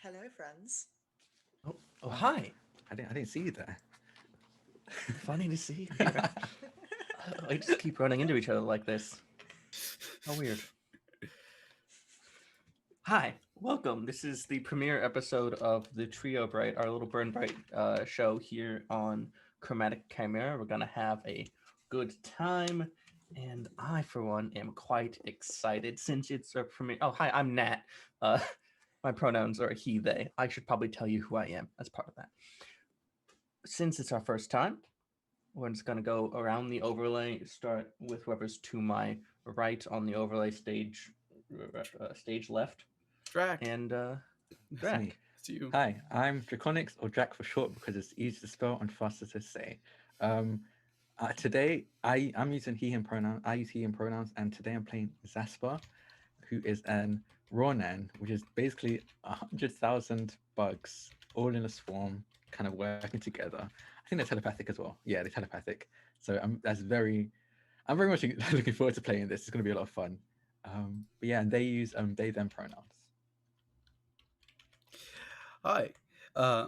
Hello, friends. Oh, hi. I didn't see you there. Funny to see you here. I just keep running into each other like this. How weird. Hi, welcome. This is the premiere episode of the Trio Bright, our little BurnBryte show here on Chromatic Chimera. We're gonna have a good time, and I, for one, am quite excited since it's our premiere. Oh, hi, I'm Nat. Uh, my pronouns are he, they. I should probably tell you who I am as part of that. Since it's our first time, we're just going to go around the overlay, start with whoever's to my right on the overlay stage left, Drac, and That's me. Drac. it's you. Hi, I'm Draconics, or Jack for short, because it's easy to spell and faster to say. Um, Today, I'm using he, him pronoun. I use he, him pronouns, and today I'm playing Zasper, who is an Ronan, which is basically 100,000 bugs all in a swarm, kind of working together. I think they're telepathic as well. Yeah, they're telepathic. So I'm very much looking forward to playing this. It's going to be a lot of fun. But yeah, and they use they them pronouns. Hi,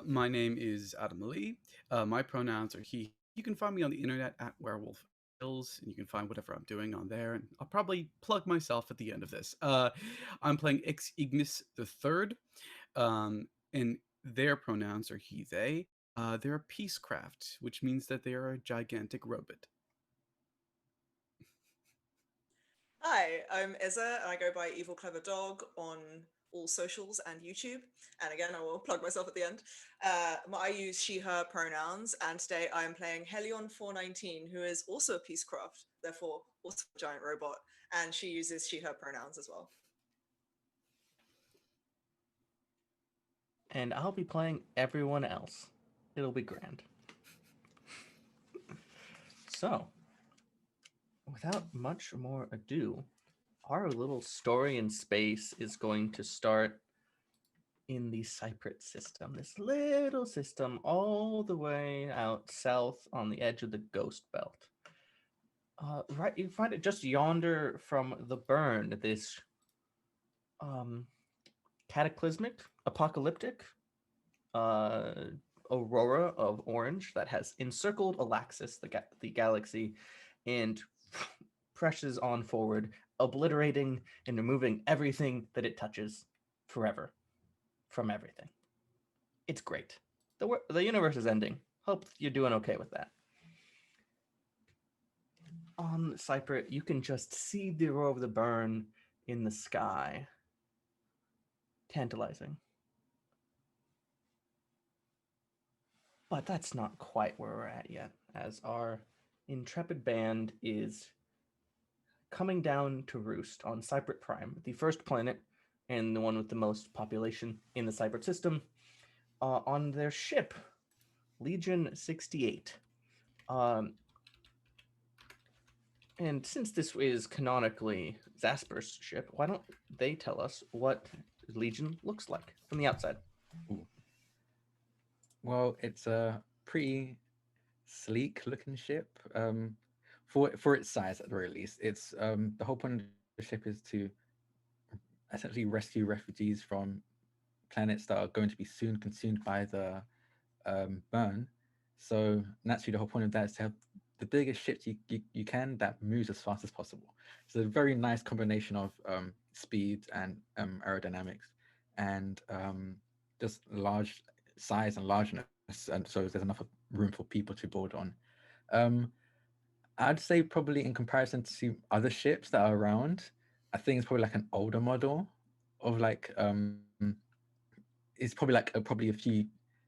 my name is Adam Lee. My pronouns are he, him. You can find me on the internet at Werewolf Hills, and you can find whatever I'm doing on there. And I'll probably plug myself at the end of this. I'm playing Ex Ignis the Third, and their pronouns are he, they. They're a peacecraft, which means that they are a gigantic robot. Hi, I'm Izza, and I go by Evil Clever Dog on all socials and YouTube. And again, I will plug myself at the end. I use she, her pronouns, and today I am playing Helion419, who is also a Peacecraft, therefore also a giant robot, and she uses she, her pronouns as well. And I'll be playing everyone else. It'll be grand. So, without much more ado, our little story in space is going to start in the Cypress system, this little system all the way out south on the edge of the Ghost Belt. Right, you find it just yonder from the burn, this um, cataclysmic, apocalyptic uh, aurora of orange that has encircled Alaxis, the galaxy, and presses on forward, obliterating and removing everything that it touches forever from everything. It's great. The universe is ending. Hope you're doing okay with that. On Cyprus, you can just see the aurora of the burn in the sky. Tantalizing. But that's not quite where we're at yet, as our intrepid band is coming down to roost on Cyprus Prime, the first planet and the one with the most population in the Cyprus system, on their ship, Legion 68. And since this is canonically Zasper's ship, why don't they tell us what Legion looks like from the outside? Ooh. Well, it's a pretty sleek looking ship. For its size at the very least. It's the whole point of the ship is to essentially rescue refugees from planets that are going to be soon consumed by the burn. So naturally, the whole point of that is to have the biggest ships you can that moves as fast as possible. So a very nice combination of speed and aerodynamics, and just large size and largeness, and so there's enough room for people to board on. Um, I'd say probably in comparison to other ships that are around, I think it's probably like an older model of like it's probably like probably a few,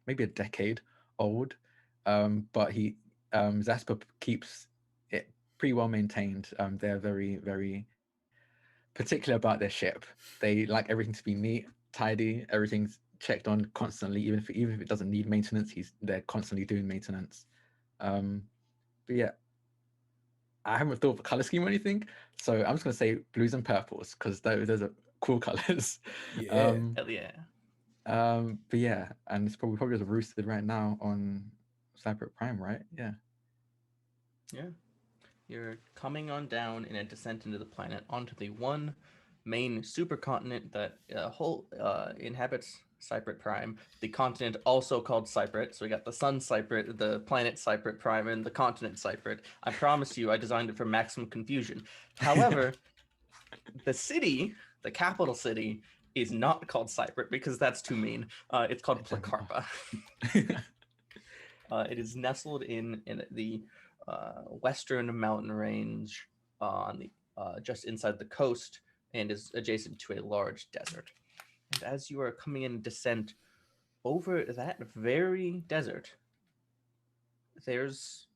maybe a decade old. But he Zasper keeps it pretty well maintained. They're very particular about their ship. They like everything to be neat, tidy. Everything's checked on constantly, even if it doesn't need maintenance. They're constantly doing maintenance. But yeah, I haven't thought of a color scheme or anything, so I'm just gonna say blues and purples because those are cool colors. Yeah. um, Hell yeah. but yeah, and it's probably just roosted right now on Cypress Prime, right? Yeah. Yeah. You're coming on down in a descent into the planet onto the one main supercontinent that inhabits Cyprit Prime. The continent also called Cyprit. So we got the Sun Cyprit, the planet Cyprit Prime, and the continent Cyprit. I promise you, I designed it for maximum confusion. However, the city, the capital city, is not called Cyprit because that's too mean. It's called Placarpa. It is nestled in the western mountain range on the just inside the coast and is adjacent to a large desert. And as you are coming in descent over that very desert, there's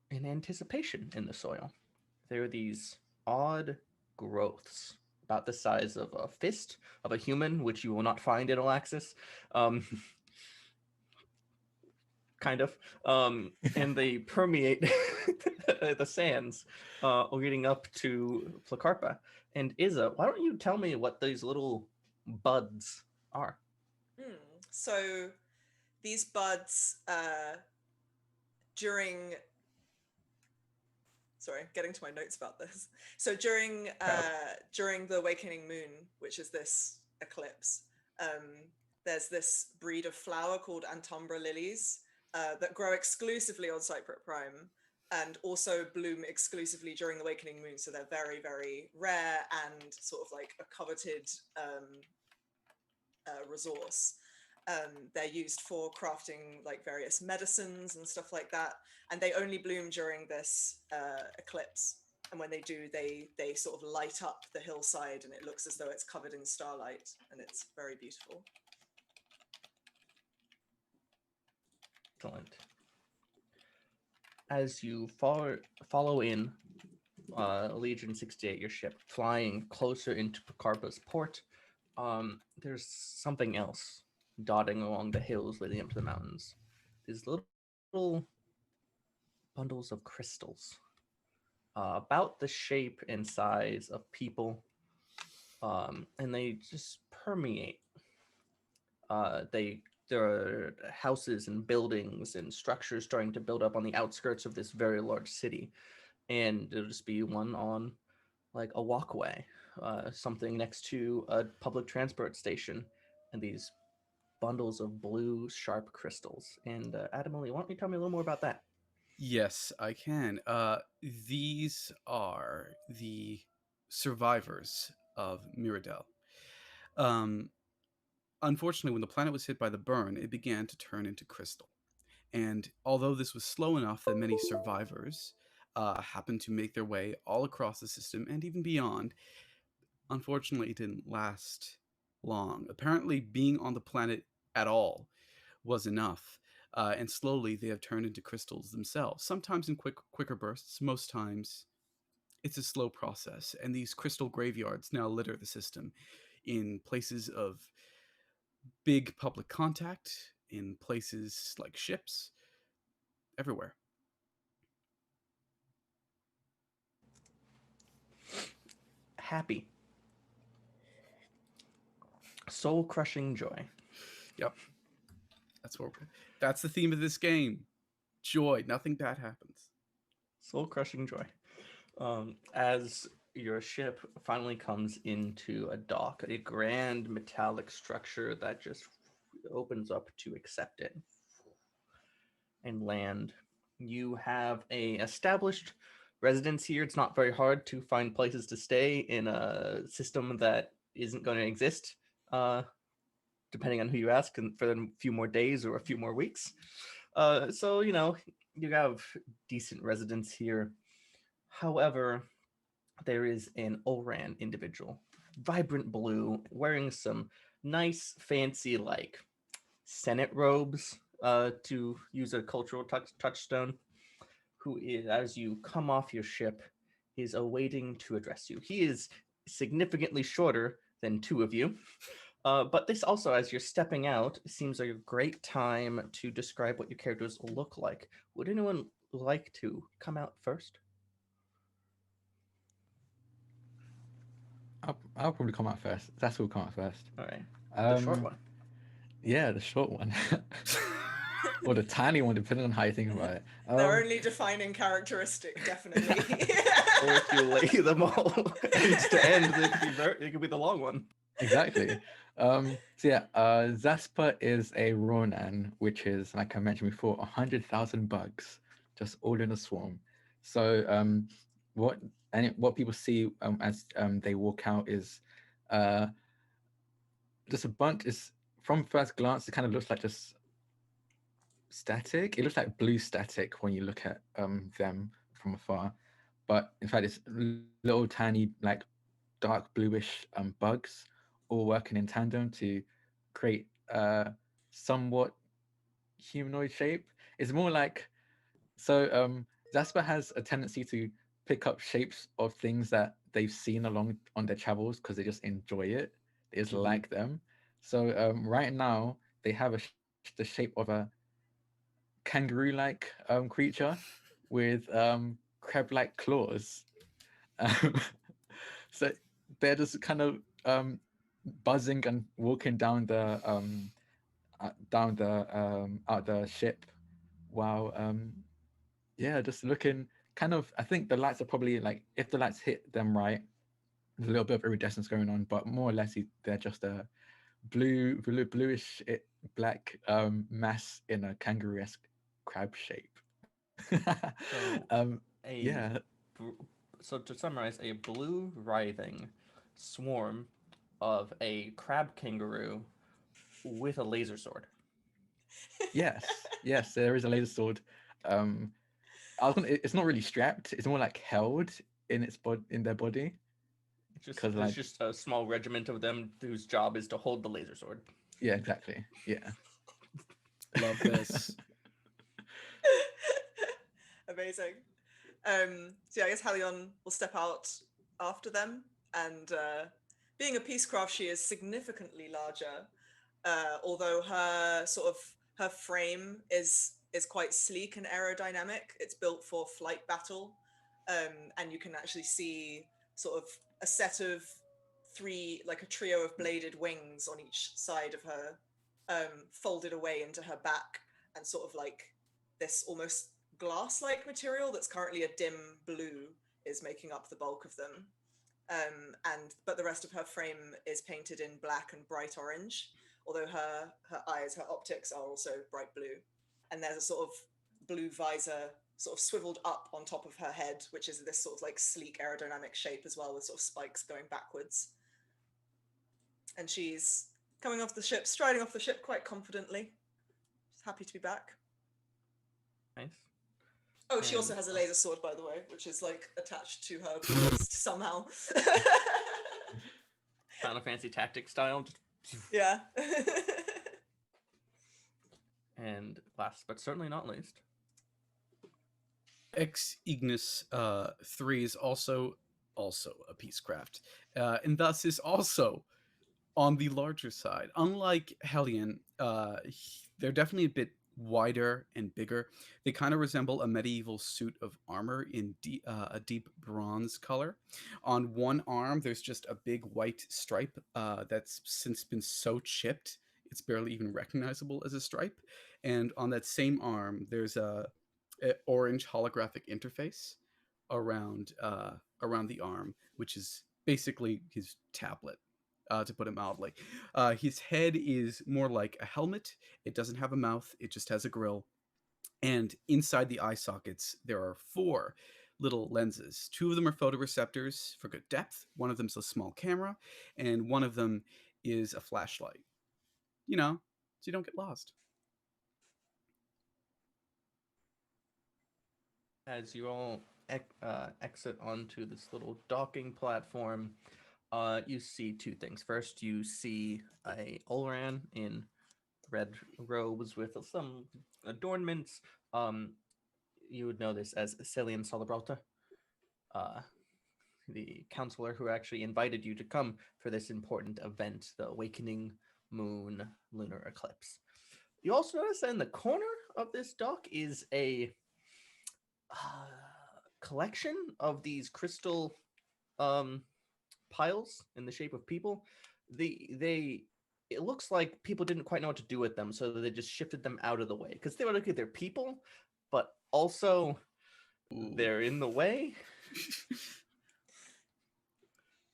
an anticipation in the soil. There are these odd growths about the size of a fist of a human, which you will not find in Alaxis. Kind of. And they permeate the sands leading up to Placarpa. And Izza, why don't you tell me what these little buds are? So these buds during getting to my notes about this. So during the awakening moon, which is this eclipse, there's this breed of flower called Antumbra lilies that grow exclusively on Cyprit Prime and also bloom exclusively during the awakening moon. So they're very, very rare and sort of like a coveted resource. They're used for crafting like various medicines and stuff like that, and they only bloom during this eclipse. And when they do, they sort of light up the hillside, and it looks as though it's covered in starlight, and it's very beautiful. Excellent. As you follow in Legion 68, your ship, flying closer into Placarpa's port, there's something else dotting along the hills leading up to the mountains. These little bundles of crystals, about the shape and size of people, and they just permeate. There are houses and buildings and structures starting to build up on the outskirts of this very large city, and it'll just be one on like a walkway, something next to a public transport station, and these bundles of blue sharp crystals. And Adamali, why don't you tell me a little more about that? Yes, I can. These are the survivors of Mirrodel. Unfortunately, when the planet was hit by the burn, it began to turn into crystal. And although this was slow enough that many survivors happened to make their way all across the system and even beyond, unfortunately, it didn't last long. Apparently, being on the planet at all was enough. And slowly, they have turned into crystals themselves, sometimes in quicker bursts, most times it's a slow process. And these crystal graveyards now litter the system in places of big public contact, in places like ships, everywhere. Happy. Soul-crushing joy. Yep. That's the theme of this game. Joy. Nothing bad happens. Soul-crushing joy. As your ship finally comes into a dock, a grand metallic structure that just opens up to accept it and land. You have a established residence here. It's not very hard to find places to stay in a system that isn't going to exist, depending on who you ask, and for a few more days or a few more weeks. So, you have decent residence here. However, there is an Oran individual, vibrant blue, wearing some nice, fancy, like, Senate robes, to use a cultural touchstone, who is, as you come off your ship, is awaiting to address you. He is significantly shorter than two of you. But this also, as you're stepping out, seems like a great time to describe what your characters look like. Would anyone like to come out first? I'll probably come out first. That's will come out first. All right. The short one. Yeah, the short one. Or the tiny one, depending on how you think about it. Their only defining characteristic, definitely. Or if you lay them all age to end, it could be the long one. Exactly. So yeah, Zasper is a Ronan, which is, like I mentioned before, 100,000 bugs just all in a swarm. So what what people see as they walk out is uh, just a bunch. Is from first glance, it kind of looks like just static. It looks like blue static when you look at them from afar, but in fact, it's little tiny like dark bluish bugs all working in tandem to create a somewhat humanoid shape. It's more like Zasper has a tendency to pick up shapes of things that they've seen along on their travels because they just enjoy it. They just like them. So right now they have the shape of a kangaroo-like creature with crab-like claws. Um, so they're just kind of buzzing and walking down the out the ship while yeah, just looking kind of. I think the lights are probably like, if the lights hit them right, there's a little bit of iridescence going on, but more or less they're just a bluish black mass in a kangaroo-esque crab shape. So a Yeah, br- so to summarize, a blue writhing swarm of a crab kangaroo with a laser sword. yes, there is a laser sword. Um, it's not really strapped. It's more like held in in their body. It's just Because there's like, just a small regiment of them whose job is to hold the laser sword. yeah, exactly. Yeah. Love this. Amazing. So yeah, I guess Halion will step out after them, and being a peacecraft, she is significantly larger. Although her frame is quite sleek and aerodynamic. It's built for flight battle, and you can actually see sort of a set of three, like a trio of bladed wings on each side of her, folded away into her back, and sort of like this almost glass-like material that's currently a dim blue is making up the bulk of them. But the rest of her frame is painted in black and bright orange, although her eyes, her optics are also bright blue. And there's a sort of blue visor sort of swiveled up on top of her head, which is this sort of like sleek aerodynamic shape as well, with sort of spikes going backwards. And she's coming off the ship, striding off the ship quite confidently. She's happy to be back. Nice. Oh, she also And has a laser sword, by the way, which is like attached to her waist somehow. Final Fantasy Tactics style. Yeah. And last but certainly not least, Ex Ignis 3 is also a Peacecraft, and thus is also on the larger side. Unlike Hellion, they're definitely a bit wider and bigger. They kind of resemble a medieval suit of armor in a deep bronze color. On one arm, there's just a big white stripe that's since been so chipped it's barely even recognizable as a stripe. And on that same arm, there's a orange holographic interface around around the arm, which is basically his tablet, to put it mildly. His head is more like a helmet. It doesn't have a mouth, it just has a grill. And inside the eye sockets, there are four little lenses. Two of them are photoreceptors for good depth, one of them's a small camera, and one of them is a flashlight. You know, so you don't get lost. as you all exit onto this little docking platform, you see two things. First, you see a Olran in red robes with some adornments. Um, you would know this as Celian Salabrota, uh, the counselor who actually invited you to come for this important event, the Awakening Moon Lunar Eclipse. You also notice that in the corner of this dock is a collection of these crystal um, piles in the shape of people. They it looks like people didn't quite know what to do with them, so they just shifted them out of the way because they were looking at their people, but also Ooh. they're in the way.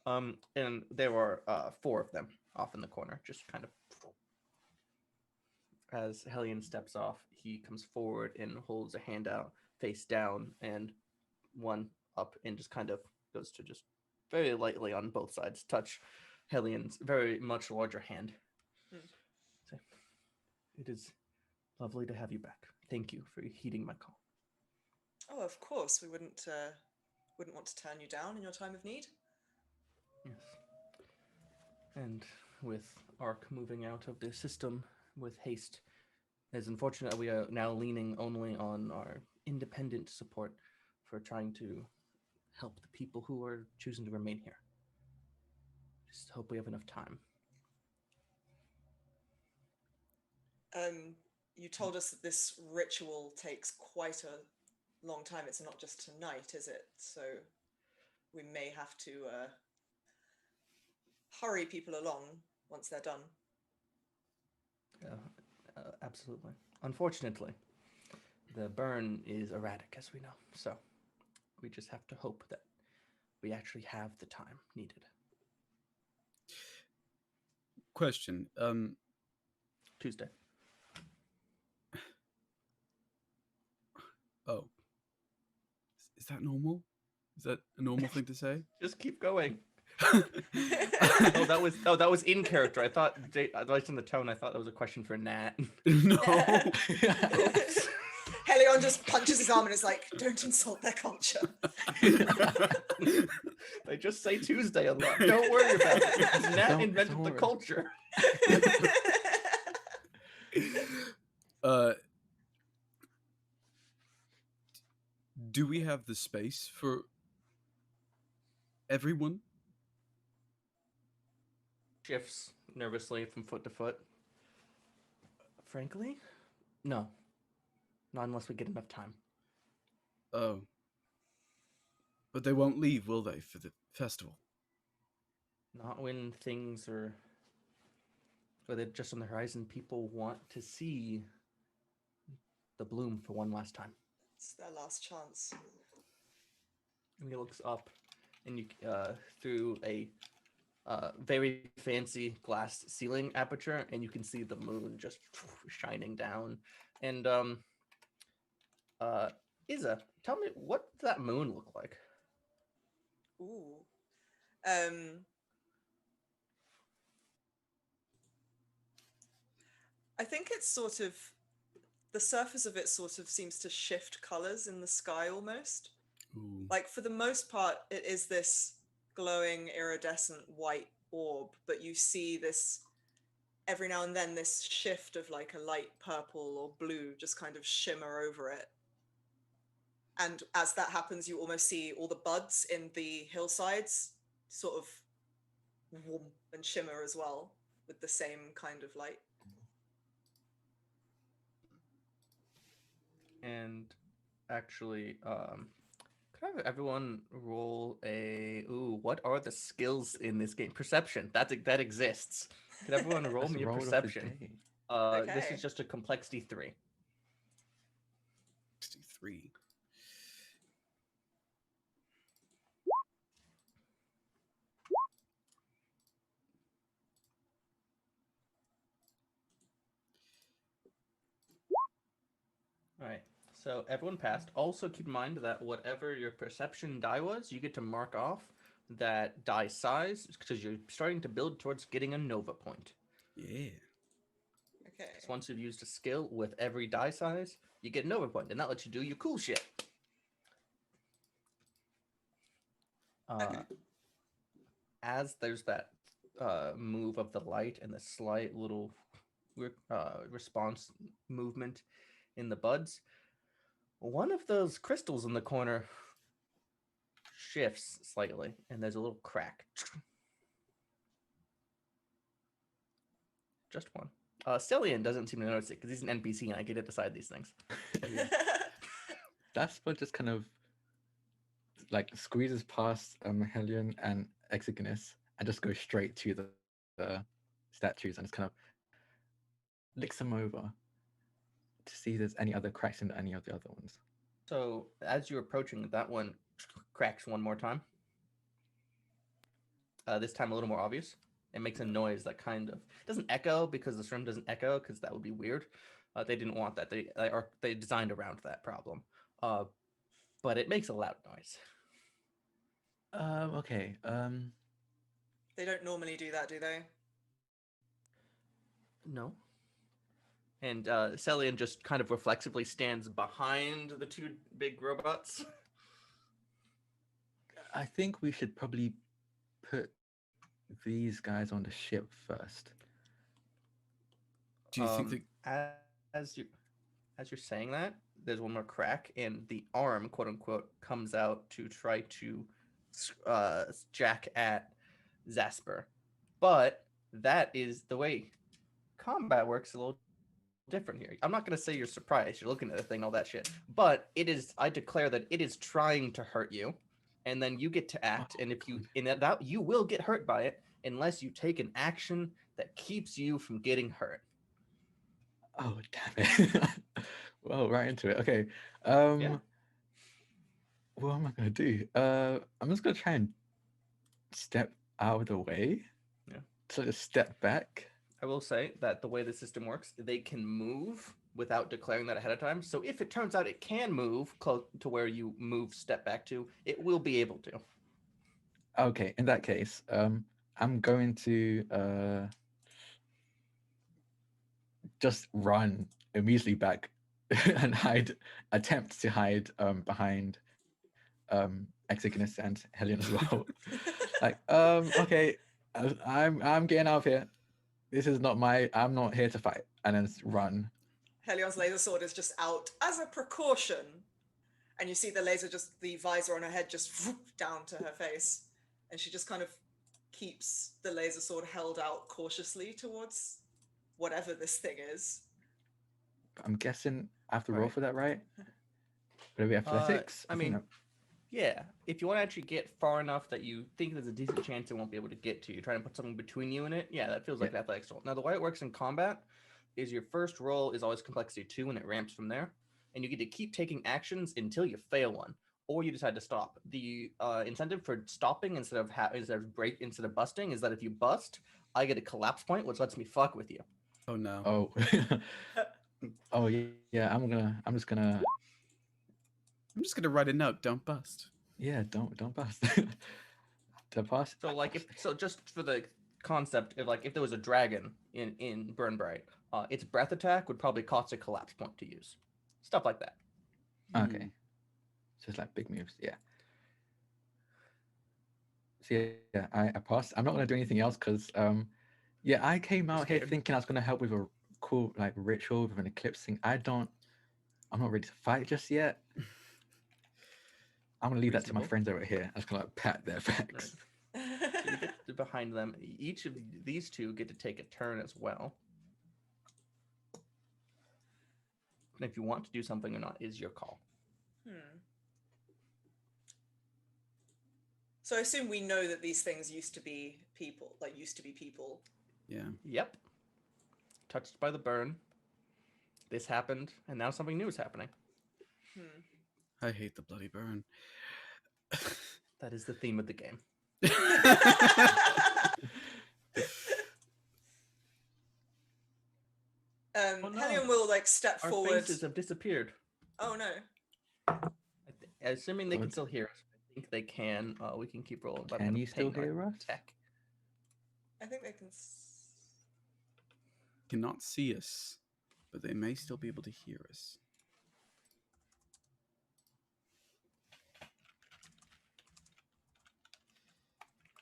And there were four of them. off in the corner, just kind of. As Hellion steps off, he comes forward and holds a hand out, face down, and one up, and just kind of goes to just very lightly on both sides touch Hellion's very much larger hand. Say, it is lovely to have you back. Thank you for heeding my call. Oh, of course, we wouldn't want to turn you down in your time of need. Yes. And with Ark moving out of the system with haste, it is unfortunate that we are now leaning only on our independent support for trying to help the people who are choosing to remain here. Just hope we have enough time. You told us that this ritual takes quite a long time. It's not just tonight, is it? So we may have to hurry people along once they're done. Absolutely. Unfortunately, the burn is erratic, as we know. So we just have to hope that we actually have the time needed. Question. Tuesday. Oh. Is that normal? Is that a normal thing to say? Just keep going. that was in character. I thought, based on the tone, I thought that was a question for Nat. No. Helion just punches his arm and is like, "Don't insult their culture." They just say Tuesday a lot. Don't worry about it. Nat invented the culture. Do we have the space for everyone? Shifts nervously from foot to foot. Frankly, no. Not unless we get enough time. Oh. But they won't leave, will they, for the festival? Not when things are... Or they're just on the horizon. People want to see the bloom for one last time. It's their last chance. And he looks up, and you through a very fancy glass ceiling aperture, and you can see the moon just shining down. And Iza, tell me, what does that moon look like? Ooh. I think it's sort of, the surface of it sort of seems to shift colors in the sky almost. Ooh. Like, for the most part, it is this glowing iridescent white orb, but you see this every now and then, this shift of like a light purple or blue just kind of shimmer over it. And as that happens, you almost see all the buds in the hillsides sort of warm and shimmer as well with the same kind of light. And actually, could I have everyone roll a... Ooh, what are the skills in this game? Perception. That exists. Could everyone roll That's me a roll of the perception? day. This Okay. is just a complexity 3. 63. All right. So everyone passed. Also keep in mind that whatever your perception die was, you get to mark off that die size because you're starting to build towards getting a Nova point. Yeah. Okay. So once you've used a skill with every die size, you get a Nova point, and that lets you do your cool shit. As there's that move of the light and the slight little response movement in the buds, one of those crystals in the corner shifts slightly, and there's a little crack. Just one. Stellian doesn't seem to notice it because he's an NPC and I get to decide these things. That's what just kind of like squeezes past Helion and Exogonus and just goes straight to the statues and just kind of licks them over to see if there's any other cracks in any of the other ones. So as you're approaching, that one cracks one more time. This time a little more obvious. It makes a noise that kind of doesn't echo because the room doesn't echo because that would be weird. They didn't want that. They designed around that problem. But it makes a loud noise. Okay. They don't normally do that, do they? No. And Celian just kind of reflexively stands behind the two big robots. I think we should probably put these guys on the ship first. Do you think that as you're saying that, there's one more crack, and the arm, quote unquote, comes out to try to jack at Zasper. But that is the way combat works a little different here. I'm not going to say you're surprised. You're looking at the thing, all that shit. But it is. I declare that it is trying to hurt you, and then you get to act. And if you that you will get hurt by it unless you take an action that keeps you from getting hurt. Oh damn it! Well, right into it. Okay. Yeah. What am I gonna do? I'm just gonna try and step out of the way. Yeah. So just step back. I will say that the way the system works, they can move without declaring that ahead of time. So if it turns out it can move close to where you move step back to, it will be able to. Okay, in that case, I'm going to just run immediately back and attempt to hide behind Exogenous and Helion as well. Like, okay, I'm getting out of here. This is not I'm not here to fight. And then run. Helion's laser sword is just out as a precaution. And you see the visor on her head just whoop, down to her face. And she just kind of keeps the laser sword held out cautiously towards whatever this thing is. I'm guessing I have to roll Right. for that, right? Would it be athletics? I mean, yeah. If you want to actually get far enough that you think there's a decent chance it won't be able to get to you, try and put something between you and it. Yeah, that feels like an athletics roll. Now, the way it works in combat is your first roll is always complexity 2, and it ramps from there. And you get to keep taking actions until you fail one, or you decide to stop. The incentive for stopping instead of busting is that if you bust, I get a collapse point, which lets me fuck with you. Oh no. Oh. Oh yeah. I'm just gonna write a note. Don't bust. Yeah, don't bust. To pass. So like just for the concept of like if there was a dragon in BurnBryte, its breath attack would probably cost a collapse point to use. Stuff like that. Okay. Just like big moves, yeah. So yeah, I passed. I'm not gonna do anything else because yeah, I came out here thinking I was gonna help with a cool like ritual with an eclipsing. I'm not ready to fight just yet. I'm gonna leave that to my friends over here. I'm just gonna like pat their backs. So you get behind them. Each of these two get to take a turn as well. And if you want to do something or not is your call. So I assume we know that these things used to be people. Yeah. Yep. Touched by the burn. This happened, and now something new is happening. I hate the bloody burn. That is the theme of the game. Oh, no. Helion will like step Our forward. faces have disappeared. Oh no. Assuming they can still hear us. I think they can. We can keep rolling. Can you still hear us? I think they can. Cannot see us, but they may still be able to hear us.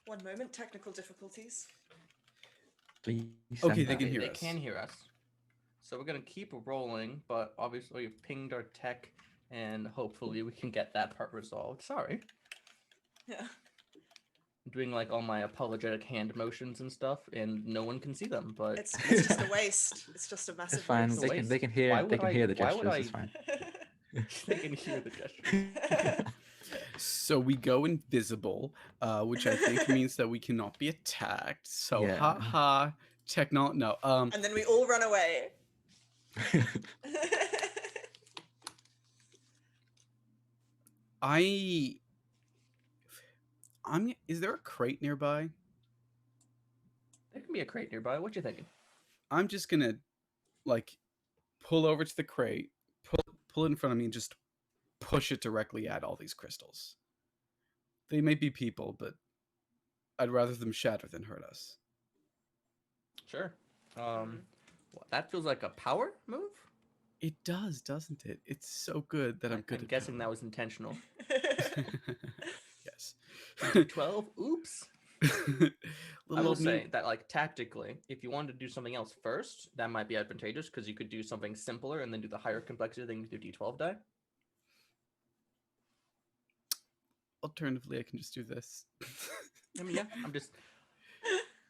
One moment, technical difficulties. Please. Okay, they can hear us. They can hear us. So we're gonna keep rolling, but obviously we've pinged our tech, and hopefully we can get that part resolved. Sorry. Yeah. I'm doing like all my apologetic hand motions and stuff, and no one can see them. But it's just a waste. It's just a massive. It's fine. Waste. They can hear the gestures. It's fine. They can hear the gestures. So we go invisible, which I think means that we cannot be attacked. So Yeah. haha, no. And then we all run away. Is there a crate nearby? There can be a crate nearby. What you thinking? I'm just gonna like pull over to the crate, pull it in front of me, and just push it directly at all these crystals. They may be people, but I'd rather them shatter than hurt us. Sure. Mm. That feels like a power move. It does, doesn't it? It's so good that I'm good I'm at guessing that power. was intentional. Yes. 12. Oops. Little I will old me. say that, like, tactically, if you wanted to do something else first, that might be advantageous because you could do something simpler and then do the higher complexity thing with your D12 die. Alternatively, I can just do this. I mean, yeah, I'm just.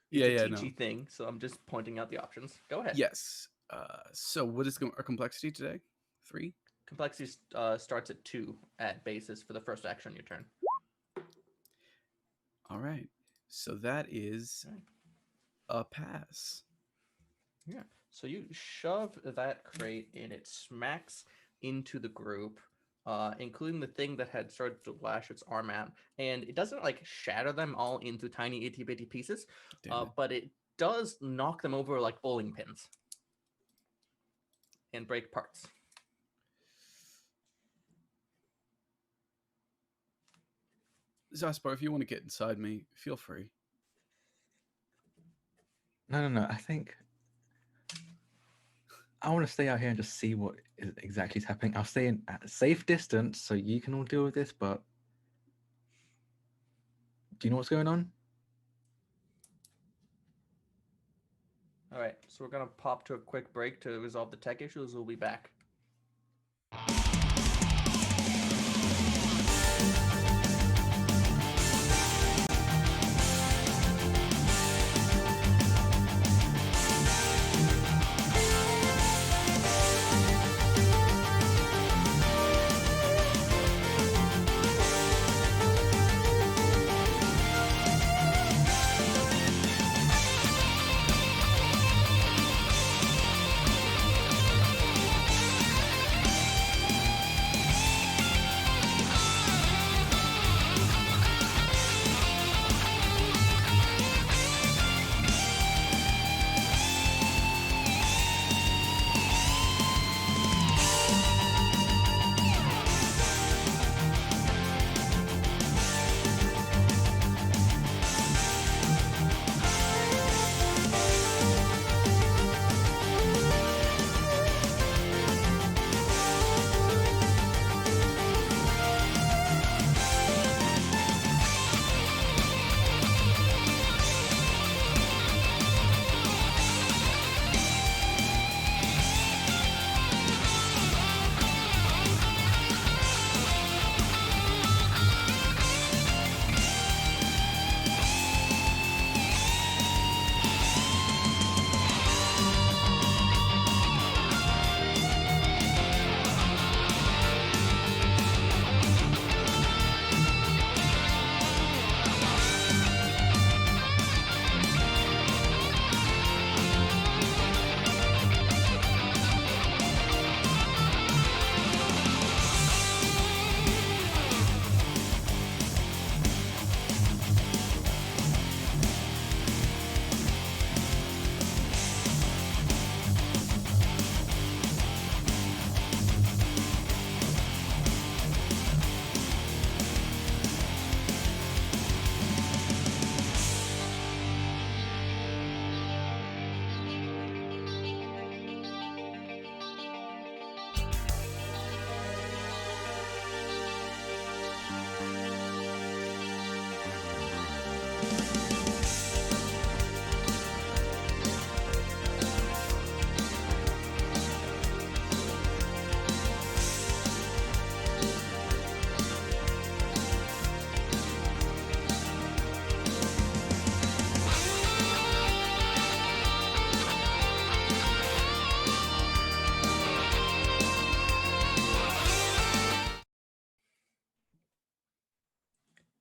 Yeah, It's a no. teachy thing, so I'm just pointing out the options. Go ahead. Yes. So what is our complexity today? 3? Complexity starts at 2 at basis for the first action on your turn. All right. So that is a pass. Yeah. So you shove that crate and it smacks into the group, including the thing that had started to lash its arm out. And it doesn't like shatter them all into tiny itty bitty pieces, Damn it. but it does knock them over like bowling pins and break parts. Zaspar, if you want to get inside me, feel free. No. I think I want to stay out here and just see what exactly is happening. I'll stay in at a safe distance so you can all deal with this, but do you know what's going on? All right. So we're going to pop to a quick break to resolve the tech issues. We'll be back.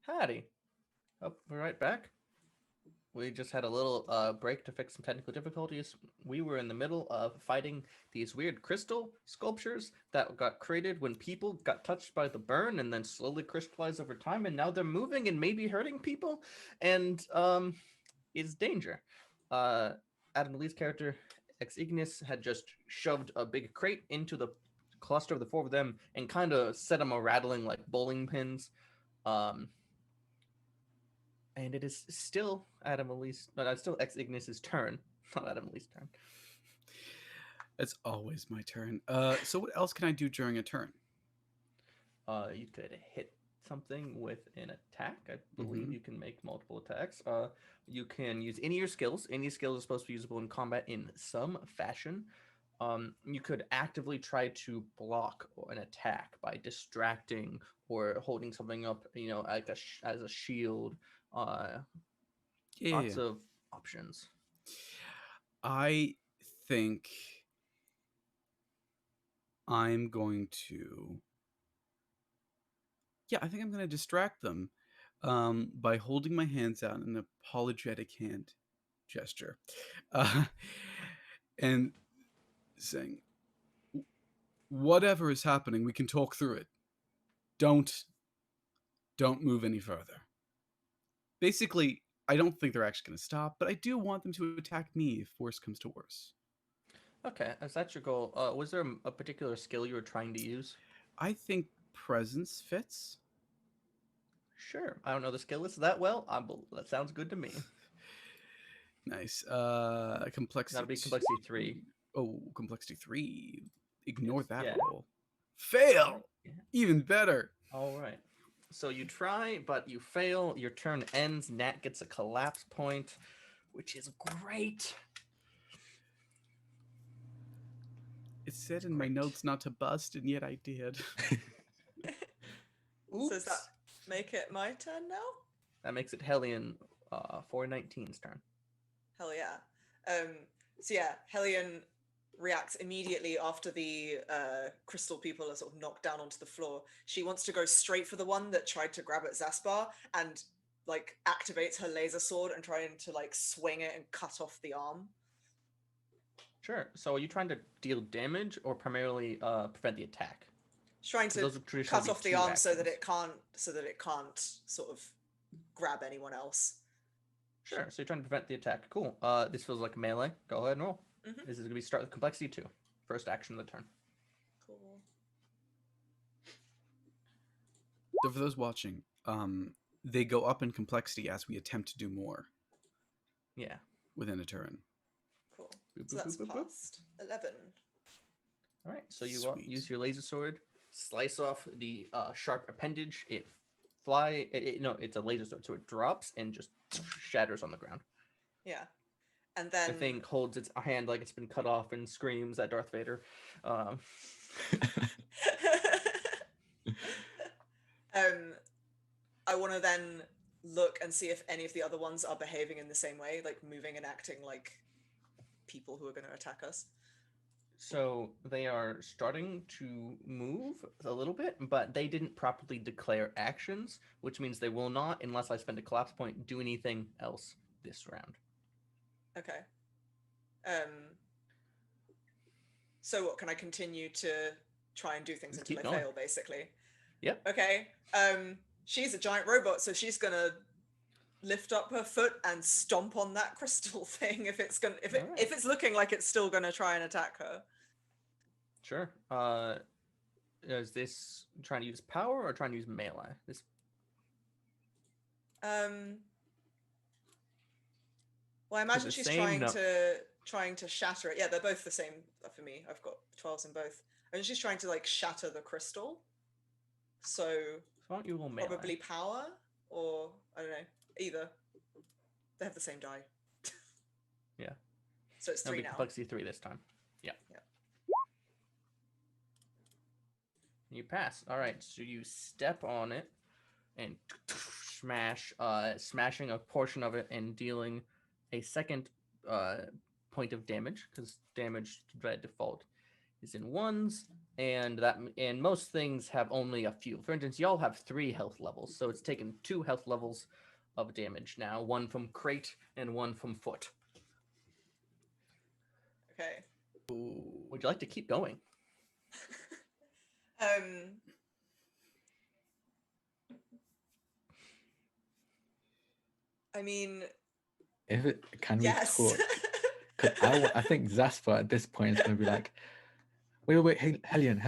Howdy. Oh, we're right back. We just had a little break to fix some technical difficulties. We were in the middle of fighting these weird crystal sculptures that got created when people got touched by the burn and then slowly crystallized over time, and now they're moving and maybe hurting people, and it's danger. Adam Lee's character, Ex Ignis, had just shoved a big crate into the cluster of the 4 of them and kind of set them a rattling like bowling pins. And it is still still Ex Ignis's turn, not Adam Lee's turn. It's always my turn. So what else can I do during a turn? You could hit something with an attack. I believe Mhm. you can make multiple attacks. You can use any of your skills. Any skills are supposed to be usable in combat in some fashion. You could actively try to block an attack by distracting or holding something up, like as a shield. Yeah. Lots of options. I think I'm going to. Yeah, I think I'm going to distract them by holding my hands out in an apologetic hand gesture, and saying, "Whatever is happening, we can talk through it. Don't move any further." Basically, I don't think they're actually going to stop, but I do want them to attack me if worse comes to worse. Okay, if that's your goal, was there a particular skill you were trying to use? I think presence fits. Sure. I don't know the skill list that well. That sounds good to me. Nice. Complexity. That'll be complexity 3. Oh, complexity 3. Ignore Yes, that yeah. roll. Fail. Yeah. Even better. All right. So you try, but you fail. Your turn ends. Nat gets a collapse point, which is great. It said in my notes not to bust, and yet I did. Oops. So does that make it my turn now? That makes it Hellion 419's turn. Hell yeah. So yeah, Hellion reacts immediately after the crystal people are sort of knocked down onto the floor. She wants to go straight for the one that tried to grab at Zaspar and like activates her laser sword and trying to like swing it and cut off the arm. Sure. So are you trying to deal damage or primarily prevent the attack? She's trying to Those would traditionally cut be off the 2 arm so that actions. it can't sort of grab anyone else. Sure. So you're trying to prevent the attack. Cool. This feels like melee. Go ahead and roll. Mhm. This is going to start with complexity 2. First action of the turn. Cool. So for those watching, they go up in complexity as we attempt to do more Yeah. within a turn. Cool. Boop, So boop, that's boop, boop, boop. past 11. All right. So you Sweet. use your laser sword, slice off the sharp appendage. It's a laser sword, so it drops and just shatters on the ground. Yeah. And The then thing holds its hand like it's been cut off and screams at Darth Vader. I want to then look and see if any of the other ones are behaving in the same way, like moving and acting like people who are going to attack us. So they are starting to move a little bit, but they didn't properly declare actions, which means they will not, unless I spend a collapse point, do anything else this round. Okay. So what, can I continue to try and do things Just until I keep going. fail, basically? Yep. Okay. She's a giant robot, so she's gonna lift up her foot and stomp on that crystal thing if it's looking like it's still gonna try and attack her. Sure. Is this trying to use power or trying to use melee? Well, I imagine the she's same trying to shatter it. Yeah, they're both the same for me. I've got 12s in both. And she's trying to like shatter the crystal. So why don't you roll melee? probably power, or I don't know. Either. They have the same die. Yeah. So it's 3 now. Complexity 3 this time. Yeah. You pass. All right. So you step on it and smashing a portion of it and dealing a second point of damage, because damage by default is in 1s, and most things have only a few. For instance, y'all have 3 health levels, so it's taken 2 health levels of damage now, 1 from crate and 1 from foot. Okay. Ooh. Would you like to keep going? I mean, Can we Yes. talk? Because I think Zasper at this point is going to be like, wait, hey, Hellion,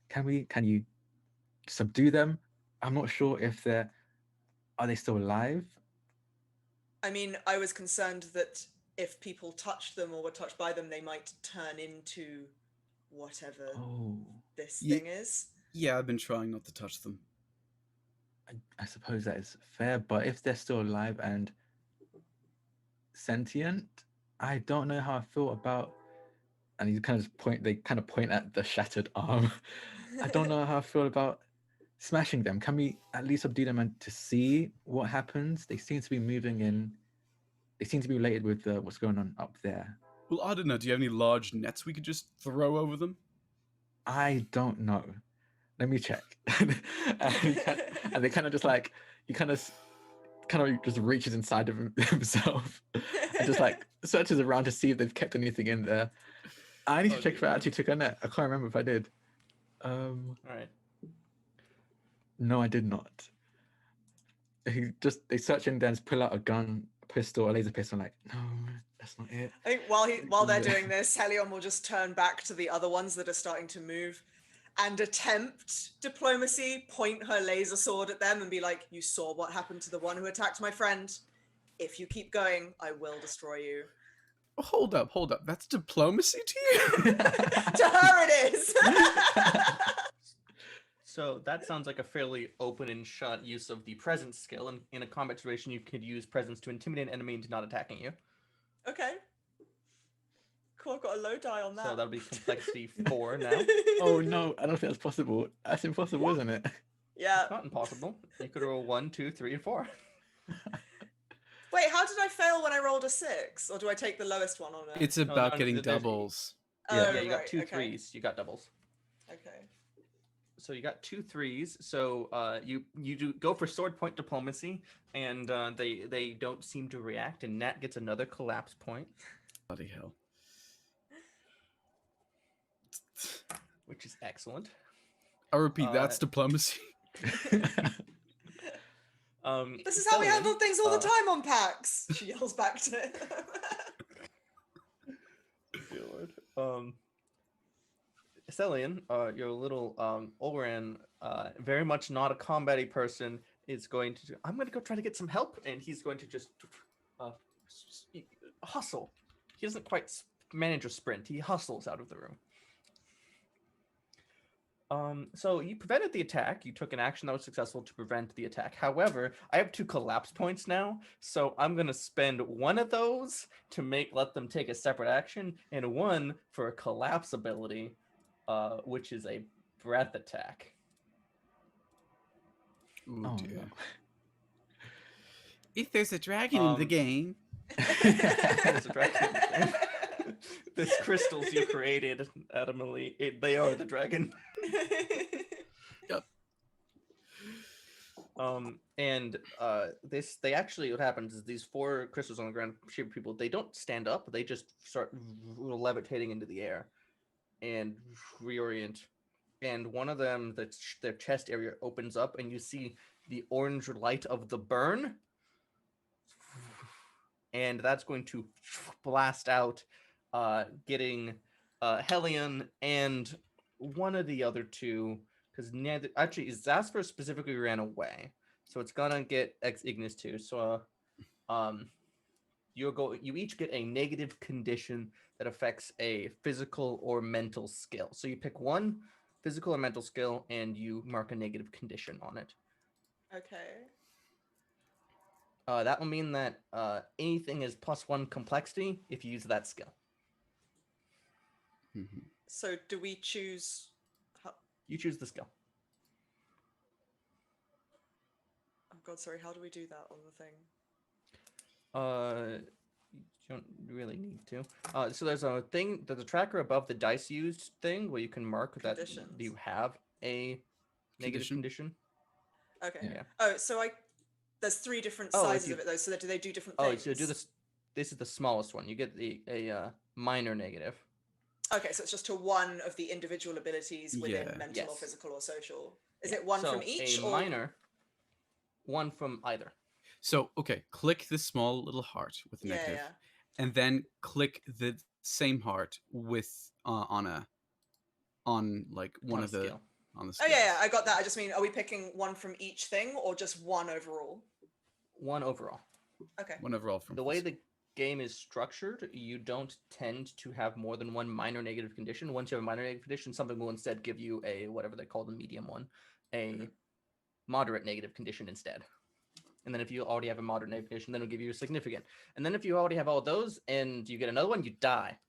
can you subdue them? I'm not sure if are they still alive? I mean, I was concerned that if people touched them or were touched by them, they might turn into whatever Oh, this Ye- thing is. Yeah, I've been trying not to touch them. I suppose that is fair, but if they're still alive and sentient, I don't know how I feel about. And they kind of point at the shattered arm. I don't know how I feel about smashing them. Can we at least subdue them and to see what happens? They seem to be moving in. They seem to be related with what's going on up there. Well, I don't know. Do you have any large nets we could just throw over them? I don't know. Let me check. and they kind of just like he kind of just reaches inside of himself and just like searches around to see if they've kept anything in there. I need to check if I actually took a net. I can't remember if I did. All right. No, I did not. They search in there and pull out a gun, pistol, a laser pistol. I'm like, no, that's not it. I think while they're doing this, Helion will just turn back to the other ones that are starting to move and attempt diplomacy, point her laser sword at them and be like, you saw what happened to the one who attacked my friend. If you keep going, I will destroy you. Hold up. That's diplomacy to you? To her it is. So that sounds like a fairly open and shut use of the presence skill. And in a combat situation, you could use presence to intimidate an enemy into not attacking you. Okay. Cool, I've got a low die on that. So that'll be complexity 4 now. Oh no, I don't think that's possible. That's impossible, isn't it? Yeah. It's not impossible. You could roll 1, 2, 3, and 4. Wait, how did I fail when I rolled a 6? Or do I take the lowest one on it? It's about getting doubles. Oh, Yeah, you got right, 2 okay. 3s. You got doubles. Okay. So you got 2 3s. So you do go for sword point diplomacy, and they don't seem to react. And Nat gets another collapse point, Bloody hell. which is excellent. I repeat, that's diplomacy. This is how we Celian, handle things all the time on PAX. She yells back to him. Celian, your little Olran, very much not a combat-y person, is going to. I'm going to go try to get some help, and he's going to just hustle. He doesn't quite manage a sprint. He hustles out of the room. So you prevented the attack. You took an action that was successful to prevent the attack. However, I have 2 collapse points now, so I'm gonna spend one of those to let them take a separate action, and one for a collapse ability, which is a breath attack. Ooh, Oh, dear. no. If there's a dragon in the game. There's a dragon in the game. This crystals you created, Adamally, they are the dragon. Yep. They actually, what happens is these 4 crystals on the ground shape people, they don't stand up, they just start levitating into the air and reorient. And one of them, their chest area opens up, and you see the orange light of the burn, and that's going to blast out, getting Helion and one of the other 2, because Zasper specifically ran away, so it's gonna get Ignis too. So you each get a negative condition that affects a physical or mental skill. So you pick one physical or mental skill, and you mark a negative condition on it. Okay. That will mean that anything is +1 complexity if you use that skill. So do we choose... You choose the skill. Oh god, sorry, how do we do that on the thing? You don't really need to. So there's a tracker above the dice used thing where you can mark that you have a negative condition. Okay. Yeah. Oh, so there's 3 different sizes of it though, so do they do different things? So do this. This is the smallest one. You get a minor negative. Okay, so it's just to one of the individual abilities within mental or physical or social. Is it one from each? A minor, one from either. So, okay, click this small little heart with Yeah, negative, yeah. and then click the same heart with on like one On of the skill. on the Oh yeah, scales. yeah, I got that. I just mean, are we picking one from each thing or just one overall? One overall. Okay. One overall from The way physical. the game is structured, you don't tend to have more than one minor negative condition. Once you have a minor negative condition, something will instead give you a whatever they call the medium one, a moderate negative condition instead. And then if you already have a moderate negative condition, then it'll give you a significant. And then if you already have all those and you get another one, you die.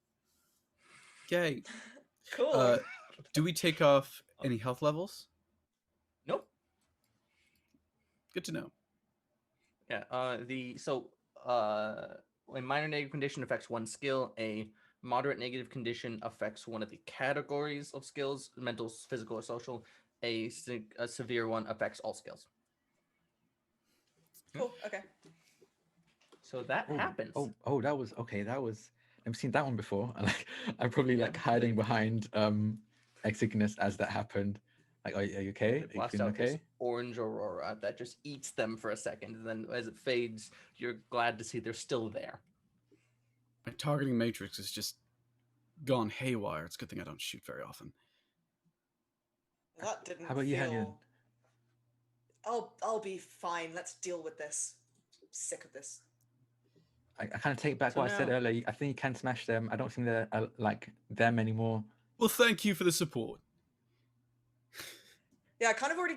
Yay. Cool. Do we take off any health levels? Nope. Good to know. Yeah. A minor negative condition affects one skill. A moderate negative condition affects one of the categories of skills: mental, physical, or social. A severe one affects all skills. Cool. Okay. So that happens. That was okay. That was I've seen that one before. And like I'm probably Yeah. like hiding behind Exiguus as that happened. Like, are you okay? They Are you blast feeling out this okay? orange aurora that just eats them for a second, and then as it fades, you're glad to see they're still there. My targeting matrix is just gone haywire. It's a good thing I don't shoot very often. That didn't How about you, Hanyan? feel. I'll be fine. Let's deal with this. I'm sick of this. I kind of take back So what I said now- earlier. I think you can smash them. I don't think they're like them anymore. Well, thank you for the support. Yeah, I kind of already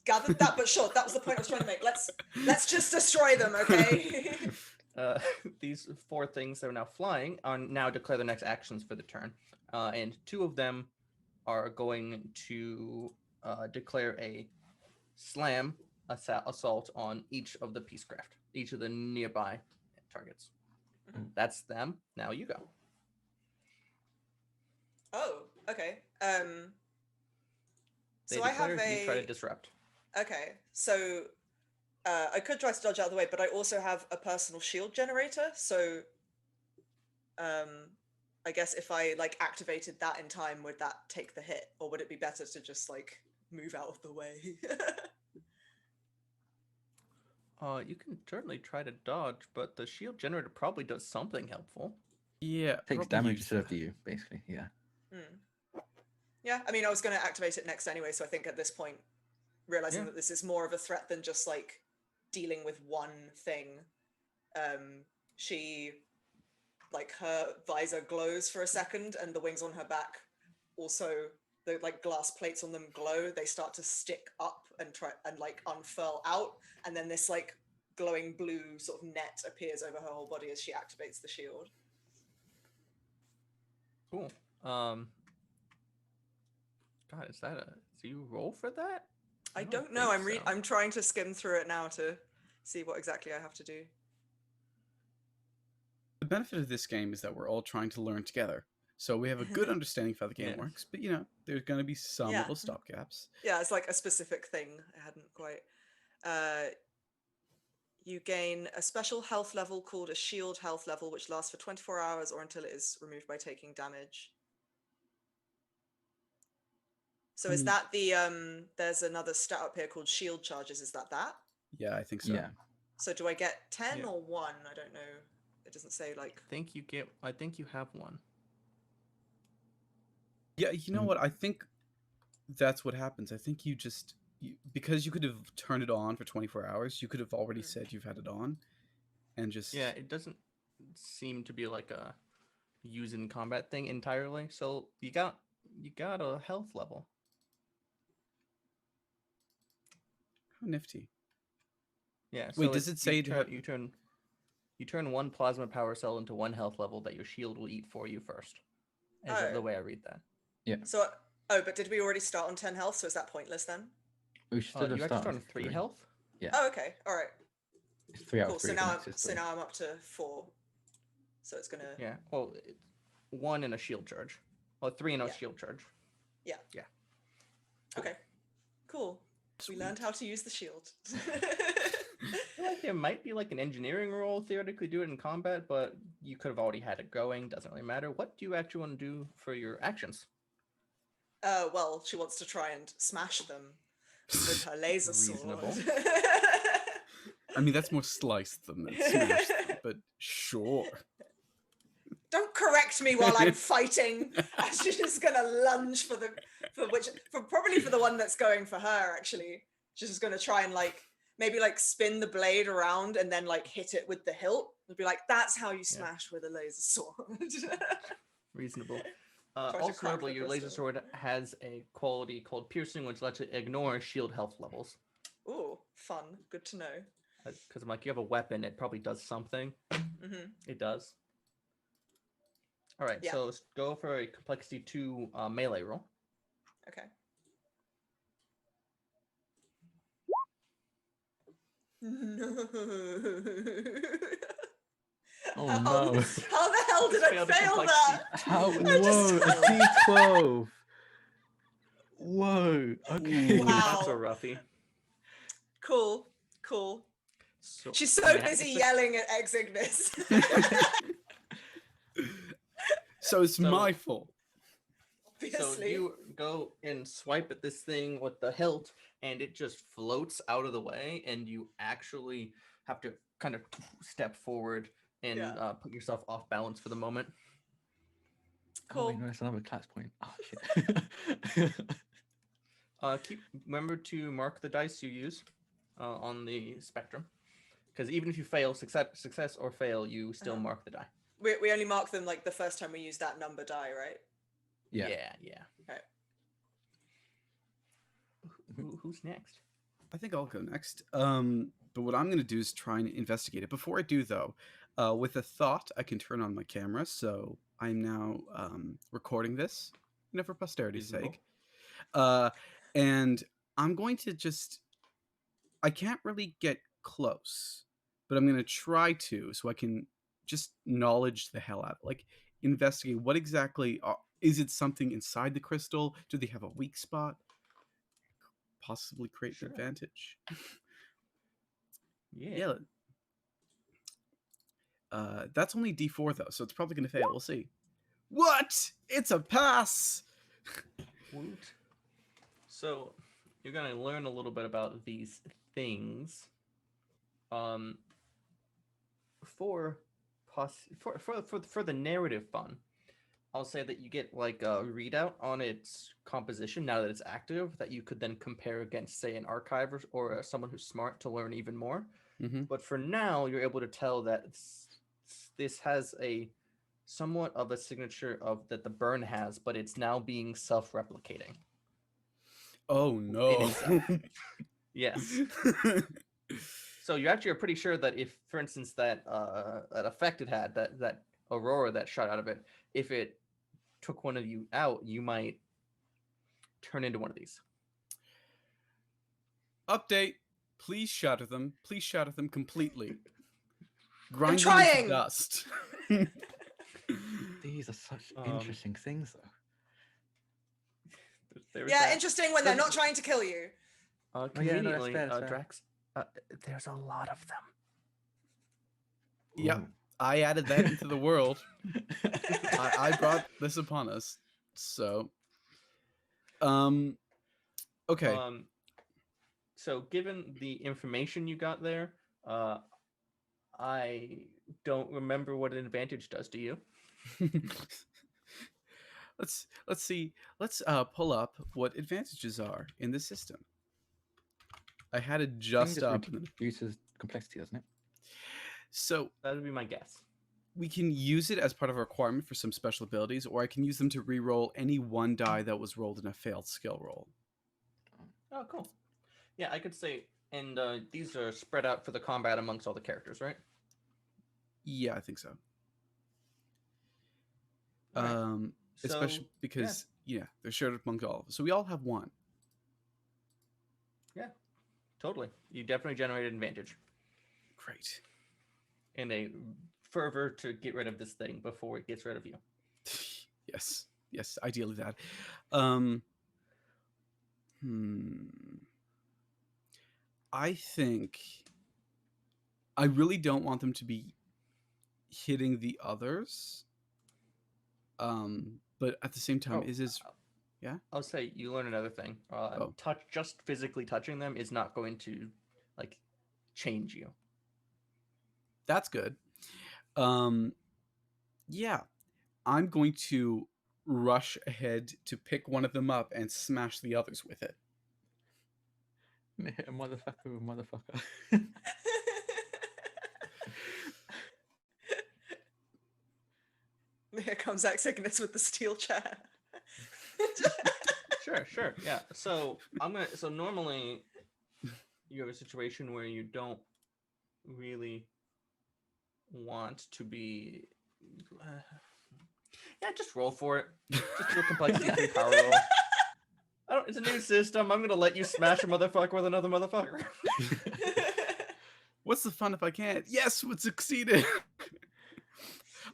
gathered that, but sure, that was the point I was trying to make. Let's just destroy them, okay? These four things that are now flying are now declare the next actions for the turn, and two of them are going to declare a slam assault on each of the Peacecraft, each of the nearby targets. That's them. Now you go. Oh, okay. They So I declare have you try to a. disrupt. Okay, so I could try to dodge out of the way, but I also have a personal shield generator. So, I guess if I like activated that in time, would that take the hit, or would it be better to just like move out of the way? You can certainly try to dodge, but the shield generator probably does something helpful. Yeah, Takes probably damage use instead of that. you, basically. Yeah. Yeah, I mean, I was going to activate it next anyway, so I think at this point, realizing that this is more of a threat than just like dealing with one thing, she, like, her visor glows for a second, and the wings on her back also, the like glass plates on them glow. They start to stick up and try and like unfurl out, and then this like glowing blue sort of net appears over her whole body as she activates the shield. Cool. God, is that a? Do you roll for that? I don't know. think so. I'm trying to skim through it now to see what exactly I have to do. The benefit of this game is that we're all trying to learn together. So we have a good understanding of how the game Yes. works, but you know, there's going to be some Yeah. little stopgaps. Yeah, it's like a specific thing. I hadn't quite. You gain a special health level called a shield health level, which lasts for 24 hours or until it is removed by taking damage. So is that the there's another stat up here called shield charges, is that? Yeah, I think so. Yeah. So do I get 10 Yeah. or 1? I don't know. It doesn't say like. I think you have one. Yeah, you know what? I think that's what happens. I think because you could have turned it on for 24 hours, you could have already said you've had it on and just Yeah, it doesn't seem to be like a use in combat thing entirely. So you got a health level. How nifty. Yeah. Wait, so does it say you turn one plasma power cell into one health level that your shield will eat for you first? Is Oh. the way I read that? Yeah. So, but did we already start on 10 health? So is that pointless then? We should You have actually started start on with 3 health. Yeah. Oh, okay. All right. It's 3 out Cool. of 3. So now I'm up to 4. So it's gonna. Yeah. Well, 1 in a shield charge. Well, 3 in a Yeah. shield charge. Yeah. Yeah. Okay. Cool. Sweet. We learned how to use the shield. I feel like there might be like an engineering role theoretically do it in combat, but you could have already had it going. Doesn't really matter. What do you actually want to do for your actions? Well, she wants to try and smash them with her laser Reasonable. sword. I mean, that's more sliced them than smashed them, but sure. Don't correct me while I'm fighting. She's just gonna lunge for probably for the one that's going for her. Actually, she's just gonna try and maybe spin the blade around and then hit it with the hilt. It'll be like, that's how you smash with a laser sword. Reasonable. Try to Also, crack notably, the your laser crystal. sword has a quality called piercing, which lets it ignore shield health levels. Ooh, fun. Good to know. Because I'm like, you have a weapon, it probably does something. Mm-hmm. It does. All right, Yeah. so let's go for a complexity 2 melee roll. Okay. No. Oh how, no. How the hell did I Failed the fail complexity. that? How? I just- Whoa, a D12. Whoa. Okay. Ooh. Wow. That's a roughie. Cool. So, She's so yeah, busy it's a- yelling at Exignis. So it's So- my fault. So Obviously. you go and swipe at this thing with the hilt, and it just floats out of the way, and you actually have to kind of step forward and Yeah. put yourself off balance for the moment. Cool. Oh wait, no, it's another class point. Oh shit. Remember to mark the dice you use on the spectrum, because even if you fail, success or fail, you still mark the die. We only mark them the first time we use that number die, right? Yeah. Yeah. Right. Who's next? I think I'll go next. But what I'm going to do is try and investigate it. Before I do, though, with a thought, I can turn on my camera. So I'm now recording this, for posterity's sake. And I'm going to I can't really get close, but I'm going to try to, so I can just knowledge the hell out of it. Investigate what exactly is it. Something inside the crystal? Do they have a weak spot? Possibly create an advantage. Yeah. That's only D4 though, so it's probably going to fail. We'll see. What? It's a pass. Woot. So you're gonna learn a little bit about these things. For the narrative fun, I'll say that you get a readout on its composition now that it's active that you could then compare against, say, an archive or someone who's smart to learn even more. Mm-hmm. But for now, you're able to tell that this has a somewhat of a signature that the burn has, but it's now being self-replicating. Oh no! Yes. So you actually are pretty sure that if, for instance, that effect it had, that aurora that shot out of it, if it took one of you out, you might turn into one of these. Update. Please shatter them. Please shatter them completely. Grind them trying! into dust. These are such interesting things, though. Yeah, interesting when they're not trying to kill you. Conveniently, that's fair. Drax, there's a lot of them. Yep, I added that into the world. I brought this upon us. So, okay. So given the information you got there, I don't remember what an advantage does to you. Let's see. Let's pull up what advantages are in the system. I had it just up. Reduces complexity, doesn't it? So that would be my guess. We can use it as part of a requirement for some special abilities, or I can use them to re-roll any one die that was rolled in a failed skill roll. Oh, cool. Yeah, I could say, and these are spread out for the combat amongst all the characters, right? Yeah, I think so. Right. Especially because they're shared among all of us. So we all have one. Yeah, totally. You definitely generated advantage. Great. And a fervor to get rid of this thing before it gets rid of you. Yes, ideally that. I think I really don't want them to be hitting the others. But at the same time, yeah. I'll say you learn another thing. Just physically touching them is not going to change you. That's good. Yeah, I'm going to rush ahead to pick one of them up and smash the others with it. A motherfucker with a motherfucker. Here comes Cygnus with the steel chair. Sure. Yeah. So So normally, you have a situation where you don't really want to be. Yeah, just roll for it. Just do a complexity 3 power roll. It's a new system. I'm gonna let you smash a motherfucker with another motherfucker. What's the fun if I can't? Yes, we succeeded.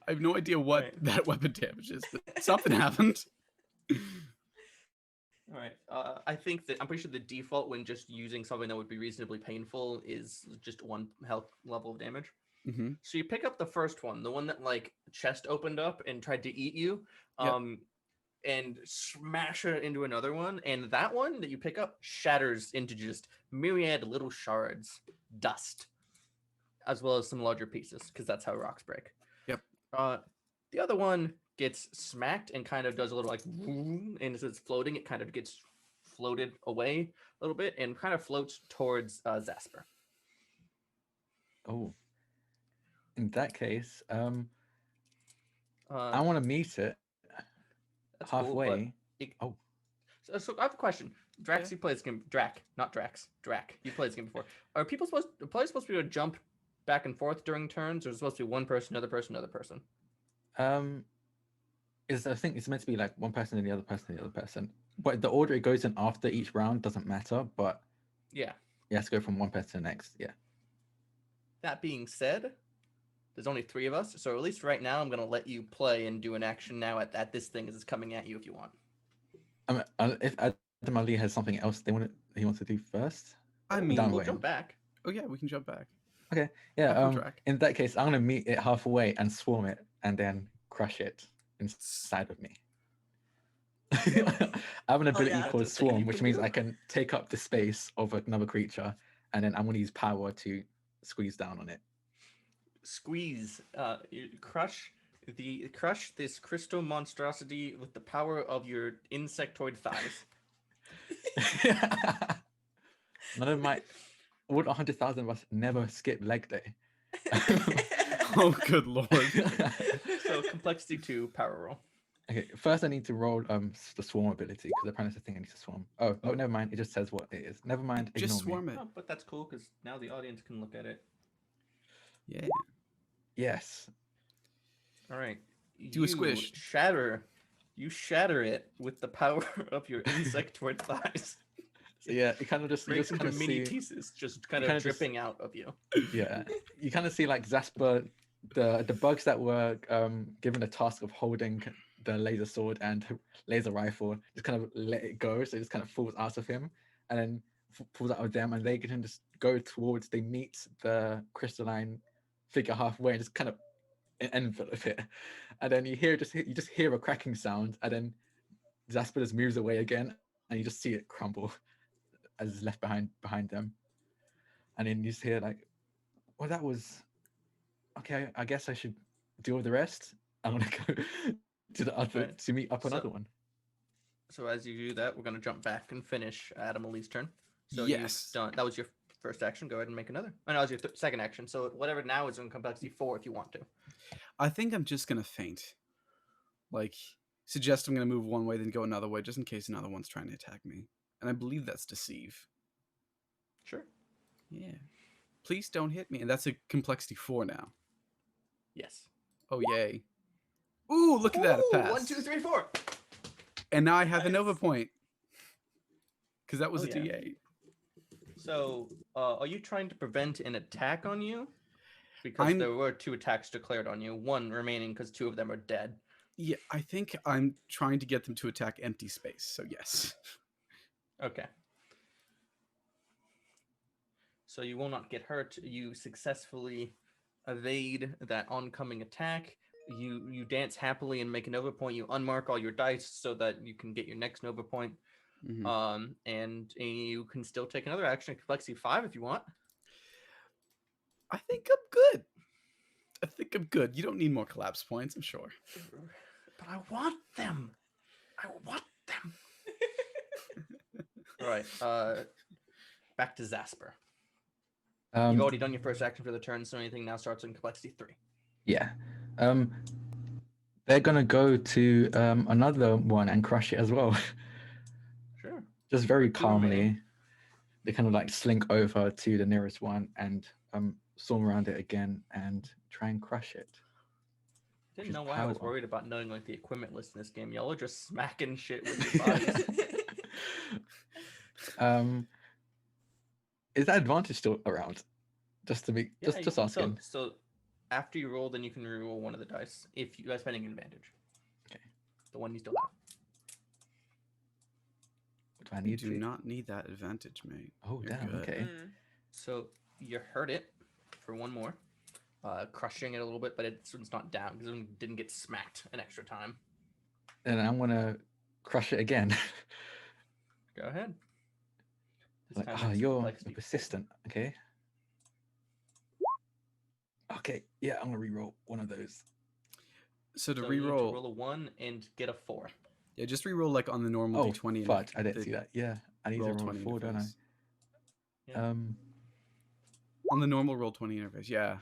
I have no idea what that weapon damage is, but something happened. All right. I'm pretty sure the default when just using something that would be reasonably painful is just 1 health level of damage. Mm-hmm. So you pick up the first one, the one that like chest opened up and tried to eat you, and smash it into another one, and that one that you pick up shatters into just myriad little shards, dust, as well as some larger pieces, because that's how rocks break. Yep. The other one gets smacked and kind of does a little like, and as it's floating, it kind of gets floated away a little bit and kind of floats towards Zasper. Oh. In that case, I Uh, want to meet it that's cool, halfway. but so I have a question. Drax, you played this game. Drac, not Drax. Drac, you played this game before. Are players supposed to be able to jump back and forth during turns, or is it supposed to be one person, another person, another person? I think it's meant to be like one person and the other person and the other person. But the order it goes in after each round doesn't matter. But Yeah. it has to go from one person to the next. Yeah. That being said, there's only 3 of us, so at least right now I'm gonna let you play and do an action now at this thing as it's coming at you if you want. I mean, if Adam Ali has something else he wants to do first. I mean, we'll jump back. Oh yeah, we can jump back. Okay. Yeah. Back on track. In that case, I'm gonna meet it halfway and swarm it, and then crush it inside of me. I have an ability yeah, called that's a thing Swarm, you which can means do. I can take up the space of another creature, and then I'm going to use power to squeeze down on it. Squeeze. You crush this crystal monstrosity with the power of your insectoid thighs. None of my all 100,000 of us never skip leg day. Oh, good lord. So complexity 2 power roll. Okay, first I need to roll the swarm ability because apparently it's a thing I need to swarm. Oh, no, never mind. It just says what it is. Never mind. Ignore Just swarm me. it. Oh, but that's cool because now the audience can look at it. Yeah. Yes. All right. Do a squish. You shatter it with the power of your insectoid thighs. So yeah, it kind of just Breaks into kind of mini see, pieces, just kind of dripping out of you. Yeah, you kind of see like Zasper, the bugs that were given a task of holding the laser sword and laser rifle, just kind of let it go, so it just kind of falls out of him, and then falls out of them, and they can just go towards. They meet the crystalline figure halfway, and just kind of envelop it, and then you just hear a cracking sound, and then Zasper just moves away again, and you just see it crumble as it's left behind them, and then you just hear like, well, that was okay. I guess I should deal with the rest. I'm gonna go to the other to meet up another one. So as you do that, we're gonna jump back and finish Adam Ali's turn. So Yes. you've done that was your first action. Go ahead and make another. Oh, no, that was your second action. So whatever now is in complexity 4 if you want to. I think I'm just gonna faint. Like, suggest I'm gonna move one way, then go another way, just in case another one's trying to attack me. And I believe that's deceive. Sure. Yeah. Please don't hit me. And that's a complexity 4 now. Yes. Oh yay. Ooh, look at that. It passed. 1, 2, 3, 4. And now I have a Nova point. Because that was a yeah. D8. So are you trying to prevent an attack on you? Because there were 2 attacks declared on you, 1 remaining because 2 of them are dead. Yeah, I think I'm trying to get them to attack empty space. So yes. Okay. So you will not get hurt. You successfully evade that oncoming attack. You dance happily and make a Nova point. You unmark all your dice so that you can get your next Nova point. Mm-hmm. And you can still take another action at complexity 5 if you want. I think I'm good. I think I'm good. You don't need more collapse points, I'm sure. But I want them. I want them. All right. Back to Zasper. You've already done your first action for the turn, so anything now starts in complexity 3. Yeah. They're gonna go to another one and crush it as well. Sure. Just very What do you want, man? calmly. They kind of like slink over to the nearest one and swarm around it again and try and crush it. Didn't Which know is why I was power. worried about knowing like the equipment list in this game. Y'all are just smacking shit with your bodies. Is that advantage still around? Just to be Yeah, just asking. So after you roll, then you can reroll one of the dice if you are spending an advantage. Okay. The one you still have. What do I You need? do to... not need that advantage, mate. Oh You're damn. good. Okay. So you heard it for one more, crushing it a little bit, but it's not down because it didn't get smacked an extra time. And I'm gonna crush it again. Go ahead. This Like, time it's you're complexity 4. persistent. Okay. Okay. Yeah, I'm gonna reroll one of those. So to So you need to reroll, roll a 1 and get a 4. yeah, just reroll like on the normal Oh, d20. fudge! I didn't see that. Yeah, I need to roll 20 4, don't I? interface. Yeah. On the normal roll 20 interface, yeah.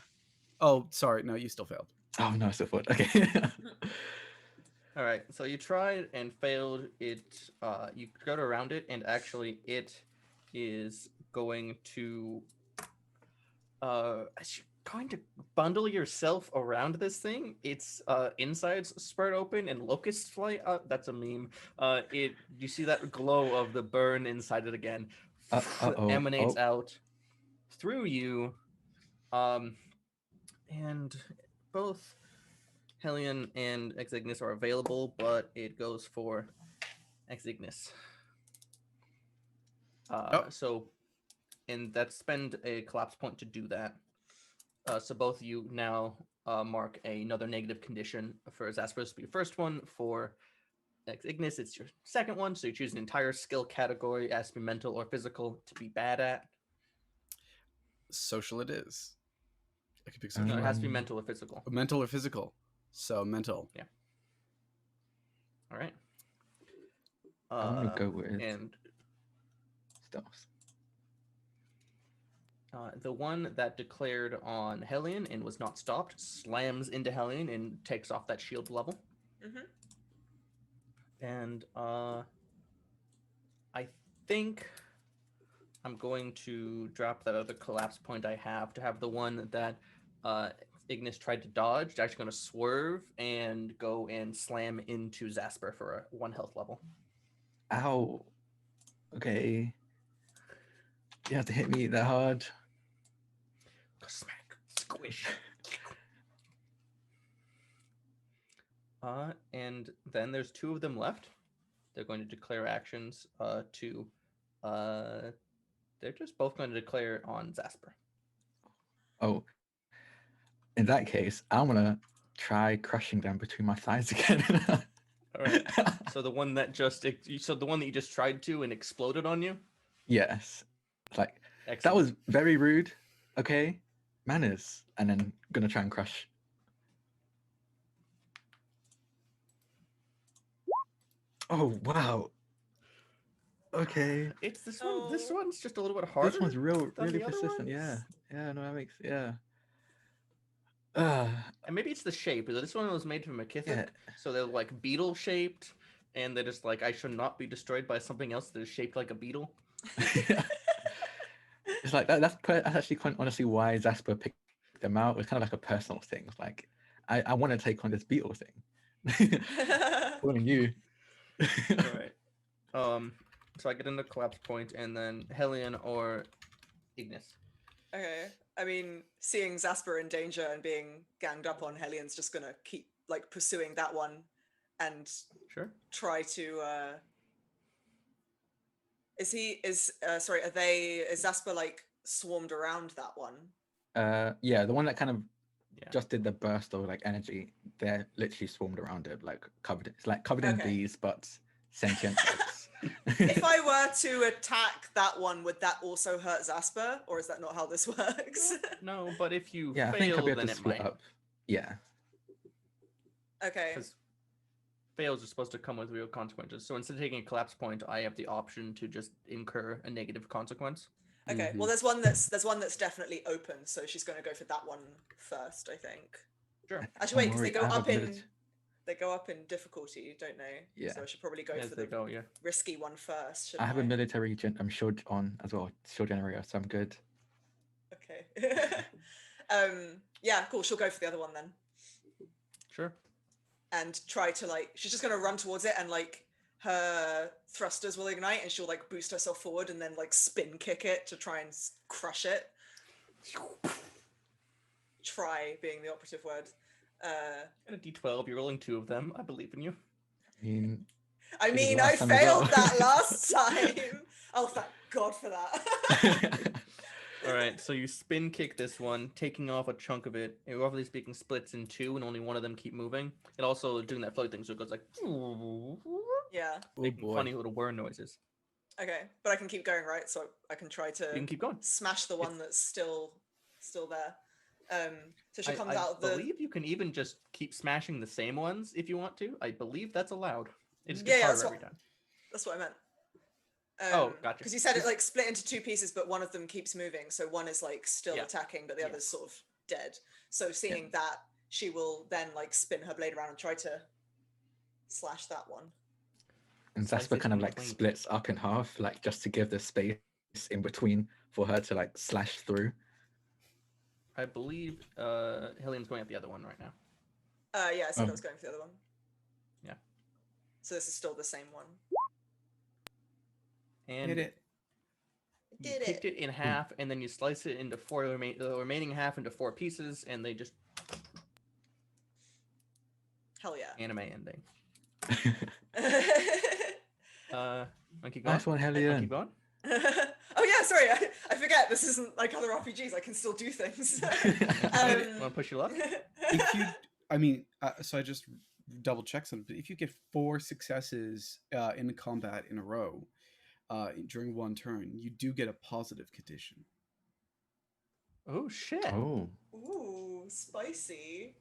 Oh, sorry, no, you still failed. Oh no, so fudge. Okay. All right, so you tried and failed. It you got around it, and actually, it is going to as you're going to bundle yourself around this thing. Its insides spread open and locusts fly out. That's a meme. You see that glow of the burn inside it again emanates out through you, and both Hellion and Exignis are available, but it goes for Exignis. So, and that's spend a collapse point to do that. So both of you now mark another negative condition for Zasper. To be your first one. For Exignis, it's your second one. So you choose an entire skill category, as to be mental or physical, to be bad at. Social it is. I could pick No, social. it has to be mental or physical. Mental or physical. So mental. Yeah. All right. I'm gonna go with and stealth. the one that declared on Hellion and was not stopped slams into Hellion and takes off that shield level. And I think I'm going to drop that other collapse point I have to have the one that Ignis tried to dodge. It's actually going to swerve and go and slam into Zasper for a 1 health level. Ow. Okay. You have to hit me that hard. Smack, squish. And then there's 2 of them left. They're going to declare actions they're just both going to declare on Zasper. Oh. In that case, I'm gonna try crushing them between my thighs again. All right. So the one that the one that you just tried to and exploded on you? Yes. Like Excellent. that was very rude. Okay. Manners. And then gonna try and crush. Oh wow. Okay. It's this one. This one's just a little bit harder. This one's really the other persistent. ones. Yeah. Yeah, no, that makes yeah. And maybe it's the shape. This one was made from a Mythic, Yeah. so they're like beetle shaped, and they're just like, I should not be destroyed by something else that is shaped like a beetle. It's like that's actually quite honestly why Zasper picked them out. It's kind of like a personal thing. It's like I want to take on this beetle thing. Calling you. All right. So I get into collapse point, and then Hellion or Ignis. Okay. I mean, seeing Zasper in danger and being ganged up on, Hellion's just gonna keep like pursuing that one, and try to. Is Zasper like swarmed around that one? Yeah, the one that kind of just did the burst of like energy. They're literally swarmed around it, like covered. It's like covered in bees, but sentient. If I were to attack that one, would that also hurt Zasper, or is that not how this works? No, but if you I think I'll fail, be able then to it split might. up. Yeah. Okay. Because fails are supposed to come with real consequences. So instead of taking a collapse point, I have the option to just incur a negative consequence. Okay. Well, there's one that's definitely open, so she's going to go for that one first, I think. Sure. Actually, wait, because worry, they I go have up a in milit- they go up in difficulty, don't they? Yeah. So I should probably go As for they the go, yeah. risky one first. I Shouldn't have a military shield on as well, shield generator, so I'm good. Okay. Yeah, cool. She'll go for the other one then, Sure. and try to she's just gonna run towards it, and her thrusters will ignite, and she'll boost herself forward, and then spin kick it to try and crush it. Try being the operative word. And a D12, you're rolling 2 of them. I believe in you. I mean, I last time as failed well. that last time. Oh, thank God for that. All right, so you spin kick this one, taking off a chunk of it. It, roughly speaking, splits in 2, and only one of them keep moving. It also doing that float thing, so it goes like Yeah. making funny little whir noises. Okay, but I can keep going, right? So I can try to You can keep going. smash the one that's still there. So she comes I out of the. believe you can even just keep smashing the same ones if you want to. I believe that's allowed. It just Yeah, gets yeah, harder every time. That's what I meant. Oh, gotcha. Because you said it split into 2 pieces, but one of them keeps moving, so one is still Yeah. attacking, but the Yeah. other's sort of dead. So seeing that, she will then spin her blade around and try to slash that one. And Slice Zasper it kind of in between. splits up in half, just to give the space in between for her to slash through. I believe Hillian's going at the other one right now. Yeah, I said I Oh. was going for the other one. Yeah. So this is still the same one. And Hit it. you kicked it in half, and then you slice it into the remaining half into 4 pieces, and they just Hell yeah. anime ending. I keep going. Nice one, I Hellion. keep going. Oh yeah, sorry, I forget. This isn't like other RPGs. I can still do things. Want to push your luck? If you, I mean, so I just double checked something. If you get 4 successes in combat in a row during one turn, you do get a positive condition. Oh shit! Oh. Ooh, spicy.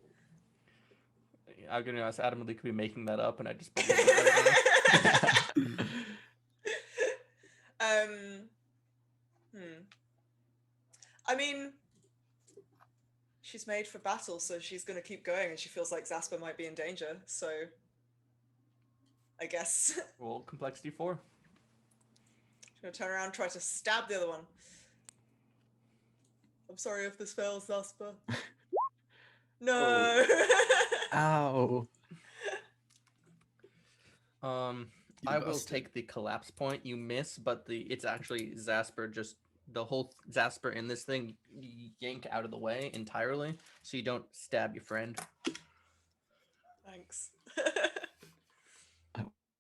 I'm gonna ask Adam Lee could be making that up, and I just. I mean, she's made for battle, so she's gonna keep going, and she feels like Zasper might be in danger. So, I guess Roll complexity 4. she's gonna turn around, and try to stab the other one. I'm sorry if this fails, Zasper. No. Ow. I will take the collapse point. You miss, but it's actually Zasper. Just the whole Zasper in this thing yank out of the way entirely, so you don't stab your friend. Thanks.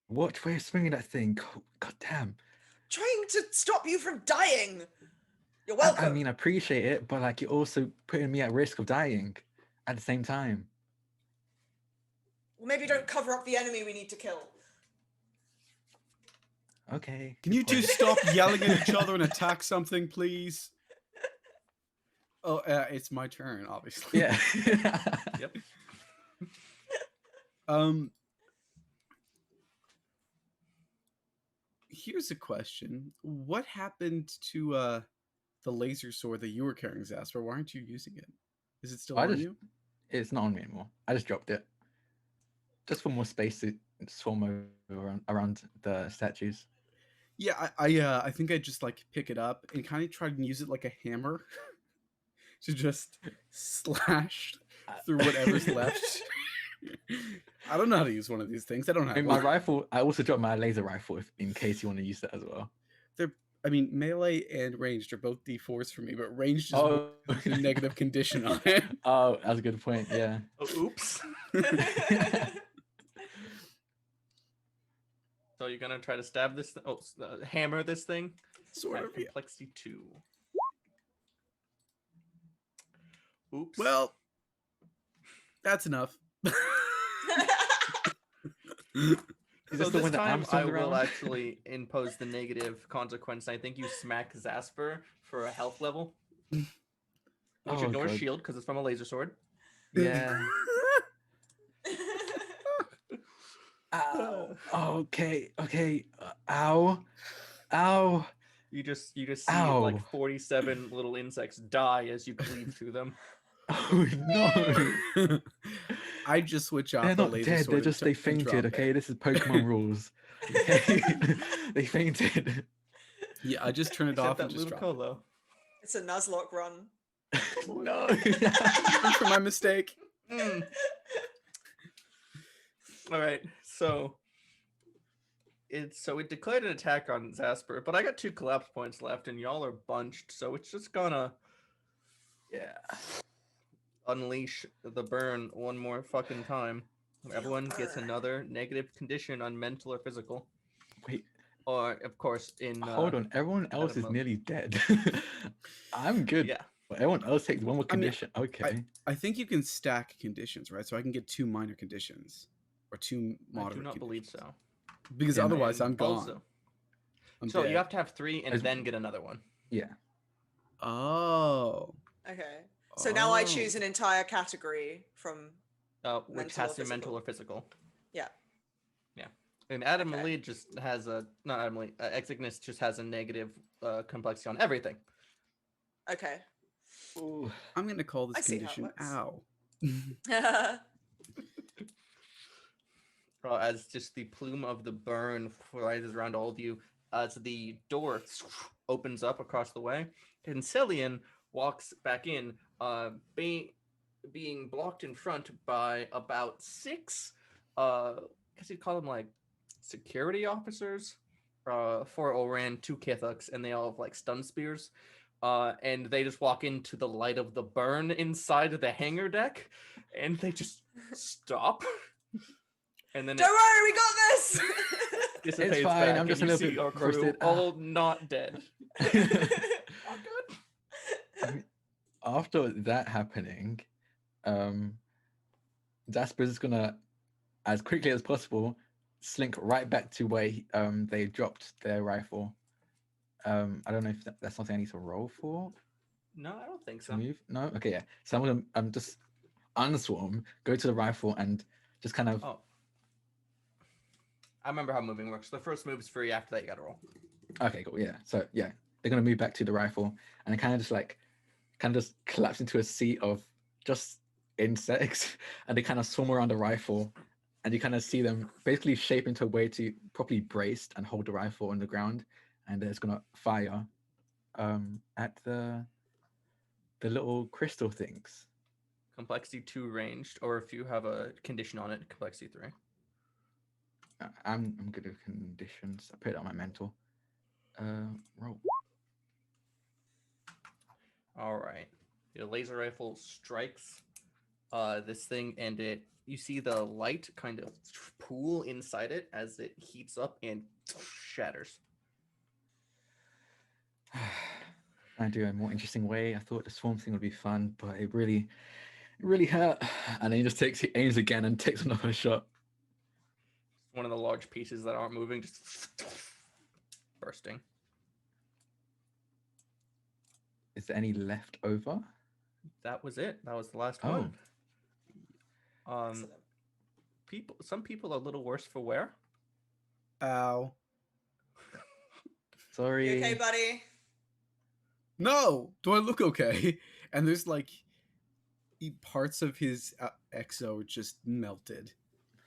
Watch where you're swinging that thing. God damn. Trying to stop you from dying. You're welcome. I mean, I appreciate it, but you're also putting me at risk of dying at the same time. Well, maybe don't cover up the enemy we need to kill. Okay. Can you two stop yelling at each other and attack something, please? Oh, it's my turn, obviously. Yeah. Yep. Here's a question. What happened to the laser sword that you were carrying, Zasper? Why aren't you using it? Is it still on you? It's not on me anymore. I just dropped it. Just for more space to swarm around the statues. Yeah, I think I just pick it up and kind of try and use it like a hammer to just slash through whatever's left. I don't know how to use one of these things. I don't have My rifle. I also dropped my laser rifle in case you want to use that as well. Melee and ranged are both D4s for me, but ranged is Oh, a negative condition on it. Oh, that's a good point. Yeah. Oops. So you're gonna try to stab this? Hammer this thing? Sort of. Complexity 2. Oops. Well, that's enough. Is So this the this one that time I'm I will around? actually impose the negative consequence. I think you smack Zasper for a health level, which Oh, ignores God. shield because it's from a laser sword. Yeah. Ow. Okay. Okay. Ow. Ow. You just see like Ow. 47 little insects die as you cleave through them. Oh no. I just switch off They're the not laser dead. sword. They're just they and drop fainted. it. Okay, this is Pokemon rules. Okay, they fainted. Yeah, I just turn it Except off and that just drop it. Ludicolo. It's a Nuzlocke run. No. Learn from my mistake. Mm. All right, so it declared an attack on Zasper, but I got 2 collapse points left, and y'all are bunched, so it's just gonna unleash the burn one more fucking time. Everyone gets burn. another negative condition on mental or physical, Wait, or of course in hold on. Everyone else is Adam- nearly dead. I'm good. yeah. But everyone else takes one more I mean, condition. Okay. I think you can stack conditions, right? So I can get 2 minor conditions or 2 moderate. I do not believe conditions. so. Because Yeah, otherwise, And I'm gone. also, I'm so dead. you have to have 3 and As- then get another one. Yeah. Oh. Okay. So now I Oh. choose an entire category from. Which Mental has or to be mental physical? or physical. Yeah. Yeah. And Adam Okay. Lee just has a not Adam Lee. Exignis just has a negative complexity on everything. Okay. Ooh. I'm going to call this I see how it condition works. ow. As just the plume of the burn rises around all of you, as the door opens up across the way, and Cillian walks back in, being blocked in front by about 6, I guess you'd call them like security officers, 4 Oran, 2 Kithuks, and they all have like stun spears. And they just walk into the light of the burn inside of the hangar deck, and they just stop. And then Don't worry, we got this. dissipates fine, back, I'm just and a you little see bit our crew roasted. all not dead. Not good. I mean, after that happening, Jasper's gonna, as quickly as possible, slink right back to where they dropped their rifle. I don't know if that's something I need to roll for No, I don't think to so. move. No, okay, yeah. So I'm gonna just unswarm, go to the rifle, and just kind of. Oh, I remember how moving works. The first move is free. After that, you gotta roll. Okay, cool. Yeah. So yeah, they're gonna move back to the rifle, and it kind of just collapse into a sea of just insects, and they kind of swim around the rifle, and you kind of see them basically shape into a way to properly braced and hold the rifle on the ground, and it's gonna fire at the little crystal things. Complexity 2 ranged, or if you have a condition on it, complexity 3. I'm good with conditions. I put it on my mental. Roll. All right. Your laser rifle strikes this thing, and you see the light kind of pool inside it as it heats up and shatters. I do a more interesting way. I thought the swarm thing would be fun, but it really hurt. And then he just aims again and takes another shot. One of the large pieces that aren't moving just bursting. Is there any left over? That was it. That was the last Oh. one. Excellent. Some people are a little worse for wear. Ow. Sorry. You okay, buddy? No! Do I look okay? And there's like parts of his exo just melted.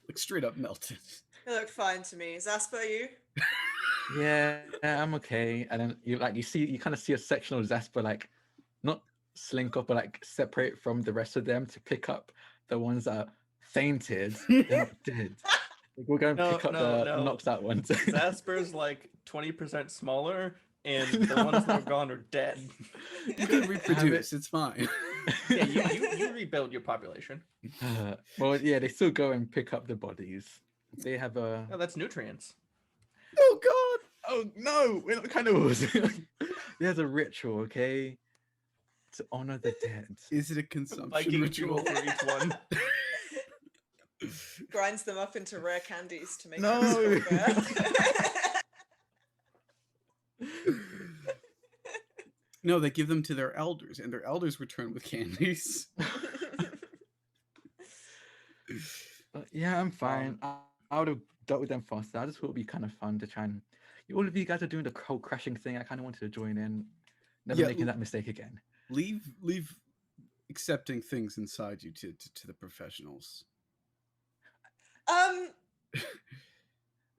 Like straight up melted. You look fine to me. Zasper, you? Yeah, I'm okay. And then you kind of see a section of Zasper like not slink up, but like separate from the rest of them to pick up the ones that fainted. They're not dead. Like, we'll go and pick up the knocked out ones. Zasper's like 20% smaller, and the ones that are gone are dead. You can reproduce, it's fine. Yeah, you rebuild your population. Well, yeah, they still go and pick up the bodies. They have a. Oh, that's nutrients. Oh god! Oh no, we're not cannibals. There's a ritual, okay, to honor the dead. Is it a consumption Viking ritual? jewel for each one. Grinds them up into rare candies to make No. them stronger. No, they give them to their elders, and their elders return with candies. But yeah, I'm fine. I would have dealt with them faster. I just thought it would be kind of fun to try and. All of you guys are doing the whole crashing thing. I kind of wanted to join in. Never Yeah, making that mistake again. leave accepting things inside you to the professionals. Um,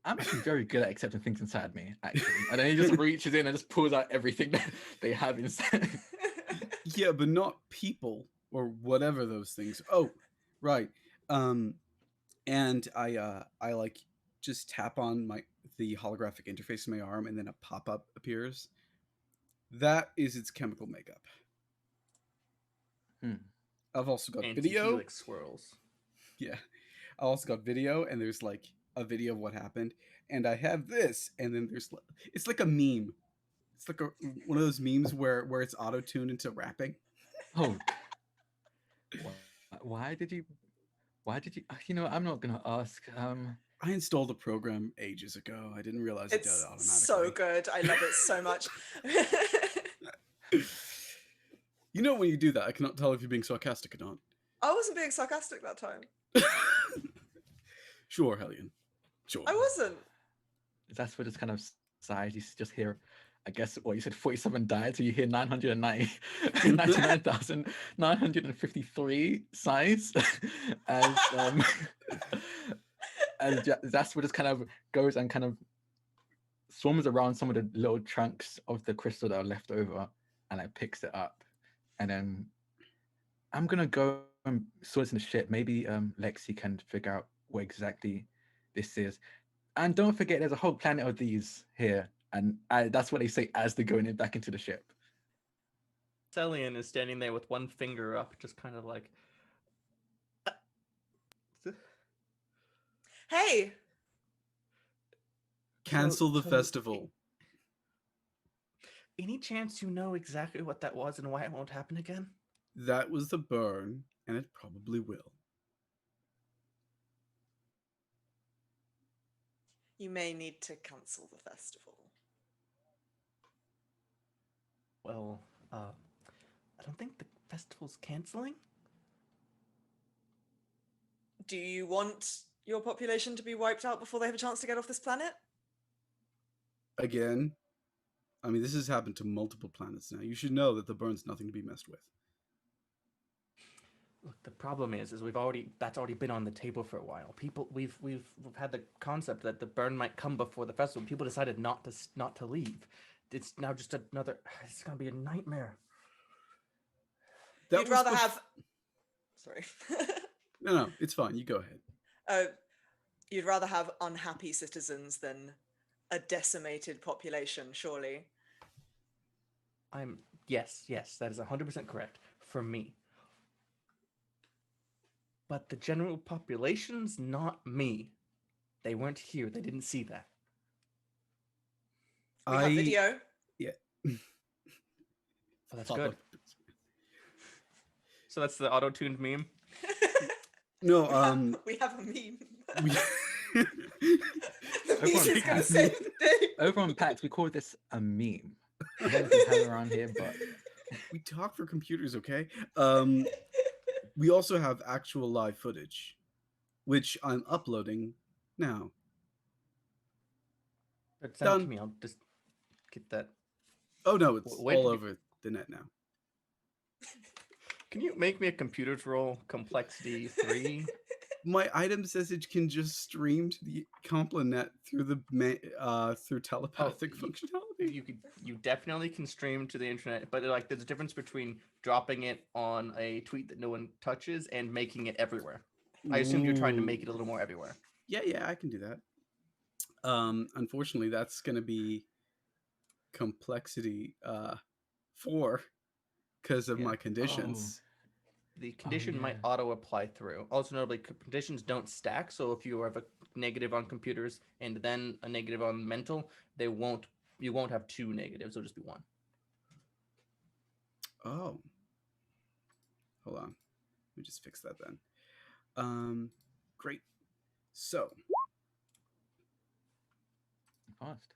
I'm actually very good at accepting things inside me, actually. And then he just reaches in and just pulls out everything that they have inside. Yeah, but not people or whatever those things. Oh, right. And I like just tap on the holographic interface in my arm, and then a pop up appears. That is its chemical makeup. Hmm. I've also got video. Anti-helix swirls. Yeah, I also got video, and there's like a video of what happened, and I have this, and then it's like a meme. It's like one of those memes where it's auto tuned into rapping. Oh, why did you? Why did you? You know, I'm not gonna ask. I installed the program ages ago. I didn't realize it did it it's automatically. so good. I love it so much. You know when you do that, I cannot tell if you're being sarcastic or not. I wasn't being sarcastic that time. Sure, Hellion. Sure. I wasn't. That's what this kind of size. You just hear, I guess, what you said, 47 died, so you hear 99,953 sighs as that's what just kind of goes and kind of swarms around some of the little chunks of the crystal that are left over, and it picks it up. And then I'm gonna go and sort in the ship. Maybe Lexi can figure out what exactly this is. And don't forget, there's a whole planet of these here, and that's what they say as they're going back into the ship. Celian is standing there with one finger up, just kind of like. Hey, Cancel the So- festival. Any chance you know exactly what that was and why it won't happen again? That was the burn, and it probably will. you may need to cancel the festival. Well, I don't think the festival's canceling. Do you want your population to be wiped out before they have a chance to get off this planet? Again, I mean, this has happened to multiple planets now. You should know that the burn's nothing to be messed with. Look, the problem is that's already been on the table for a while. People, we've had the concept that the burn might come before the festival. People decided not to leave. It's now just another. It's gonna be a nightmare. That You'd was rather have. Sorry. No, it's fine. You go ahead. You'd rather have unhappy citizens than a decimated population, surely. Yes, that is 100% correct for me. But the general population's not me. They weren't here. They didn't see that. We have video. Yeah. Oh, that's good. So that's the auto-tuned meme. No, we have a meme. we, The meme is going to save the day. Over on PAX, we call this a meme. I don't know if we have it around here, but we talk for computers, okay? We also have actual live footage, which I'm uploading now. Send it to Done. me. I'll just get that. Oh no, it's Wait, all over the net now. Can you make me a computers roll complexity 3? My item says it can just stream to the ComplaNet through through telepathic functionality. You definitely can stream to the internet, but like there's a difference between dropping it on a tweet that no one touches and making it everywhere. I assume you're trying to make it a little more everywhere. Yeah, I can do that. Unfortunately, that's going to be complexity 4 because of my conditions. The condition might auto apply through. Also, notably, conditions don't stack. So if you have a negative on computers and then a negative on mental, you won't have 2 negatives. It'll just be 1. Oh, hold on. Let me just fix that then. Great. So, fast.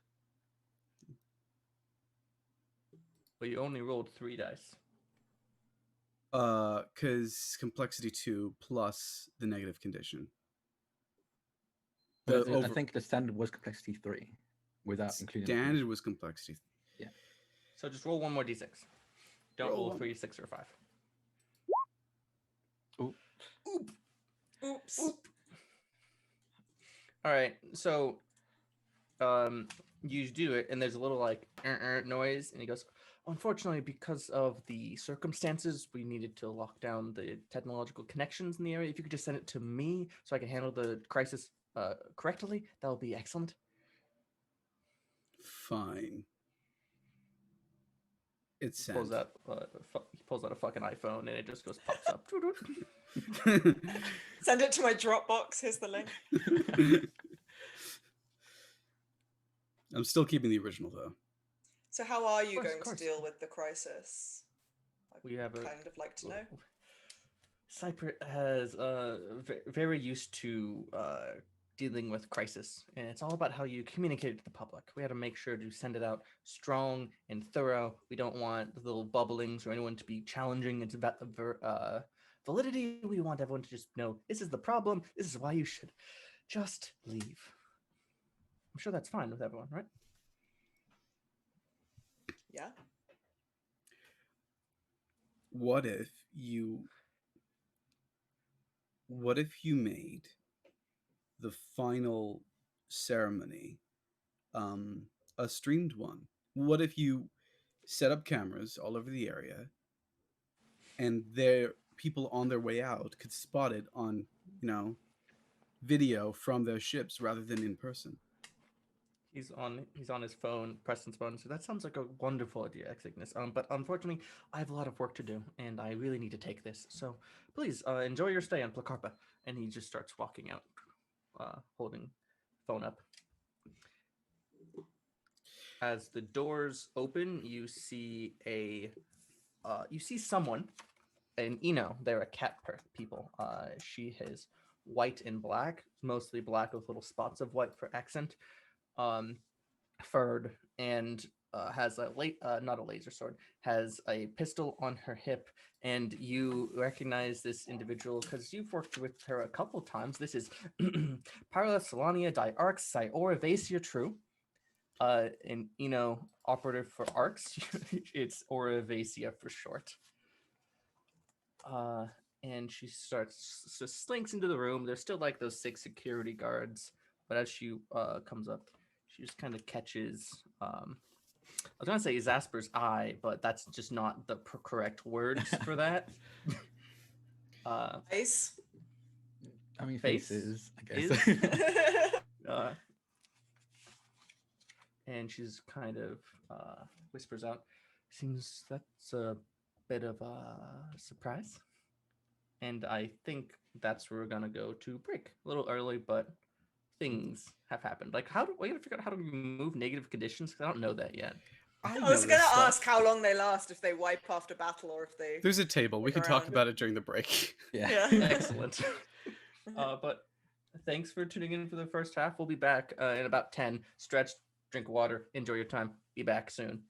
But you only rolled 3 dice. Because complexity 2 plus the negative condition. I think the standard was complexity 3 without including the standard condition. was complexity. Yeah. So just roll one more d6. Don't roll 3, 6, or 5. Oop. Oop. Oops. Oop. All right. So you do it, and there's a little like noise, and he goes, unfortunately, because of the circumstances, we needed to lock down the technological connections in the area. If you could just send it to me so I can handle the crisis correctly, that would be excellent. Fine. It's He pulls sent. out a fucking iPhone, and it just goes pops up. Send it to my Dropbox. Here's the link. I'm still keeping the original though. So how are you Of going to course. deal with the crisis? We have a kind of like to know. Cypher has very used to dealing with crisis, and it's all about how you communicate it to the public. We had to make sure to send it out strong and thorough. We don't want little bubblings or anyone to be challenging its validity. We want everyone to just know this is the problem. This is why you should just leave. I'm sure that's fine with everyone, right? Yeah. What if you made the final ceremony a streamed one? What if you set up cameras all over the area, and their people on their way out could spot it on, video from their ships rather than in person? He's on his phone, Preston's phone. So that sounds like a wonderful idea, Exignis. But unfortunately, I have a lot of work to do, and I really need to take this. So please enjoy your stay on Placarpa. And he just starts walking out, holding phone up. As the doors open, you see someone, an Eno. They're a cat people. She is white and black, mostly black with little spots of white for accent. Furred, and has not a laser sword, has a pistol on her hip, and you recognize this individual because you've worked with her a couple times. This is Parla Solania Diarx Siora Vasia True, an operative for Arcs. It's Oravacia for short. And she slinks into the room. There's still like those 6 security guards, but as she comes up, she just kind of catches, I was going to say Zasper's eye, but that's just not the correct words for that. Face. I mean, Face faces, I guess. Mm-hmm. And she's kind of whispers out, seems that's a bit of a surprise. And I think that's where we're going to go to break. A little early, but things have happened. Like, we gotta figure out how to remove negative conditions, because I don't know that yet. I was going to ask how long they last, if they wipe after battle or if they... There's a table. We can talk about it during the break. Yeah. Excellent. But thanks for tuning in for the first half. We'll be back in about 10. Stretch, drink water, enjoy your time. Be back soon.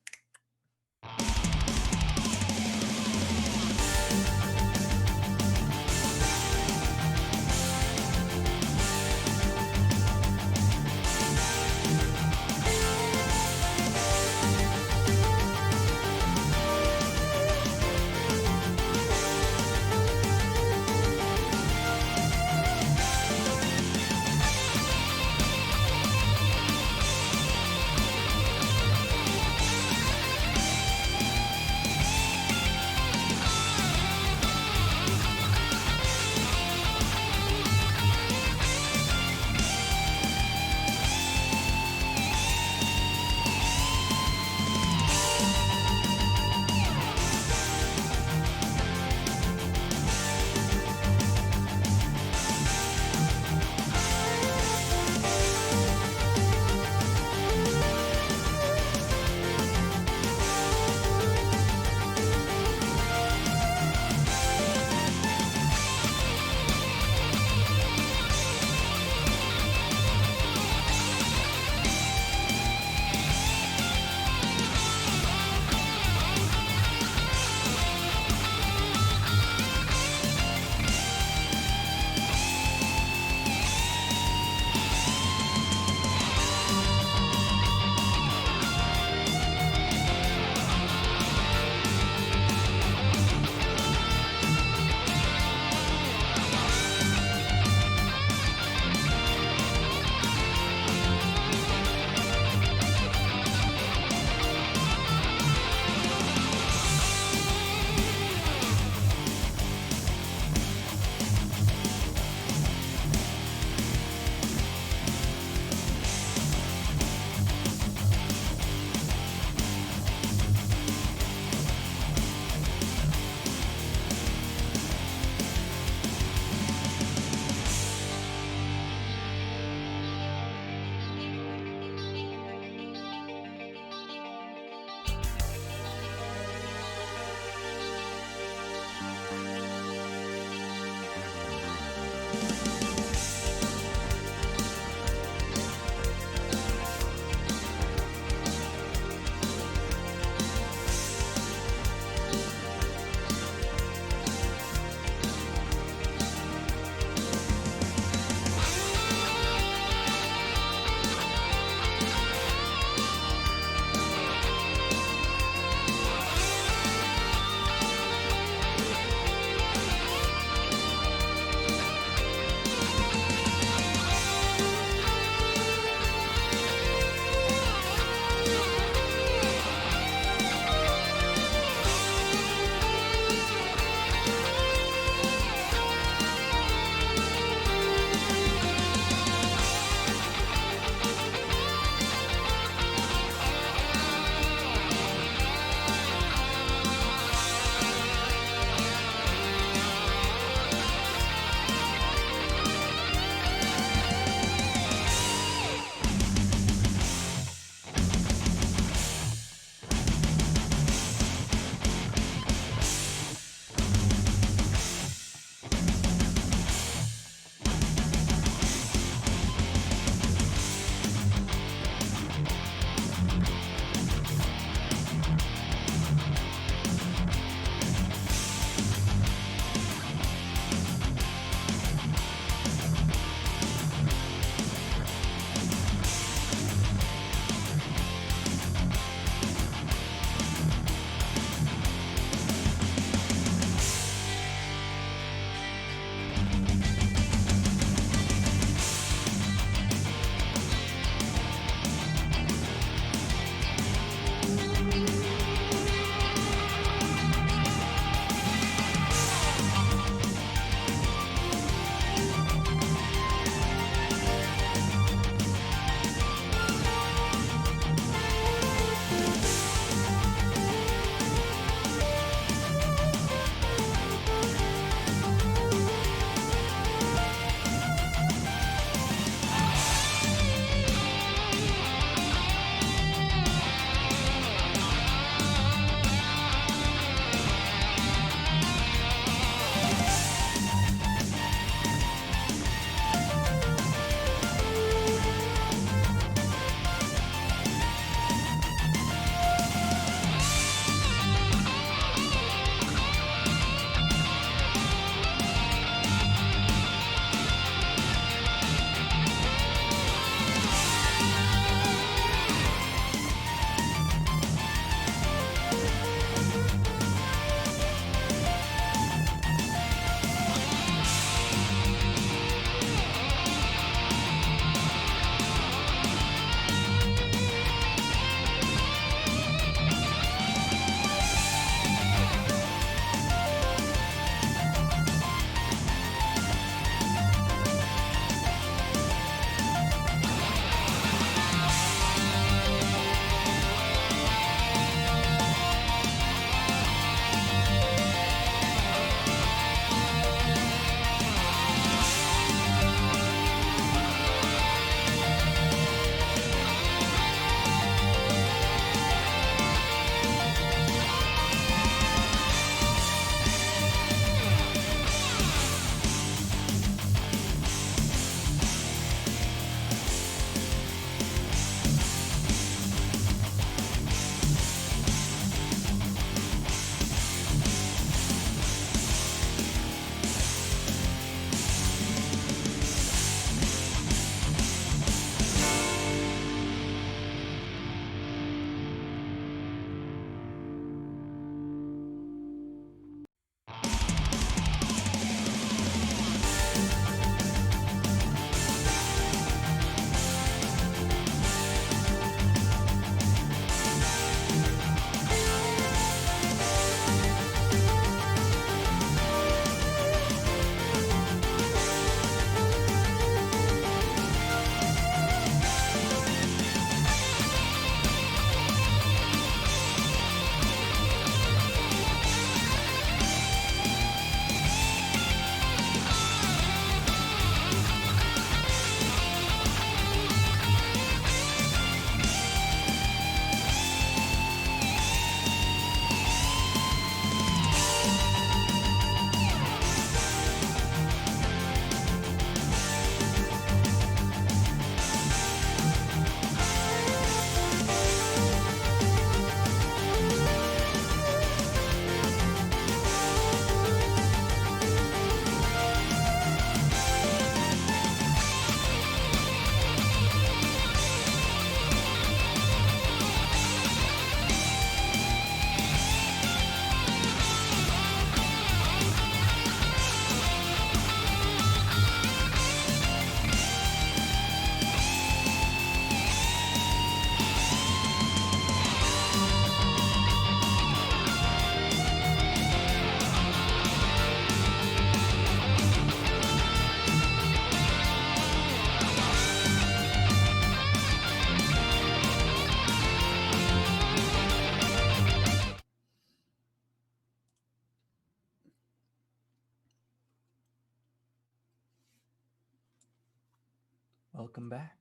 Welcome back.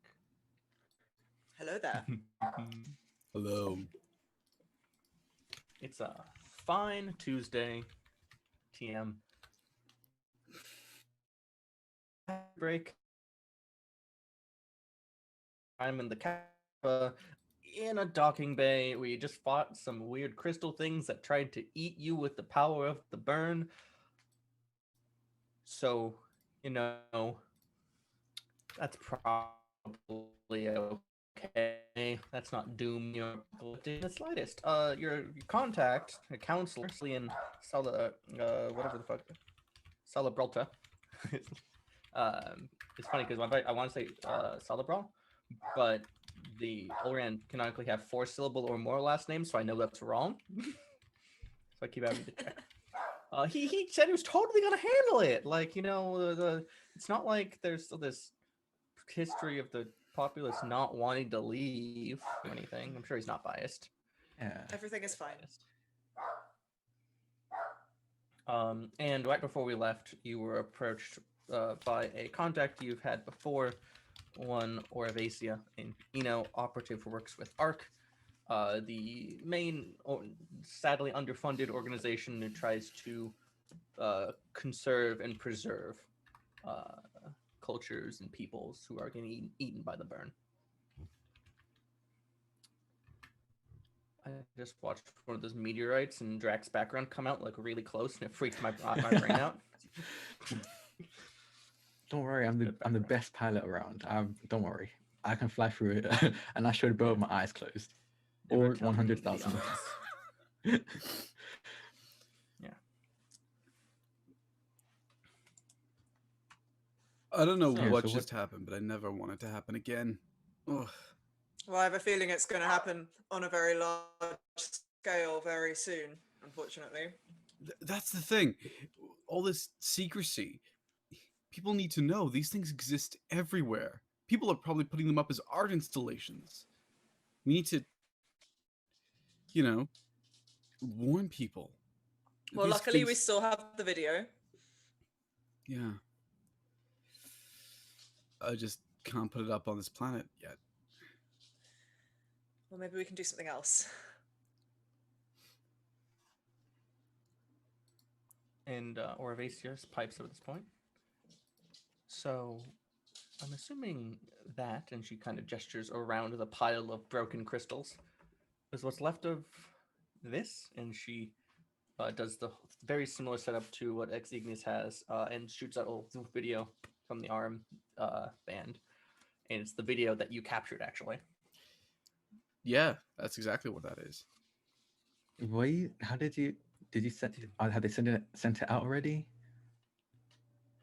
Hello there. Hello. It's a fine Tuesday, TM. Break. I'm in the Kappa in a docking bay. We just fought some weird crystal things that tried to eat you with the power of the burn. So, you know, that's probably okay. That's not doom your in the slightest. Your contact, a counselor, in whatever the fuck, Salabralta. It's funny because I want to say Salabral, but the Olran canonically have 4-syllable or more last names, so I know that's wrong. So I keep having to check. He said he was totally gonna handle it. Like, you know, it's not like there's still this history of the populace not wanting to leave or anything. I'm sure he's not biased. Yeah. Everything is fine. And right before we left, you were approached by a contact you've had before, one Oravacia, an operative who works with ARC, the main, sadly underfunded organization that tries to conserve and preserve cultures and peoples who are getting eaten by the burn. I just watched one of those meteorites and Drax's background come out like really close, and it freaked my brain out. Don't worry, I'm the best pilot around. Don't worry, I can fly through it, and I should both my eyes closed. Or 100,000. Yeah. I don't know So- what so just happened, but I never want it to happen again. Ugh. Well, I have a feeling it's going to happen on a very large scale very soon, unfortunately. That's the thing. All this secrecy. People need to know these things exist everywhere. People are probably putting them up as art installations. We need to, warn people. Well, These luckily we things- still have the video. Yeah. I just can't put it up on this planet yet. Well, maybe we can do something else. And Oravacius pipes up at this point. So I'm assuming that, and she kind of gestures around the pile of broken crystals, is what's left of this, and she does the very similar setup to what Ex Ignis has, and shoots out a video from the arm band, and it's the video that you captured actually. Yeah, that's exactly what that is. How did you send? Have they sent it out already?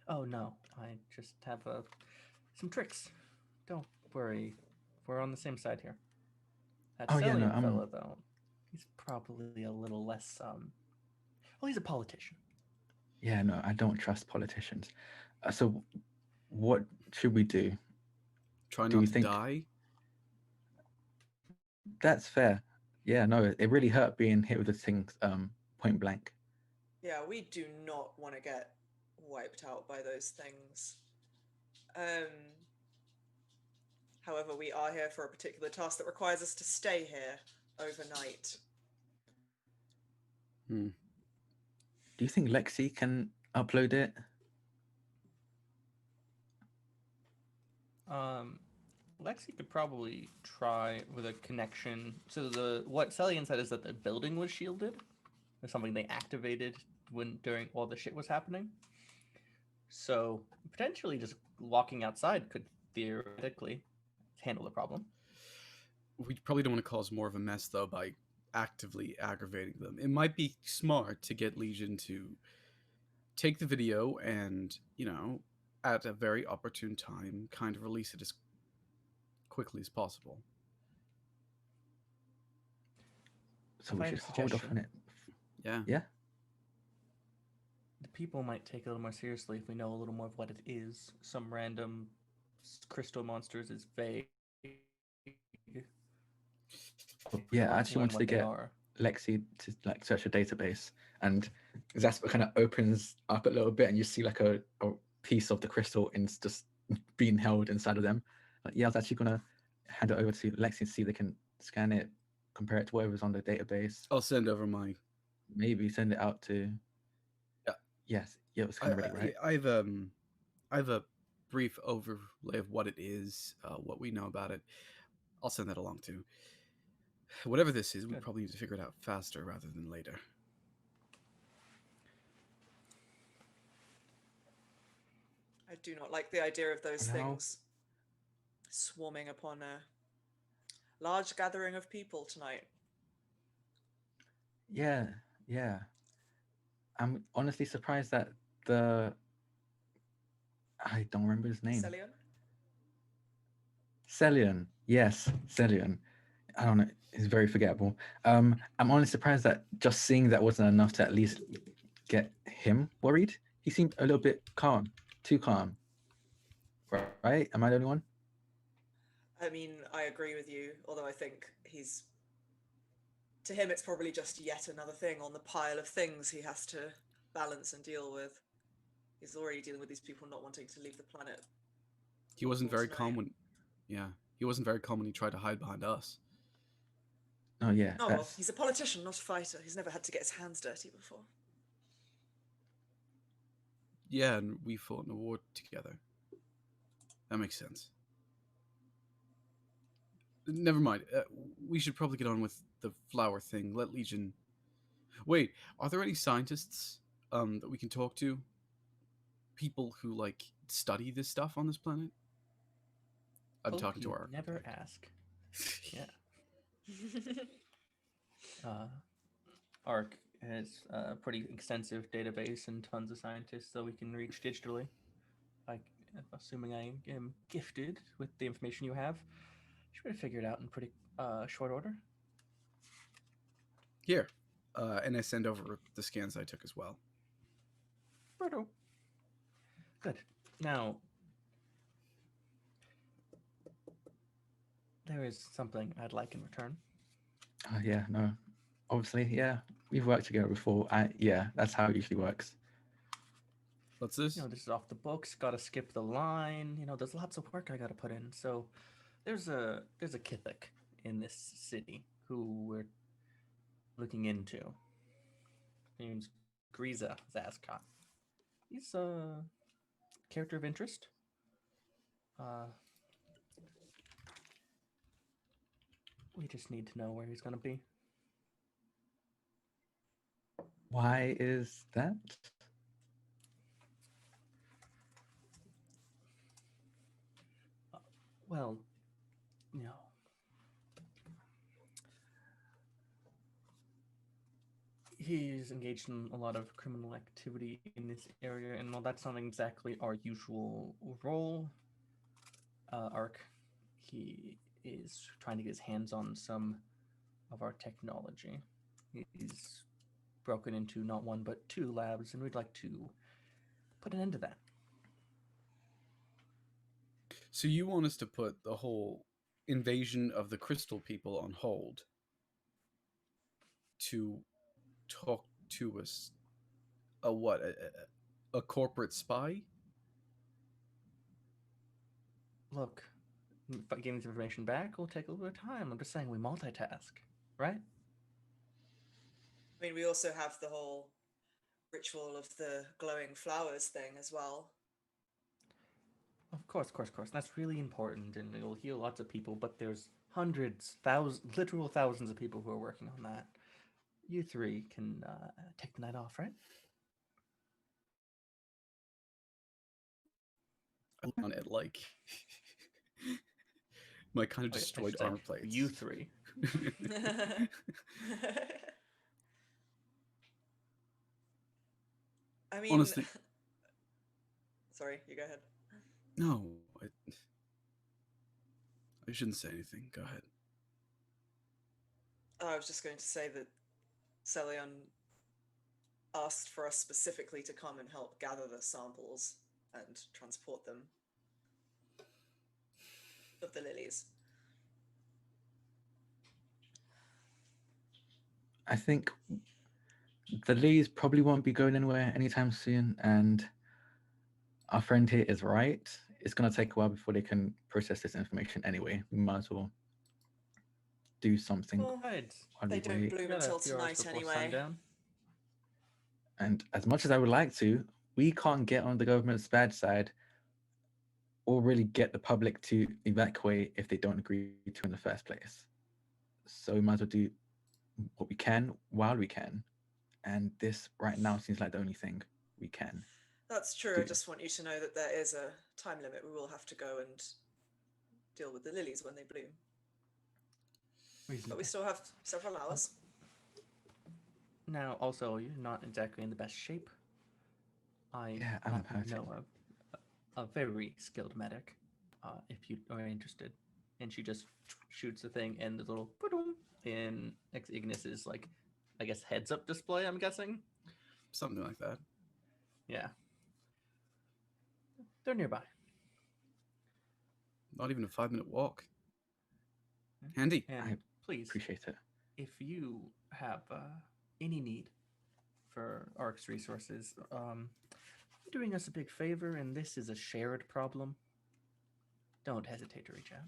Oh no, I just have some tricks. Don't worry, we're on the same side here. That Oh, yeah, no, Celian fella, though, he's probably a little less. Well, he's a politician. Yeah, no, I don't trust politicians. So, what should we do? Try Do not you to think- die. That's fair. Yeah, no, it really hurt being hit with the things point blank. Yeah, we do not want to get wiped out by those things. However, we are here for a particular task that requires us to stay here overnight. Do you think Lexi can upload it? Lexi could probably try with a connection. So what Celian said is that the building was shielded. Or something they activated during all the shit was happening. So potentially just walking outside could theoretically handle the problem. We probably don't want to cause more of a mess, though, by actively aggravating them. It might be smart to get Legion to take the video and, at a very opportune time, kind of release it as quickly as possible. So If I we have should a hold off on suggestion. it. Yeah. Yeah. The people might take it a little more seriously if we know a little more of what it is. Some random crystal monsters is vague. Yeah, I actually Learn wanted what to they get are. Lexi to search a database, and Zasper kind of opens up a little bit, and you see like a piece of the crystal just being held inside of them, Like, yeah, I was actually gonna hand it over to Lexi to see if they can scan it, compare it to whatever's on the database. I'll send over my. Maybe send it out to. Yeah. Yes, yeah, it was kind of ready, right? I have a brief overlay of what it is, what we know about it. I'll send that along too. Whatever this is, we Good. probably need to figure it out faster rather than later. I do not like the idea of those No. things swarming upon a large gathering of people tonight. Yeah, yeah. I'm honestly surprised that the I don't remember his name. Celion? Celion. Yes, Celion. I don't know. He's very forgettable. I'm only surprised that just seeing that wasn't enough to at least get him worried. He seemed a little bit calm, too calm. Right? Am I the only one? I mean, I agree with you, although I think to him, it's probably just yet another thing on the pile of things he has to balance and deal with. He's already dealing with these people not wanting to leave the planet. He wasn't For very tonight. calm when, yeah, he wasn't very calm when he tried to hide behind us. Oh yeah. Oh, well, That's he's a politician, not a fighter. He's never had to get his hands dirty before. Yeah, and we fought in a war together. That makes sense. Never mind. We should probably get on with the flower thing. Let Legion. Wait, are there any scientists that we can talk to? People who like study this stuff on this planet? I'm Hope talking to you our never architect. ask. Yeah. Arc has a pretty extensive database and tons of scientists that we can reach digitally. Like, assuming I am gifted with the information you have, should be able to figure it out in pretty short order. Here, and I send over the scans I took as well. Righto. Good. Now, there is something I'd like in return. yeah, no. Obviously, yeah. We've worked together before. Yeah, that's how it usually works. What's this? You know, this is off the books. Got to skip the line. You know, there's lots of work I got to put in. So, there's a Kithik in this city who we're looking into. His name's Griza Zazcott. He's a character of interest. We just need to know where he's going to be. Why is that? Well, you know, he's engaged in a lot of criminal activity in this area, and while that's not exactly our usual role, arc, he is trying to get his hands on some of our technology. He's broken into not one but two labs, and we'd like to put an end to that. So you want us to put the whole invasion of the crystal people on hold to talk to us a what? A corporate spy? Look, getting this information back will take a little bit of time. I'm just saying we multitask, right? I mean, we also have the whole ritual of the glowing flowers thing as well. Of course. That's really important, and it'll heal lots of people. But there's hundreds, thousands, literal thousands of people who are working on that. You three can take the night off, right? On it like my kind of I destroyed should say, armor plates. you three. I mean, Honestly, sorry, you go ahead. no. I shouldn't say anything. Go ahead. I was just going to say that Celion asked for us specifically to come and help gather the samples and transport them of the lilies. I think the Lees probably won't be going anywhere anytime soon, and our friend here is right. it's going to take a while before they can process this information anyway. We might as well do something Well, Besides, while they we don't wait. bloom we got a until few hours tonight before anyway. sundown. And as much as I would like to, we can't get on the government's bad side or really get the public to evacuate if they don't agree to in the first place. So we might as well do what we can while we can. And this right now seems like the only thing we can. That's true. I do. just want you to know that there is a time limit. We will have to go and deal with the lilies when they bloom. But Reasonable. we still have several hours. Now, also, you're not exactly in the best shape. I Yeah, I'm happen to hurting. know a very skilled medic, if you are interested. And she just shoots the thing, and the little boom in Ex Ignis's, like, I guess, heads-up display, I'm guessing. Something like that. Yeah. They're nearby. Not even a 5-minute walk. Handy. And I please, Appreciate it. if you have any need for ARC's resources, you're doing us a big favor, and this is a shared problem. Don't hesitate to reach out.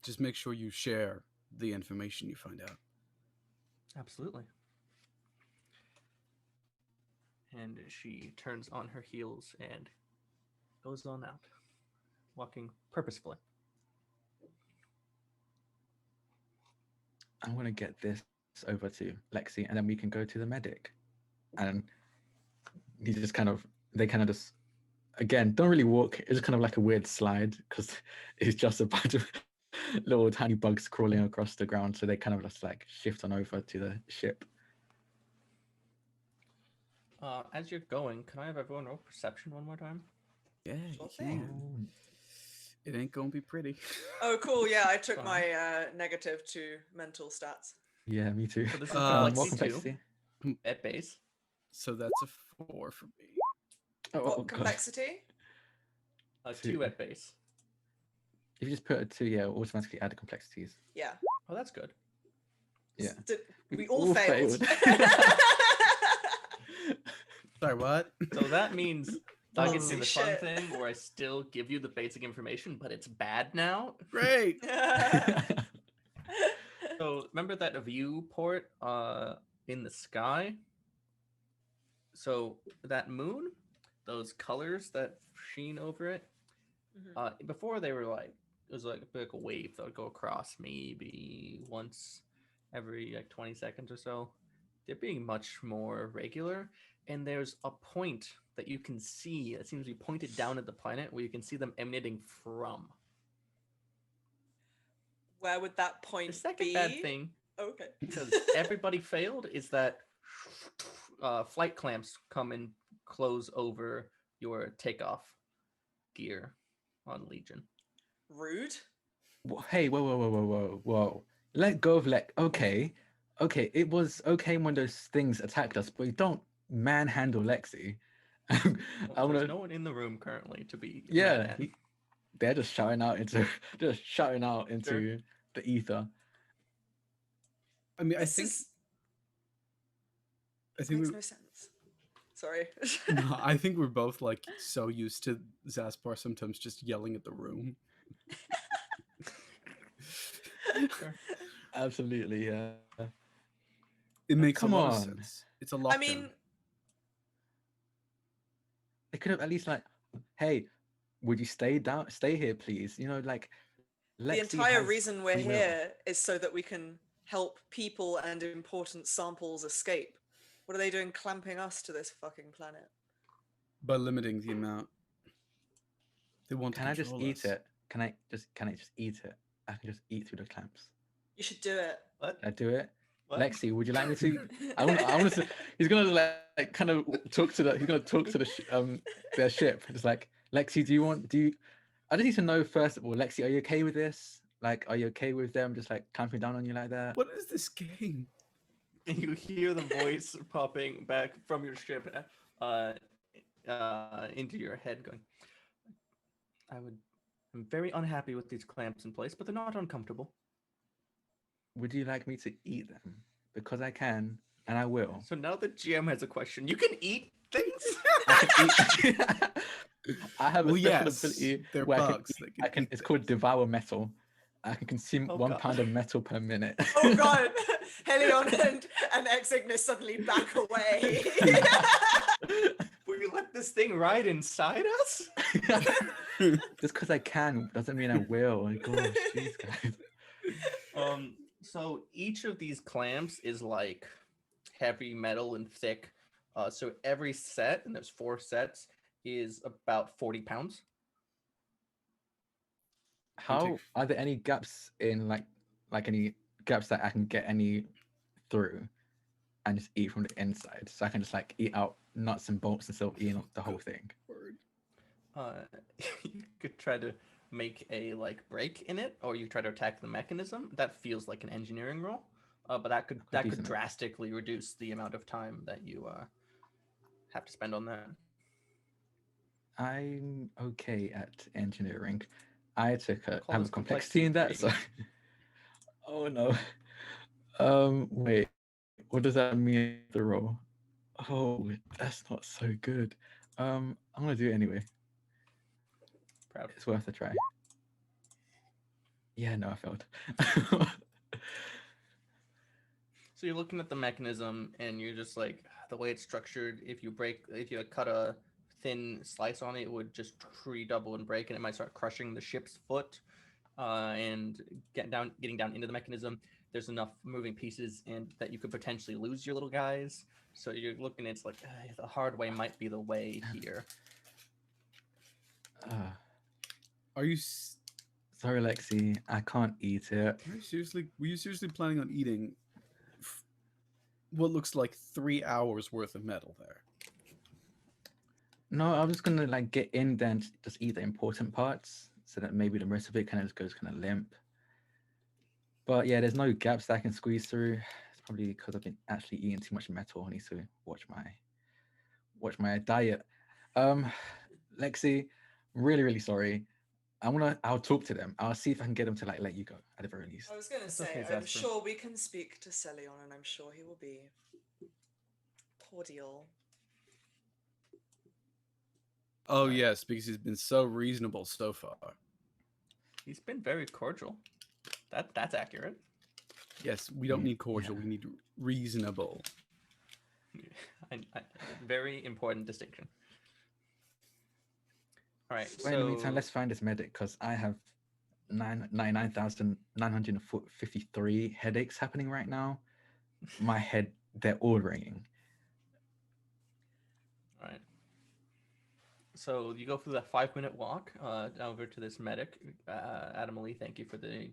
Just make sure you share the information you find out. Absolutely. And she turns on her heels and goes on out, walking purposefully. I'm going to get this over to Lexi, and then we can go to the medic. And he just they kind of just, again, don't really walk. It's just kind of like a weird slide because it's just a bunch of little tiny bugs crawling across the ground. So they kind of just like shift on over to the ship. As you're going, can I have everyone roll perception one more time? Yeah, Sure you thing. can. It ain't gonna be pretty. Oh, cool. Yeah, I took Fine. my negative to mental stats. Yeah, me too. So this is More More complexity complexity. 2 at base. So that's a 4 for me. What God. complexity? 2 2. at base. If you just put a 2, yeah, it'll automatically add the complexities. Yeah. Oh, that's good. Yeah. We all failed. Sorry, what? So that means I get to do Holy the fun shit. thing where I still give you the basic information, but it's bad now. Great. So remember that viewport in the sky? So that moon, those colors that sheen over it, Mhm. before they were like, it was like a wave that would go across maybe once every like 20 seconds or so. They're being much more regular, and there's a point that you can see that seems to be pointed down at the planet where you can see them emanating from. Where would that The point second be? bad thing, Okay. because everybody failed, is that flight clamps come and close over your takeoff gear on Legion. Rude. Hey, whoa. Let go of okay. It was okay when those things attacked us, but you don't manhandle Lexi. Well, I there's wanna, no one in the room currently to be yeah, mad at. they're just shouting out into the ether. I mean, I This think is- I think makes we, no sense. Sorry. no, I think we're both like so used to Zaspar sometimes just yelling at the room. Sure. Absolutely, yeah. It makes come a lot of on. sense. It's a lockdown. I mean, They could have at least like, hey, would you stay here, please? You know, like the Lexi entire has reason we're free will. here is so that we can help people and important samples escape. What are they doing clamping us to this fucking planet? By limiting the amount they want Can to I just control eat us. it? Can I just eat it? I can just eat through the clamps. You should do it. What? Can I do it? What? Lexi, would you like me to? I want to. He's gonna like kind of talk to the. He's gonna talk to their ship. It's like, Lexi, do you? I just need to know first of all, Lexi, are you okay with this? Like, are you okay with them just like clamping down on you like that? What is this game? And you hear the voice popping back from your ship into your head going, I'm very unhappy with these clamps in place, but they're not uncomfortable. Would you like me to eat them? Because I can, and I will. So now the GM has a question. You can eat things? I can eat. I have a Well, special yes, ability they're where bugs that can eat it's called things. Devour Metal. I can consume Oh, 1 God. pound of metal per minute. Oh god, Helion and Ex-Ignis suddenly back away. Will you let this thing ride inside us? Just because I can doesn't mean I will. Oh, gosh, jeez, guys. So each of these clamps is like heavy metal and thick. So every set, and there's 4 sets, is about 40 pounds. How are there any gaps in like any gaps that I can get any through and just eat from the inside? So I can just like eat out nuts and bolts instead of eating the whole thing. Word. You could try to make a like break in it, or you try to attack the mechanism. That feels like an engineering roll, but that could decent. drastically reduce the amount of time that you have to spend on that. I'm okay at engineering. I took Call have this a complexity in that, 3. so oh no. Wait, what does that mean? The roll? Oh, that's not so good. I'm gonna do it anyway. Proud. It's worth a try. Yeah, no, I failed. So you're looking at the mechanism, and you're just like, the way it's structured. If you cut a thin slice on it, it would just redouble and break, and it might start crushing the ship's foot, and getting down into the mechanism. There's enough moving pieces, and that you could potentially lose your little guys. So you're looking. It's like the hard way might be the way here. Are you Sorry, Lexi, I can't eat it. were you seriously planning on eating what looks like 3 hours worth of metal there? No, I was just gonna like get in there and just eat the important parts, so that maybe the rest of it kind of just goes kind of limp. But yeah, there's no gaps that I can squeeze through. It's probably because I've been actually eating too much metal. I need to watch my diet. Lexi, really sorry. I'll talk to them. I'll see if I can get them to like let you go at the very least. I was going to That's say, okay, I'm Zasper. sure we can speak to Celion, and I'm sure he will be cordial. Oh Right. yes, because he's been so reasonable so far. He's been very cordial. That's accurate. Yes, we don't need cordial, we need reasonable. Very important distinction. All right. Well, in the meantime, let's find this medic because I have 99,953 headaches happening right now. My head, they're all ringing. All right. So you go through that 5-minute walk over to this medic. Adam Ali, thank you for the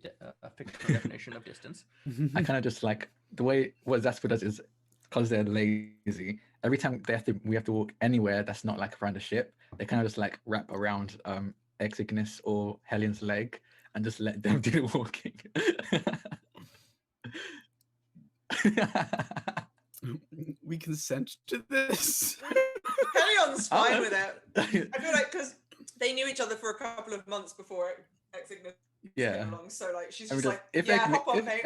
fictional definition of distance. I kind of just like the way what Zasper does is because they're lazy. Every time we have to walk anywhere that's not like around the ship, they kind of just like wrap around Ex-Ignis or Helion's leg and just let them do the walking. We consent to this. Helion's fine Oh. with it. I feel like because they knew each other for a couple of months before Ex-Ignis Yeah. came along, so like she's I mean, just just- like, if hop on, mate.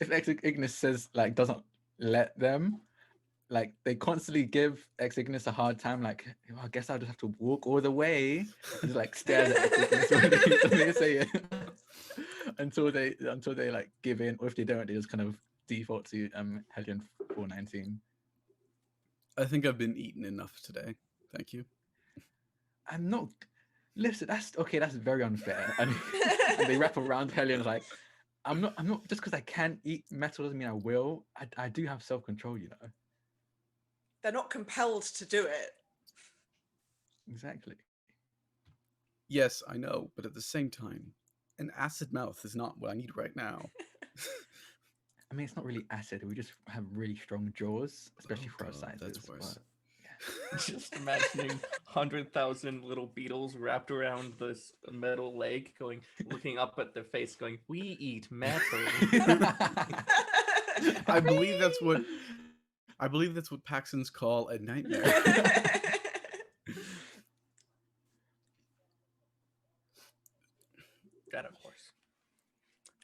if Ex-Ignis says like doesn't let them, like they constantly give Ex-Ignis a hard time, like, I guess I'll just have to walk all the way, and just like stares at Ex-Ignis when they say it until they like give in, or if they don't, they just kind of default to Helion 419. I think I've been eaten enough today. Thank you. I'm not. Listen, that's okay. That's very unfair. And they wrap around Helion like, I'm not. Just because I can eat metal doesn't mean I will. I do have self-control, you know. They're not compelled to do it. Exactly. Yes, I know, but at the same time, an acid mouth is not what I need right now. I mean, it's not really acid. We just have really strong jaws, especially Oh for our God, sizes. that's worse. but- Just imagining 100,000 little beetles wrapped around this metal leg, looking up at their face, going, "We eat metal." I believe that's what Paxons call a nightmare. That, of course.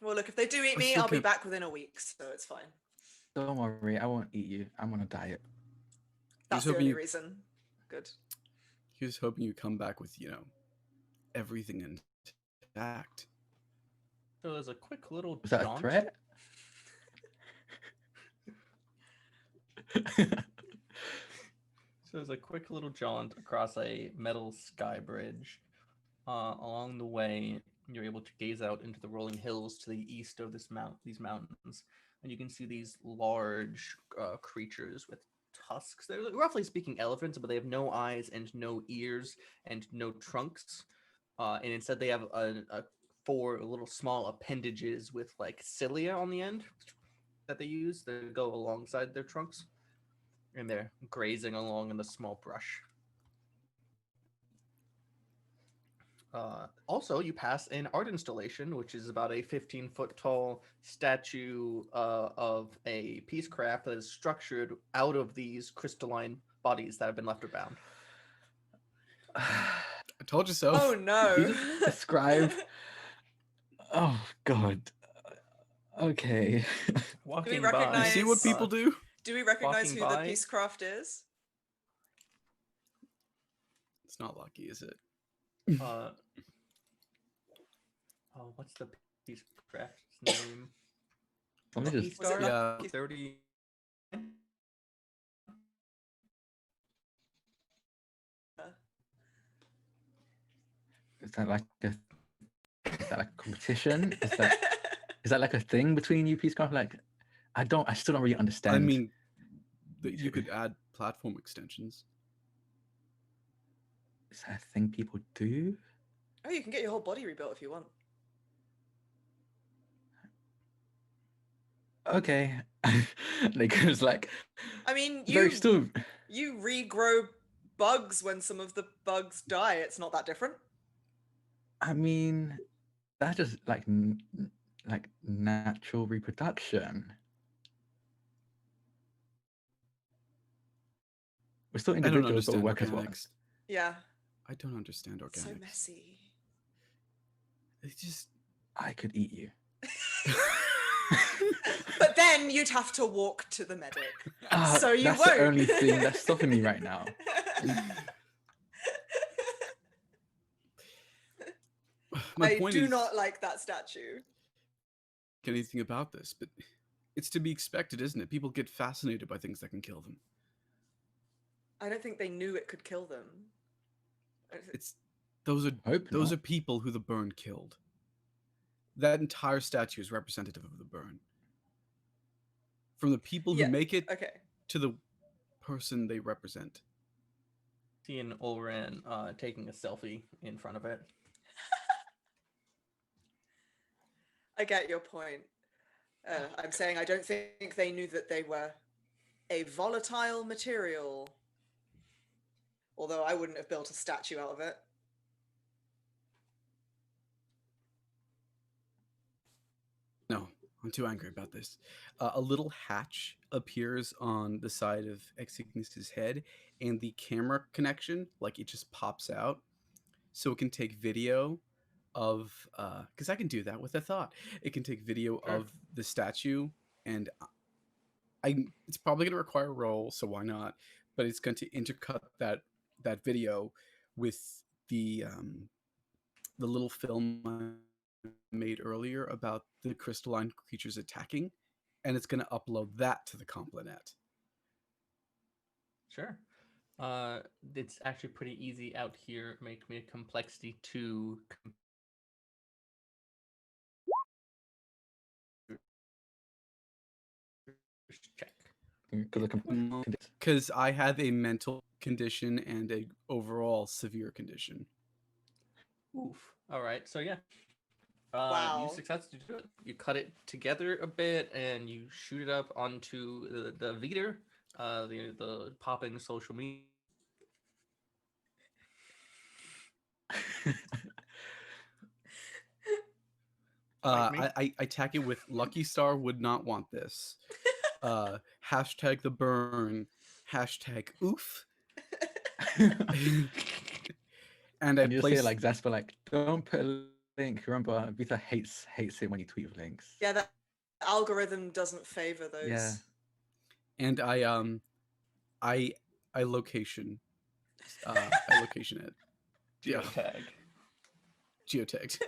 Well, look, if they do eat I me, still I'll be can't- back within a week, so it's fine. Don't worry, I won't eat you. I'm on a diet. That's hoping the only you- reason. Good. He was hoping you'd come back with, everything intact. So there's a quick little Was that a jaunt. threat? So there's a quick little jaunt across a metal sky bridge. Along the way, you're able to gaze out into the rolling hills to the east of these mountains, and you can see these large creatures with tusks. They're roughly speaking elephants, but they have no eyes and no ears and no trunks. And instead, they have four little small appendages with like cilia on the end that they use that go alongside their trunks, and they're grazing along in the small brush. Also, you pass an art installation, which is about a 15-foot tall statue of a piececraft that is structured out of these crystalline bodies that have been left abound. I told you so. Oh no. You just describe. Oh God. Okay. Walking recognize- You by, see what people do? Do we recognize Walking who the by- Peacecraft is? It's not lucky, is it? What's the piececraft's name? Let me Lucky just. Was it Star? Yeah. 30. Is that like a competition? Is that like a thing between you, Peacecraft? Like, I still don't really understand. I mean, you could add platform extensions. Is that a thing people do? Oh, you can get your whole body rebuilt if you want. Okay. Like, it's like, I mean, very still. you regrow bugs when some of the bugs die. It's not that different. I mean, that's just like like natural reproduction. We're still I don't individuals, but we understand work as one. organics. Yeah. I don't understand So organics. messy. It's just. I could eat you. But then you'd have to walk to the medic. Ah, So you that's won't. the only thing that's stopping me right now. My I point do is, not like that statue. anything about this, but it's to be expected, isn't it? People get fascinated by things that can kill them. I don't think they knew it could kill them. It's those Hope are not. people who the burn killed. That entire statue is representative of the burn. From the people who Yeah, make it Okay. to the person they represent. Seeing Ulran taking a selfie in front of it. I get your point. I'm saying I don't think they knew that they were a volatile material. Although I wouldn't have built a statue out of it. No, I'm too angry about this. A little hatch appears on the side of Exignis's head, and the camera connection, like it just pops out, so it can take video of. Because I can do that with a thought. It can take video Sure. of the statue, and it's probably going to require a roll, so why not? But it's going to intercut that video with the little film I made earlier about the crystalline creatures attacking, and it's going to upload that to the Complanet. Sure. It's actually pretty easy out here. Make me a complexity 2 check. Because I have a mental condition and a overall severe condition. Oof. All right. So yeah. Wow. You successfully do it. You cut it together a bit and you shoot it up onto the Viter, the popping social media. Like me? I tack it with Lucky Star would not want this. Hashtag the burn. Hashtag oof. And I And you say place it like Zasper, like, don't put a link. Remember, Vita hates it when you tweet with links. Yeah, that algorithm doesn't favor those. Yeah. and I location location at. Yeah, Geotag. geotagged.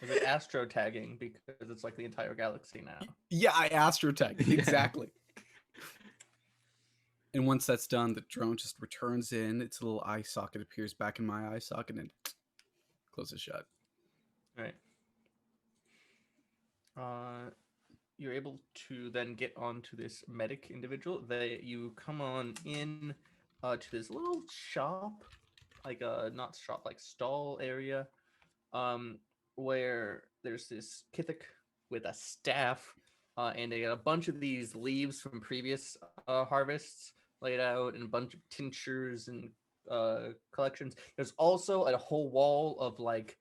Is it astro tagging because it's like the entire galaxy now? Yeah, I astrotagged Yeah. exactly. And once that's done, the drone just returns in. Its little eye socket appears back in my eye socket and closes shut. Right. You're able to then get onto this medic individual. You come on in to this little shop, like not shop, like stall area, where there's this Kithik with a staff, and they got a bunch of these leaves from previous harvests laid out, and a bunch of tinctures and collections. There's also a whole wall of like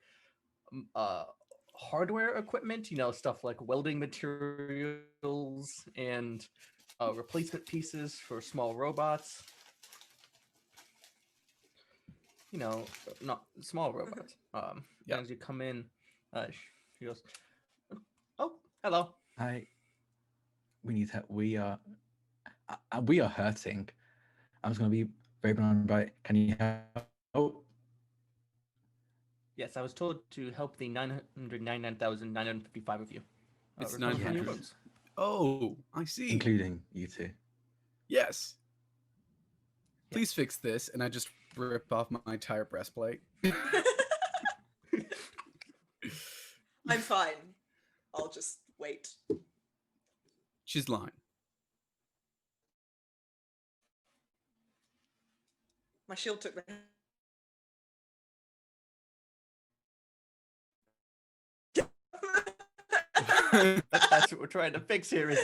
hardware equipment, stuff like welding materials and replacement pieces for small robots. Not small robots. Yeah. As you come in, she goes, "Oh, hello." We need help. We are hurting. I'm just gonna be very blunt, right? Can you help? Oh, Yes, I was told to help the 999,955 of you. It's recover from your 900. wounds. Oh, I see. including you two. Yes. Please fix this. And I just rip off my entire breastplate. I'm fine. I'll just wait. She's lying. My shield took the. That's what we're trying to fix here. Is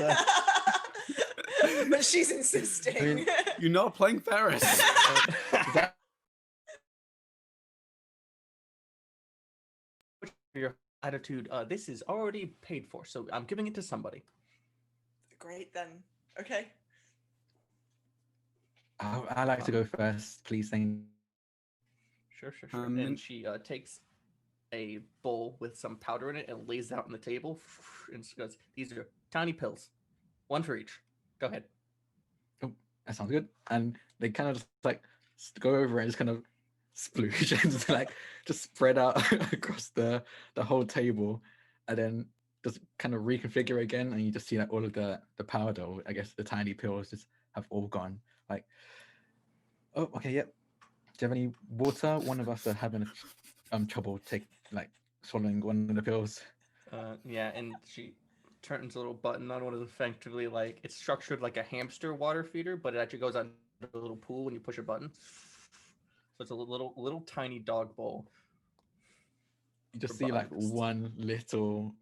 But she's insisting. I mean- You're not playing Ferris. That- your attitude? This is already paid for, so I'm giving it to somebody. Great then. Okay. I like to go first, please. Thank. Sure. and- And she takes a bowl with some powder in it and lays it out on the table, and she goes, "These are tiny pills, one for each. Go ahead." That sounds good. And they kind of just like go over and just kind of splooge and just like just spread out across the whole table, and then just kind of reconfigure again, and you just see like all of the powder, or I guess the tiny pills, just have all gone. Like, oh, okay, yep. Do you have any water? One of us are having trouble swallowing one of the pills. Yeah, and she turns a little button on one of the effectively like it's structured like a hamster water feeder, but it actually goes on a little pool when you push a button. So it's a little tiny dog bowl. You just For see like breakfast. one little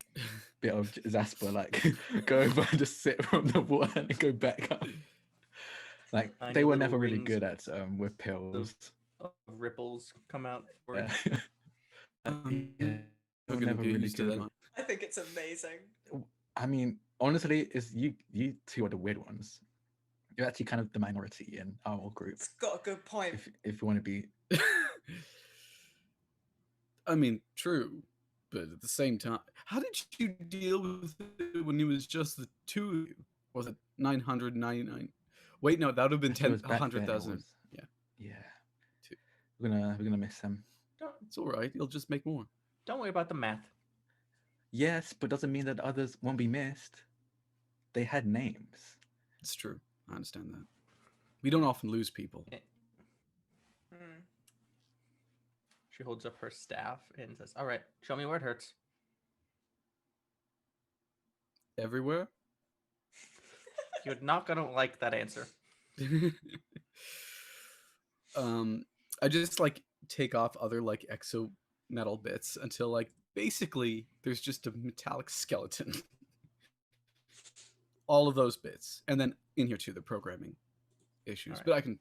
bit of Zasper like go over and just sit from the water and go back up. Like Tiny they were little never really rings good at with pills. Ripples come out for it. Yeah. I'm Yeah, they were gonna never get really used to good. that. I think it's amazing. I mean, honestly, it's you two are the weird ones. You're actually kind of the minority in our group. It's got a good point. If you want to be, I mean, true, but at the same time, how did you deal with it when it was just the two of you? Was it 999? Wait, no, that would have been actually, it was back then, it 100,000. was- Yeah. yeah. Two. We're gonna miss them. It's all right. You'll just make more. Don't worry about the math. Yes, but doesn't mean that others won't be missed. They had names. It's true. I understand that. We don't often lose people. Hmm. She holds up her staff and says, "All right, show me where it hurts." Everywhere? You're not gonna like that answer. I just like take off other like exo metal bits until like basically there's just a metallic skeleton. All of those bits. And then in here too, the programming issues. Alright. But I can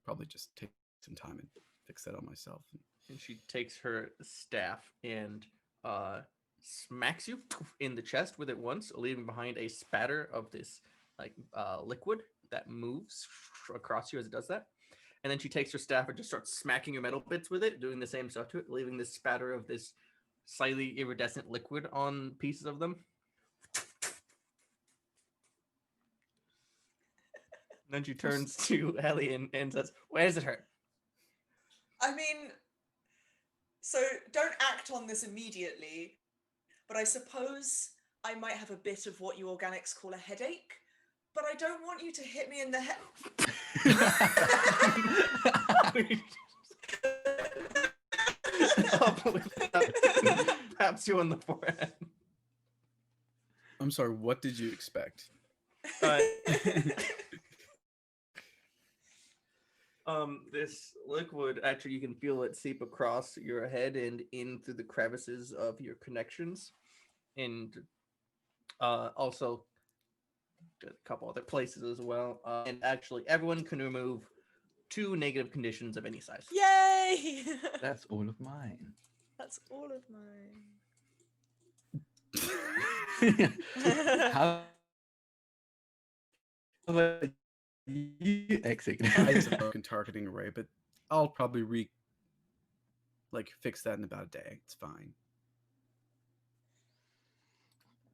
probably just take some time and fix that on myself. And she takes her staff and smacks you in the chest with it once, leaving behind a spatter of this like liquid that moves across you as it does that. And then she takes her staff and just starts smacking your metal bits with it, doing the same stuff to it, leaving this spatter of this slightly iridescent liquid on pieces of them. And then she turns to Ellie and says, "Where does it hurt?" I mean, so don't act on this immediately, but I suppose I might have a bit of what you organics call a headache, but I don't want you to hit me in the head. Taps you on the forehead. I'm sorry, what did you expect? This liquid, actually, you can feel it seep across your head and in through the crevices of your connections, and also a couple other places as well. And actually, everyone can remove 2 negative conditions of any size. Yay! That's all of mine. That's all of mine. How about you exit? It's a broken targeting array, but I'll probably fix that in about a day. It's fine.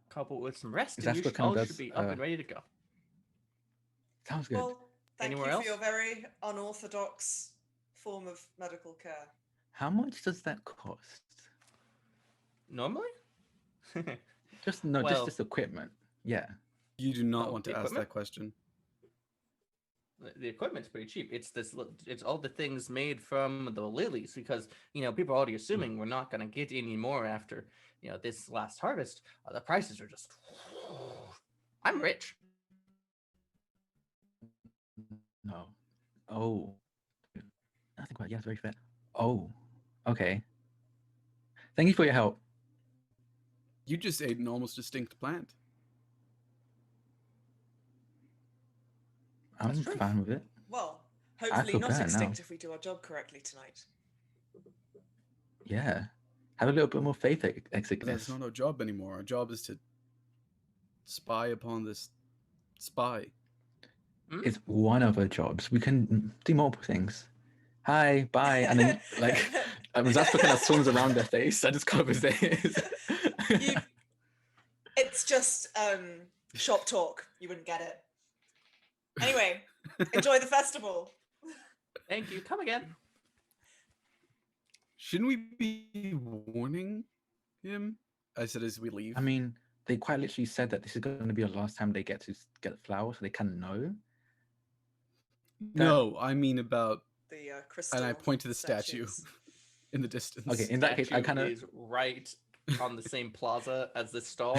Couple with some rest, Is and that you what kind of all does, should be up and ready to go. Sounds good. Well, thank Anywhere you else? for your very unorthodox form of medical care. How much does that cost? Normally? Just no, Well- just equipment. Yeah. You do not Oh, want to ask equipment? that question. The equipment's pretty cheap. It's all the things made from the lilies, because people are already assuming we're not going to get any more after this last harvest. The prices are just. I'm rich. No. Oh. I think about, yeah, it's very fair. Oh. Okay. Thank you for your help. You just ate an almost extinct plant. I'm That's true. fine with it. Well, hopefully feel not better extinct now. if we do our job correctly tonight. Yeah. Have a little bit more faith, That's Exignis. not our job anymore. Our job is to spy upon this spy. It's one of our jobs. We can do multiple things. Hi, bye, and then Zasper kind of swims around their face. I just covers their ears. It's just shop talk. You wouldn't get it. Anyway, enjoy the festival. Thank you. Come again. Shouldn't we be warning him? I said as we leave. I mean, they quite literally said that this is going to be the last time they get to get the flower, so they kind of know. No, I mean about. The crystal. And I point to the statue statues. in the distance. Okay, in that case, I Statue kind of is right on the same plaza as this stall.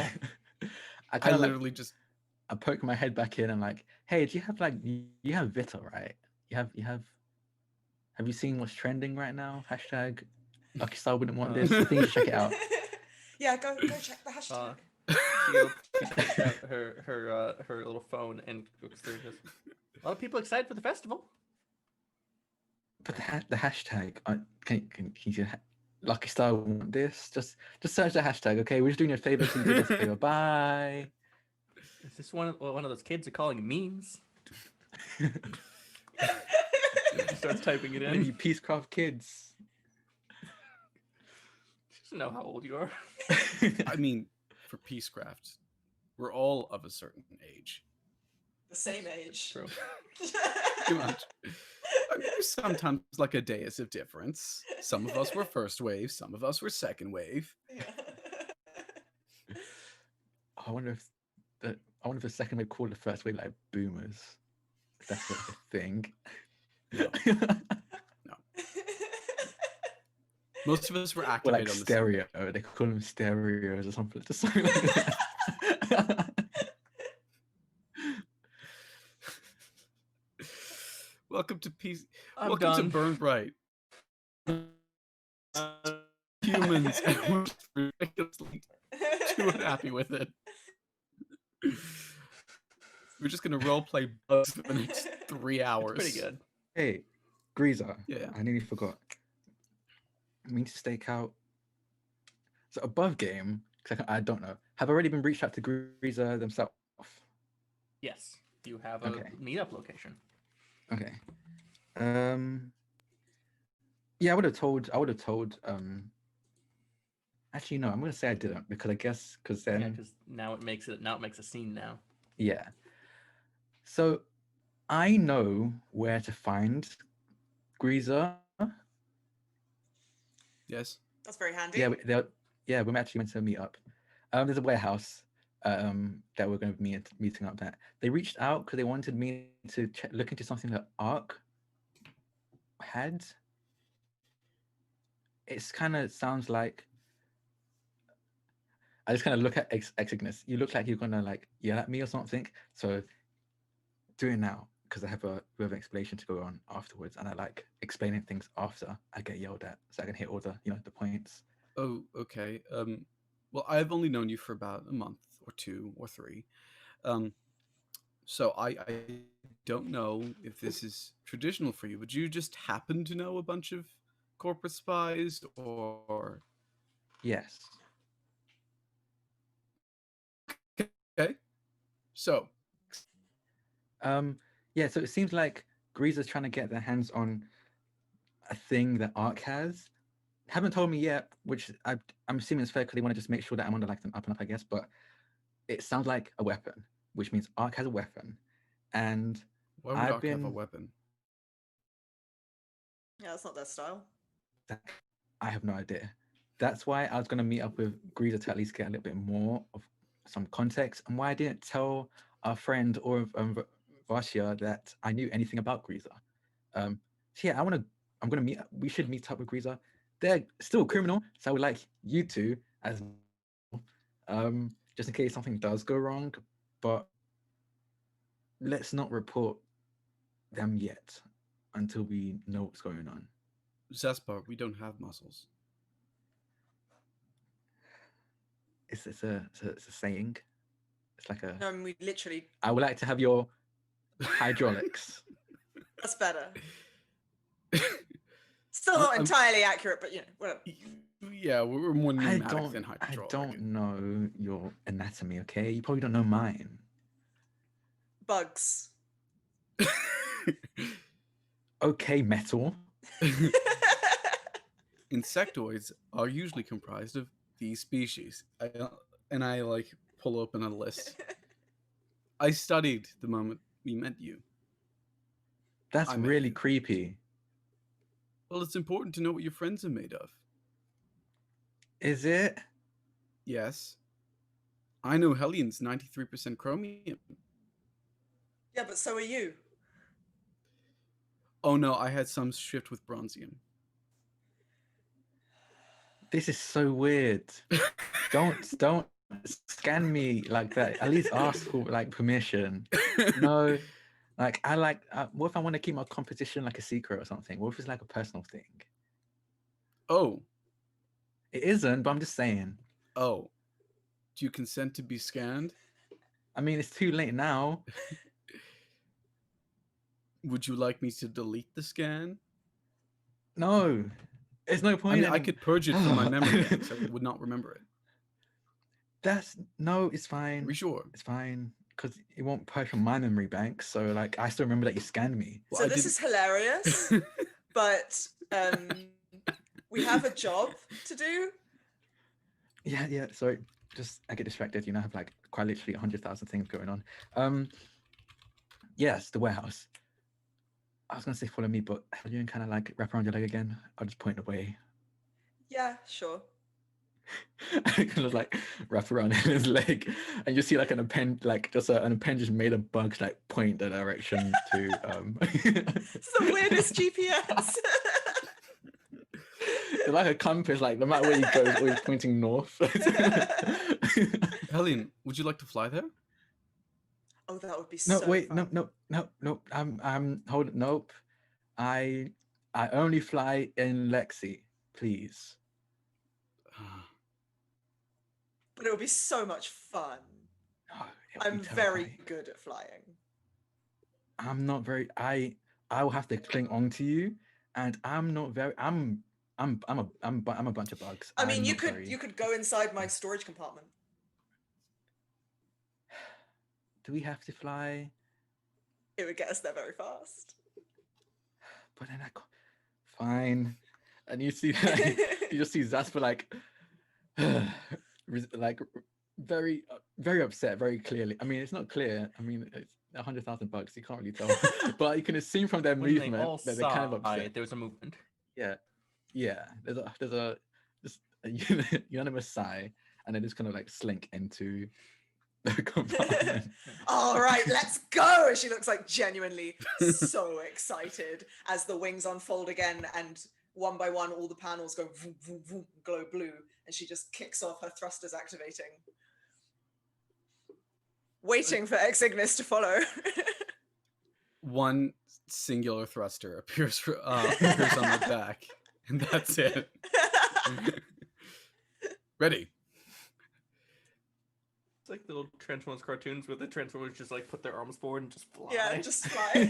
I I kind of literally just. I poke my head back in and like, hey, do you have you have Vita, right? Have you seen what's trending right now? Hashtag Lucky Star wouldn't want this. I think you should check it out. Yeah, go check the hashtag. She takes out her little phone and looks through this. A lot of people excited for the festival. But the hashtag, can you do Lucky Star wouldn't want this? Just search the hashtag, okay? We're just doing you a favor, so you do us a favor. Bye. Is this one of those kids are calling memes? She starts typing it in. Maybe Peacecraft kids. She doesn't know how old you are. I mean, for Peacecraft, we're all of a certain age. The same age. True. Pretty much. I mean, there's sometimes like a dais of difference. Some of us were first wave, some of us were second wave. Yeah. I wonder if the second wave called the first wave like boomers. That's a thing. No. Most of us were Or activated like on the stereo. They call them stereos or something. Just something like that. Welcome to Peace. I'm Welcome done. to BurnBryte. Humans, and we're ridiculously too unhappy with it. We're just gonna roleplay bugs for the next 3 hours. Pretty good. Hey, Greaser. Yeah. I nearly forgot. I mean to stake out. So above game, 'cause I don't know, have already been reached out to Greaser themselves. Yes, you have a Okay. meetup location. Okay. Yeah, I would have told. Actually, no. I'm gonna say I didn't because I guess because then Yeah, because now it makes a scene now. yeah. So I know where to find Greaser. Yes. That's very handy. Yeah, we're actually meant to meet up. There's a warehouse that we're going to be meeting up at. They reached out because they wanted me to look into something that Ark had. It's kind of sounds like I just kind of look at Exignis. You look like you're gonna like yell at me or something. So do it now because I have a bit of an explanation to go on afterwards, and I like explaining things after I get yelled at, so I can hit all the the points. Oh, okay. Well, I've only known you for about a month or 2 or 3. So I don't know if this is traditional for you. Would you just happen to know a bunch of corporate spies or? Yes. Okay. So. Yeah. So it seems like Greaser's trying to get their hands on a thing that Ark has. Haven't told me yet, which I'm assuming is fair because they want to just make sure that I'm under like them up and up, I guess. But it sounds like a weapon, which means Ark has a weapon, and why would Ark have a weapon? Yeah, that's not their style. I have no idea. That's why I was going to meet up with Greaser to at least get a little bit more of some context, and why I didn't tell our friend or Vasia that I knew anything about Greaser. So yeah, I'm gonna meet. We should meet up with Greaser. They're still a criminal, so I would like you two as just in case something does go wrong. But let's not report them yet until we know what's going on. Zaspar, we don't have muscles. It's a saying. It's like a. No, I mean, we literally. I would like to have your hydraulics. That's better. Still not entirely accurate, but whatever. Yeah, we're more pneumatic than hydraulic. I don't know your anatomy, okay? You probably don't know mine. Bugs. Okay, metal. Insectoids are usually comprised of these species. I like pull open a list. I studied the moment we met you. That's really creepy. Well, it's important to know what your friends are made of. Is it? Yes. I know Hellions 93% chromium. Yeah, but so are you. Oh no, I had some shift with bronzium. This is so weird. Don't scan me like that. At least ask for like permission. No, like what if I want to keep my composition like a secret or something? What if it's like a personal thing? Oh. It isn't, but I'm just saying. Oh. Do you consent to be scanned? I mean, it's too late now. Would you like me to delete the scan? No. There's no point. I mean, I could purge it from my memory bank, so I would not remember it. It's fine. Are you sure? It's fine. Because it won't purge from my memory bank. So like I still remember that you scanned me. Well, so this is hilarious. But we have a job to do. Yeah. Sorry. Just I get distracted. I have like quite literally 100,000 things going on. Yes, the warehouse. I was gonna say follow me, but how do you kind of like wrap around your leg again? I'll just point away. Yeah, sure. I kind of like wrap around his leg, and you see like an appendage made of bugs like point the direction to. It's the weirdest GPS. It's like a compass, like no matter where you go, it's always pointing north. Helene, would you like to fly there? Oh, that would be so fun. No. Hold it. Nope. I only fly in Lexi, please. But it would be so much fun. No, I'm very good at flying. I'm not very. I will have to cling on to you, and I'm not very. I'm a bunch of bugs. I mean, you could go inside my storage compartment. Do we have to fly? It would get us there very fast. But then fine. And you see, you just see Zasper like very, very upset, very clearly. I mean, it's not clear. I mean, it's 100,000 bugs. You can't really tell, but you can assume from their movement that they're kind of upset. There was a movement. Yeah, Yeah, there's a just a unanimous sigh, and they just kind of like slink into the compartment. All right, let's go. She looks like genuinely so excited as the wings unfold again, and one by one, all the panels go vroom, vroom, vroom, glow blue, and she just kicks off, her thrusters activating. Waiting for Ex Ignis to follow. One singular thruster appears on the back, and that's it. Ready. It's like the little Transformers cartoons where the Transformers just like put their arms forward and just fly. Yeah, just fly.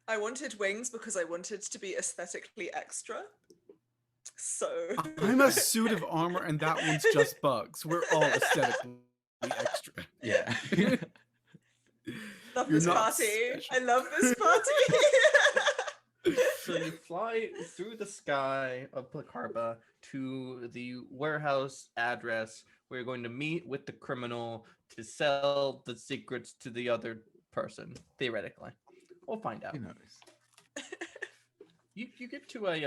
I wanted wings because I wanted to be aesthetically extra. So I'm a suit of armor, and that one's just bugs. We're all aesthetically extra. Yeah. love You're this not party. special. I love this party. So you fly through the sky of Placarba to the warehouse address where you're going to meet with the criminal to sell the secrets to the other person, theoretically. We'll find out. Who knows? You get to a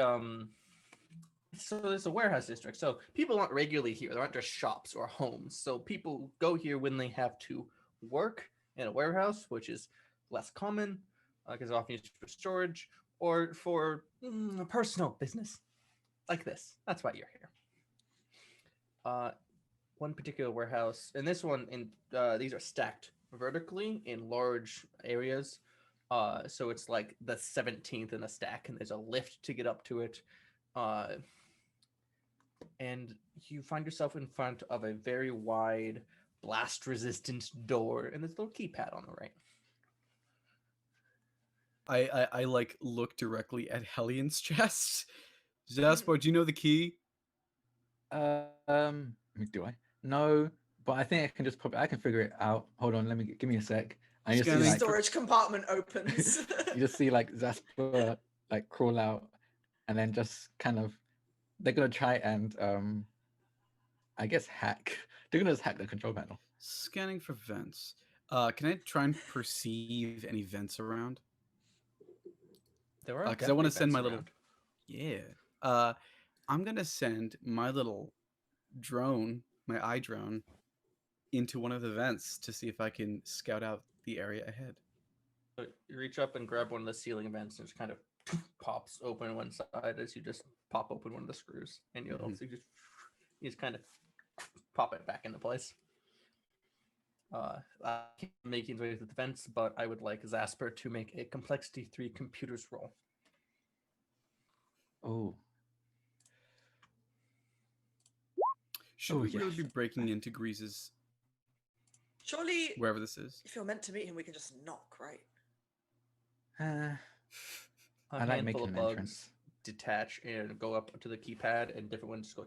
so there's a warehouse district. So people aren't regularly here. There aren't just shops or homes. So people go here when they have to work in a warehouse, which is less common because often used for storage or for personal business like this. That's why you're here. One particular warehouse, and this one, these are stacked vertically in large areas. So it's like the 17th in a stack, and there's a lift to get up to it. And you find yourself in front of a very wide, blast-resistant door, and there's a little keypad on the right. I like look directly at Hellian's chest. Zasper, do you know the key? Do I? No, but I think I can just I can figure it out. Hold on, give me a sec. I just see, Scanning. like, Storage compartment opens. you just see like Zasper like crawl out, and then just kind of they're gonna try and I guess hack. They're gonna just hack the control panel. Scanning for vents. Can I try and perceive any vents around? There are Because I want to definitely send my vents little. around. Yeah. I'm gonna send my little drone, my eye drone, into one of the vents to see if I can scout out the area ahead. So you reach up and grab one of the ceiling vents, and it just kind of pops open one side as you just pop open one of the screws, and you just kind of pop it back into place. Making ways with the vents, but I would like Zasper to make a complexity 3 computers roll. Oh. Should Oh, we really yes. be breaking into Grease's Surely, wherever this is? if you're meant to meet him, we can just knock, right? A I like handful making of an bugs entrance. detach and go up to the keypad, and different ones go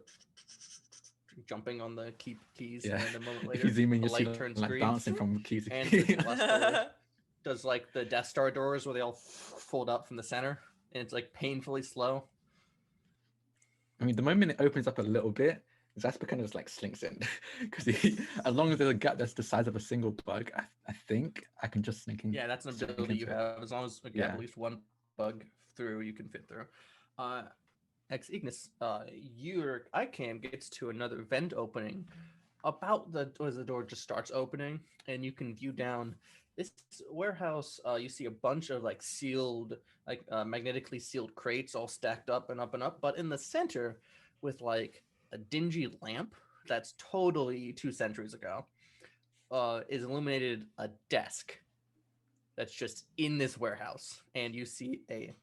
jumping on the keys, Yeah. and a moment If later, you zoom in, the you see light turns like green, bouncing from key to and key. the last door does like the Death Star doors where they all fold up from the center, and it's like painfully slow. I mean, the moment it opens up a little bit, Zasper kind of just like slinks in because as long as there's a gap that's the size of a single bug, I think I can just sneak in. Yeah, that's an sneak ability you into it. have. As long as you have Yeah. at least one bug through, you can fit through. Ex Ignis, ICAM gets to another vent opening about as the door just starts opening, and you can view down this warehouse. You see a bunch of like sealed, magnetically sealed crates all stacked up and up and up, but in the center with like a dingy lamp that's totally 2 centuries ago, is illuminated a desk that's just in this warehouse, and you see a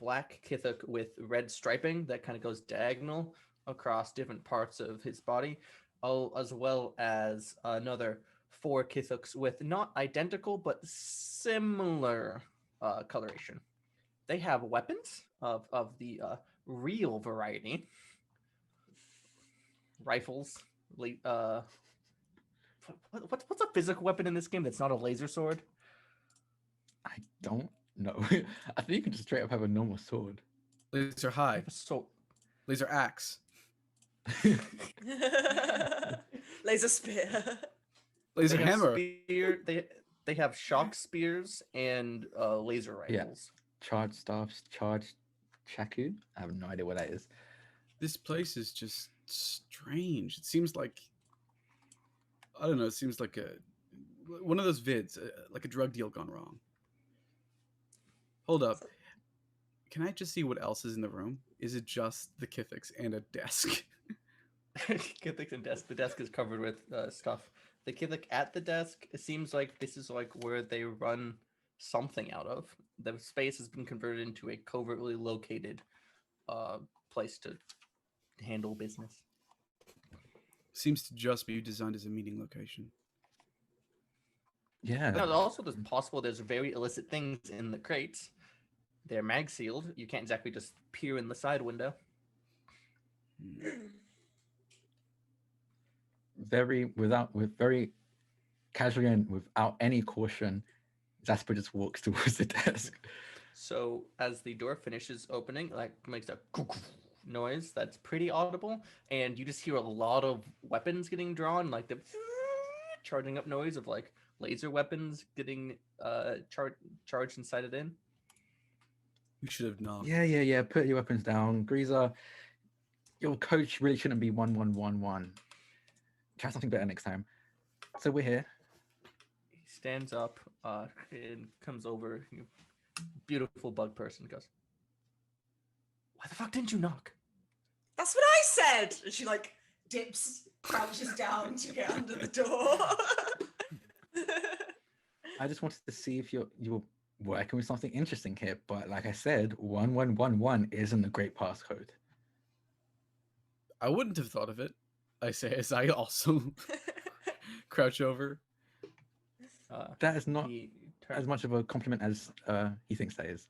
black Kithuk with red striping that kind of goes diagonal across different parts of his body, as well as another 4 Kithuks with not identical but similar coloration. They have weapons of the real variety. Rifles. What's a physical weapon in this game that's not a laser sword? I don't know. I think you can just straight up have a normal sword. Laser I high. have a sword. Laser axe. Laser spear. Laser They have hammer. Spear, they have shock spears and laser Yeah. rifles. charged staffs, charged chaku. I have no idea what that is. This place is just strange. It seems like, I don't know. It seems like one of those vids, like a drug deal gone wrong. Hold up. Can I just see what else is in the room? Is it just the Kithix and a desk? Kithik and desk. The desk is covered with stuff. The Kithik at the desk, it seems like this is like where they run something out of. The space has been converted into a covertly located place to handle business. Seems to just be designed as a meeting location. Yeah. No, also there's possible there's very illicit things in the crates. They're mag sealed. You can't exactly just peer in the side window. Very casually and without any caution, Zasper just walks towards the desk. So as the door finishes opening, like makes a noise that's pretty audible, and you just hear a lot of weapons getting drawn, like the charging up noise of like laser weapons getting charged and sighted in. You should have knocked. Yeah. Put your weapons down, Greaser. Your coach really shouldn't be 1111. Try something better next time. So we're here. He stands up and comes over. Beautiful bug person goes, "Why the fuck didn't you knock?" That's what I said. And she like dips, crouches down to get under the door. I just wanted to see if you're working with something interesting here, but like I said, 1111 isn't a great passcode. I wouldn't have thought of it. I say as I also crouch over. That is not He as much of a compliment as he thinks that is.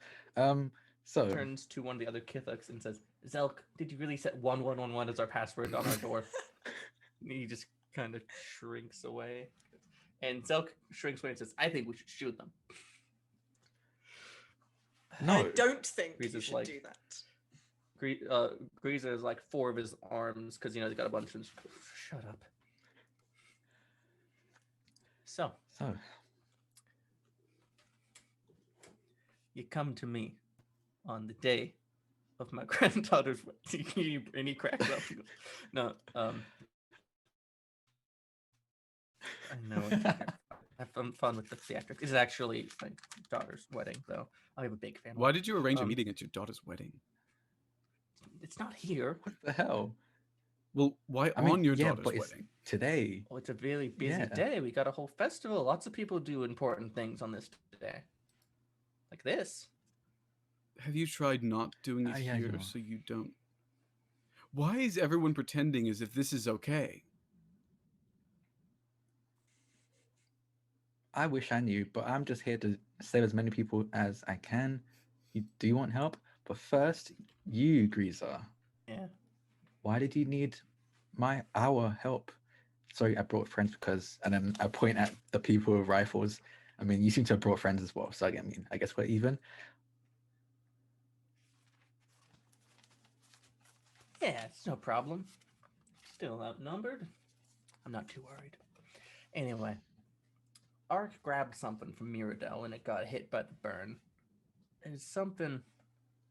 So turns to one of the other Kithiks and says, "Zelk, did you really set 1111 as our password on our door?" He just kind of shrinks away. And Zelk shrinks away and says, "I think we should shoot them." no, I don't think Greaser's you should like- do that. Greaser is like 4 of his arms because he's got a bunch of. Shut up. So you come to me on the day of my granddaughter's wedding, and he cracks up. He goes, "No, I know. Have fun with the theatrics. It's actually my daughter's wedding, though. I'm a big fan. Why did you arrange a Um, meeting at your daughter's wedding? It's not here. what the hell? Well, why I mean, on your yeah, daughter's but it's wedding? today. Oh, it's a really busy Yeah. day. We got a whole festival. Lots of people do important things on this day, like this. Have you tried not doing it Yeah, here you are. so you don't? Why is everyone pretending as if this is okay? I wish I knew, but I'm just here to save as many people as I can. You do want help, but first, you, Greaser. Yeah. Why did you need our help? Sorry, I brought friends because, and then I point at the people with rifles. I mean, you seem to have brought friends as well, so I guess we're even. Yeah, it's no problem. Still outnumbered. I'm not too worried. Anyway, Ark grabbed something from Mirabelle and it got hit by the burn. It's something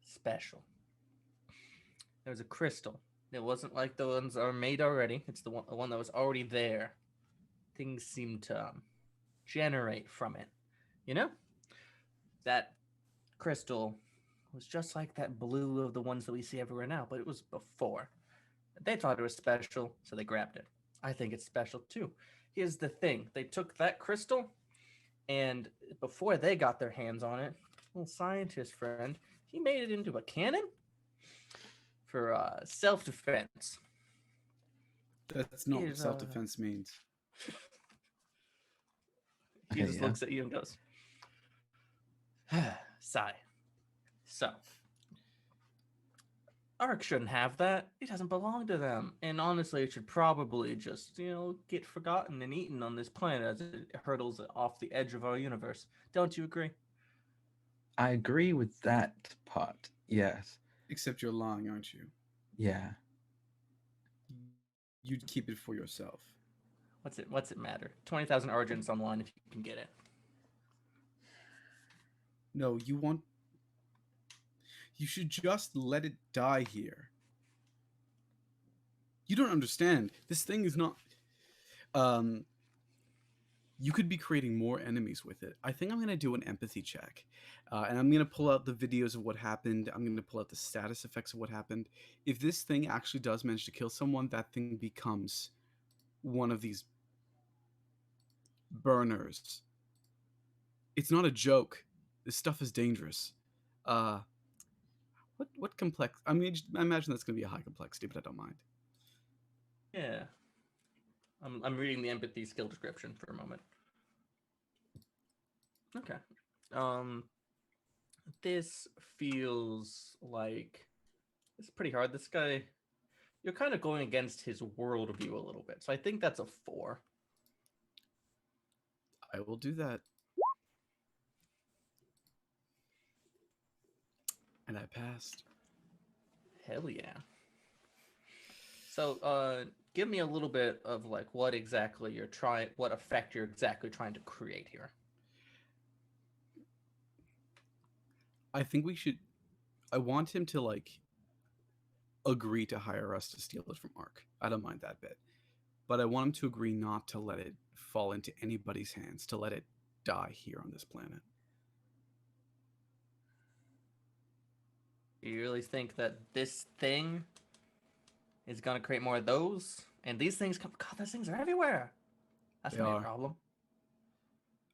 special. There was a crystal. It wasn't like the ones that are made already. It's the one that was already there. Things seem to generate from it. You know? That crystal was just like that blue of the ones that we see everywhere now, but it was before. They thought it was special, so they grabbed it. I think it's special too. Here's the thing. They took that crystal, and before they got their hands on it, little scientist friend, he made it into a cannon for self-defense. That's not what Is, self-defense means. He Okay, just yeah. looks at you and goes, sigh. So, Ark shouldn't have that. It doesn't belong to them. And honestly, it should probably just, get forgotten and eaten on this planet as it hurtles off the edge of our universe. Don't you agree? I agree with that part. Yes. Except you're lying, aren't you? Yeah. You'd keep it for yourself. What's it matter? 20,000 origins online if you can get it. No, you want You should just let it die here. You don't understand. This thing is not. You could be creating more enemies with it. I think I'm going to do an empathy check. And I'm going to pull out the videos of what happened. I'm going to pull out the status effects of what happened. If this thing actually does manage to kill someone, that thing becomes one of these burners. It's not a joke. This stuff is dangerous. What complex? I mean, I imagine that's going to be a high complexity, but I don't mind. Yeah. I'm reading the empathy skill description for a moment. Okay. This feels like it's pretty hard. This guy, you're kind of going against his worldview a little bit. So I think that's a 4. I will do that. And I passed. Hell yeah. So, give me a little bit of like what exactly you're trying, what effect you're exactly trying to create here. I think we should. I want him to like agree to hire us to steal it from Ark. I don't mind that bit, but I want him to agree not to let it fall into anybody's hands, to let it die here on this planet. Do you really think that this thing is gonna create more of those? And these things come. God, those things are everywhere. That's They gonna be a are. problem.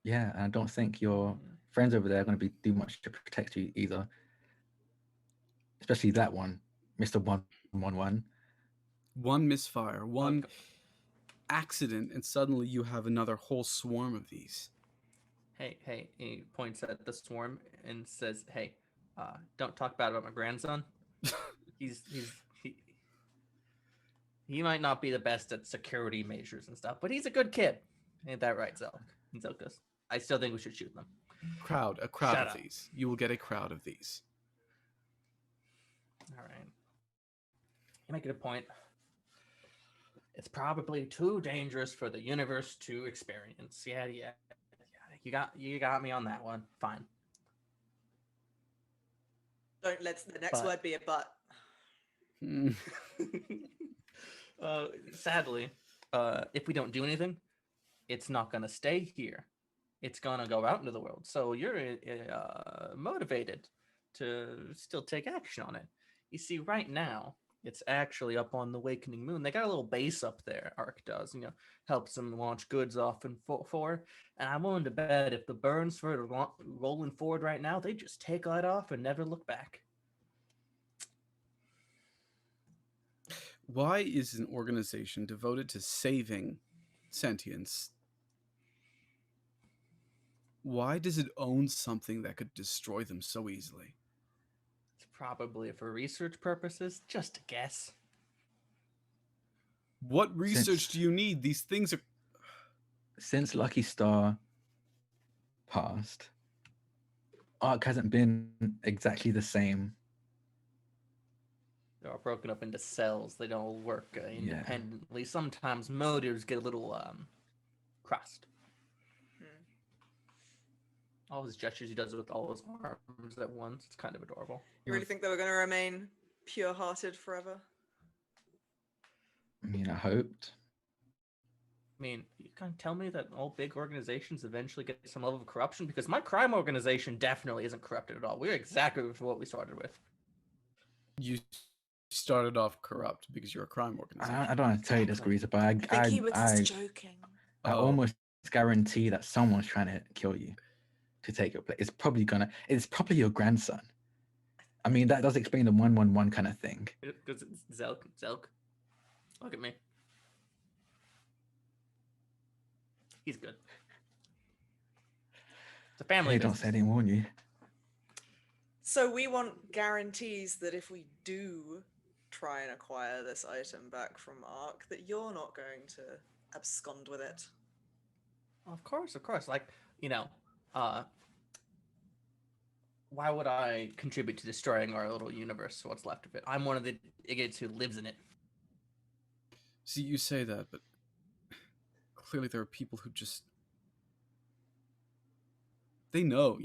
Yeah, and I don't think your friends over there are going to do much to protect you either. Especially that one, Mr. 111. One misfire, one accident, and suddenly you have another whole swarm of these. Hey, he points at the swarm and says, hey, don't talk bad about my grandson. he might not be the best at security measures and stuff, but he's a good kid. Ain't that right, Zelk? And Zelk goes, I still think we should shoot them. A crowd Shut of up. these. You will get a crowd of these. All right. You make it a point. It's probably too dangerous for the universe to experience. Yeah. You got me on that one. Fine. Don't let the next But- word be a but. Hmm. Sadly, if we don't do anything, it's not gonna stay here. It's gonna go out into the world. So you're motivated to still take action on it. You see, right now, it's actually up on the Awakening Moon. They got a little base up there, Ark does, helps them launch goods off and for. And I'm willing to bet if the burns were rolling forward right now, they just take that off and never look back. Why is an organization devoted to saving sentience? Why does it own something that could destroy them so easily? It's probably for research purposes, just a guess. What research Since- do you need? These things are. Since Lucky Star passed, Ark hasn't been exactly the same. They're all broken up into cells. They don't all work independently. Sometimes motives get a little crossed. All his gestures he does with all his arms at once. It's kind of adorable. You really think they were going to remain pure-hearted forever? I mean, I hoped. I mean, you can tell me that all big organizations eventually get some level of corruption? Because my crime organization definitely isn't corrupted at all. We're exactly what we started with. You started off corrupt because you're a crime organization. I don't want to tell you this, Exactly. Greaser, but I think he was I joking. I Oh. almost guarantee that someone's trying to kill you to take your place. It's probably your grandson. I mean, that does explain the 111 kind of thing. Because it's Zelk. Look at me. He's good. It's a family Hey, don't business. say I didn't warn you. So we want guarantees that if we do try and acquire this item back from Ark, that you're not going to abscond with it. Of course. Like, why would I contribute to destroying our little universe, what's left of it? I'm one of the idiots who lives in it. See, you say that, but clearly there are people who just. They know.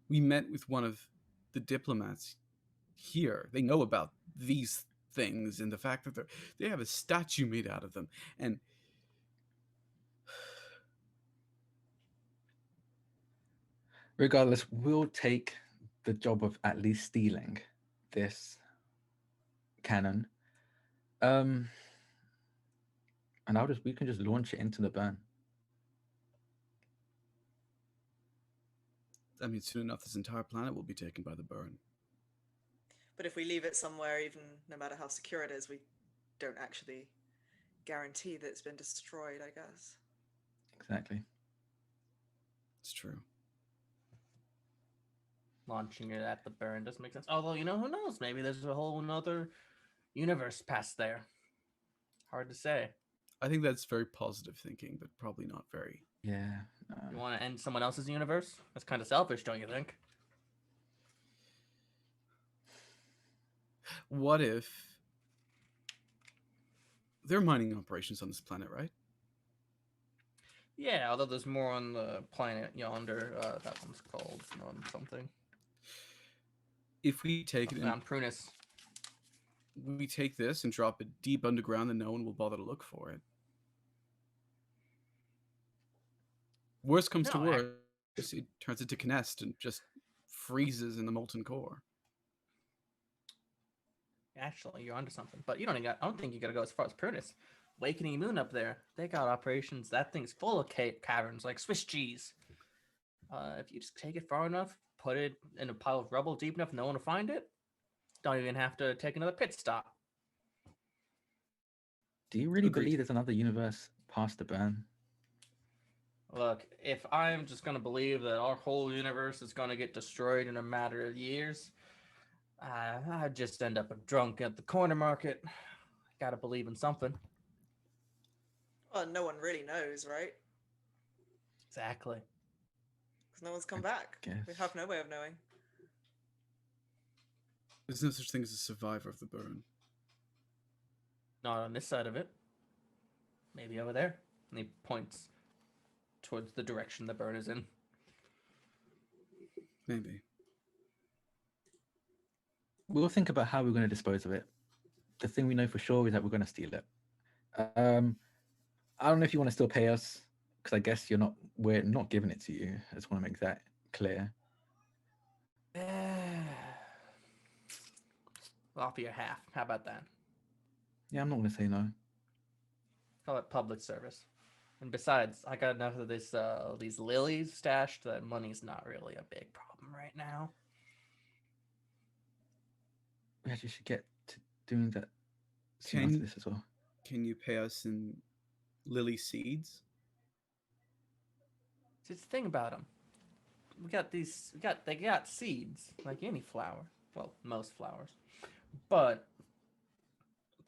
We met with one of the diplomats here, they know about these things and the fact that they have a statue made out of them. And Regardless, we'll take the job of at least stealing this cannon. And we can just launch it into the burn. I mean, soon enough, this entire planet will be taken by the burn. But if we leave it somewhere, even no matter how secure it is, we don't actually guarantee that it's been destroyed, I guess. Exactly. It's true. Launching it at the burn doesn't make sense. Although, who knows? Maybe there's a whole another universe past there. Hard to say. I think that's very positive thinking, but probably not very. Yeah. You want to end someone else's universe? That's kind of selfish, don't you think? What if there are mining operations on this planet, right? Yeah, although there's more on the planet yonder. That one's called something. If we take it on Prunus. We take this and drop it deep underground, and no one will bother to look for it. Worst comes to worst, it turns into Knest and just freezes in the molten core. Actually, you're onto something, but I don't think you gotta go as far as Prunus. Awakening Moon up there, they got operations. That thing's full of caverns like Swiss cheese. If you just take it far enough, put it in a pile of rubble deep enough, no one will find it. Don't even have to take another pit stop. Do you really believe there's another universe past the burn? Look, if I'm just going to believe that our whole universe is going to get destroyed in a matter of years, I'd just end up a drunk at the corner market. Got to believe in something. Well, no one really knows, right? Exactly. Because no one's come back. We have no way of knowing. There's no such thing as a survivor of the burn. Not on this side of it. Maybe over there. And he points towards the direction the burn is in. Maybe. We'll think about how we're going to dispose of it. The thing we know for sure is that we're going to steal it. I don't know if you want to still pay us, because I guess we're not giving it to you. I just want to make that clear. I'll offer you half. How about that? Yeah, I'm not going to say no. Call it public service. And besides, I got enough of these lilies stashed that money's not really a big problem right now. We actually should get to doing that soon after this as well. Can you pay us in lily seeds? See, it's the thing about them. They got seeds like any flower. Well, most flowers, but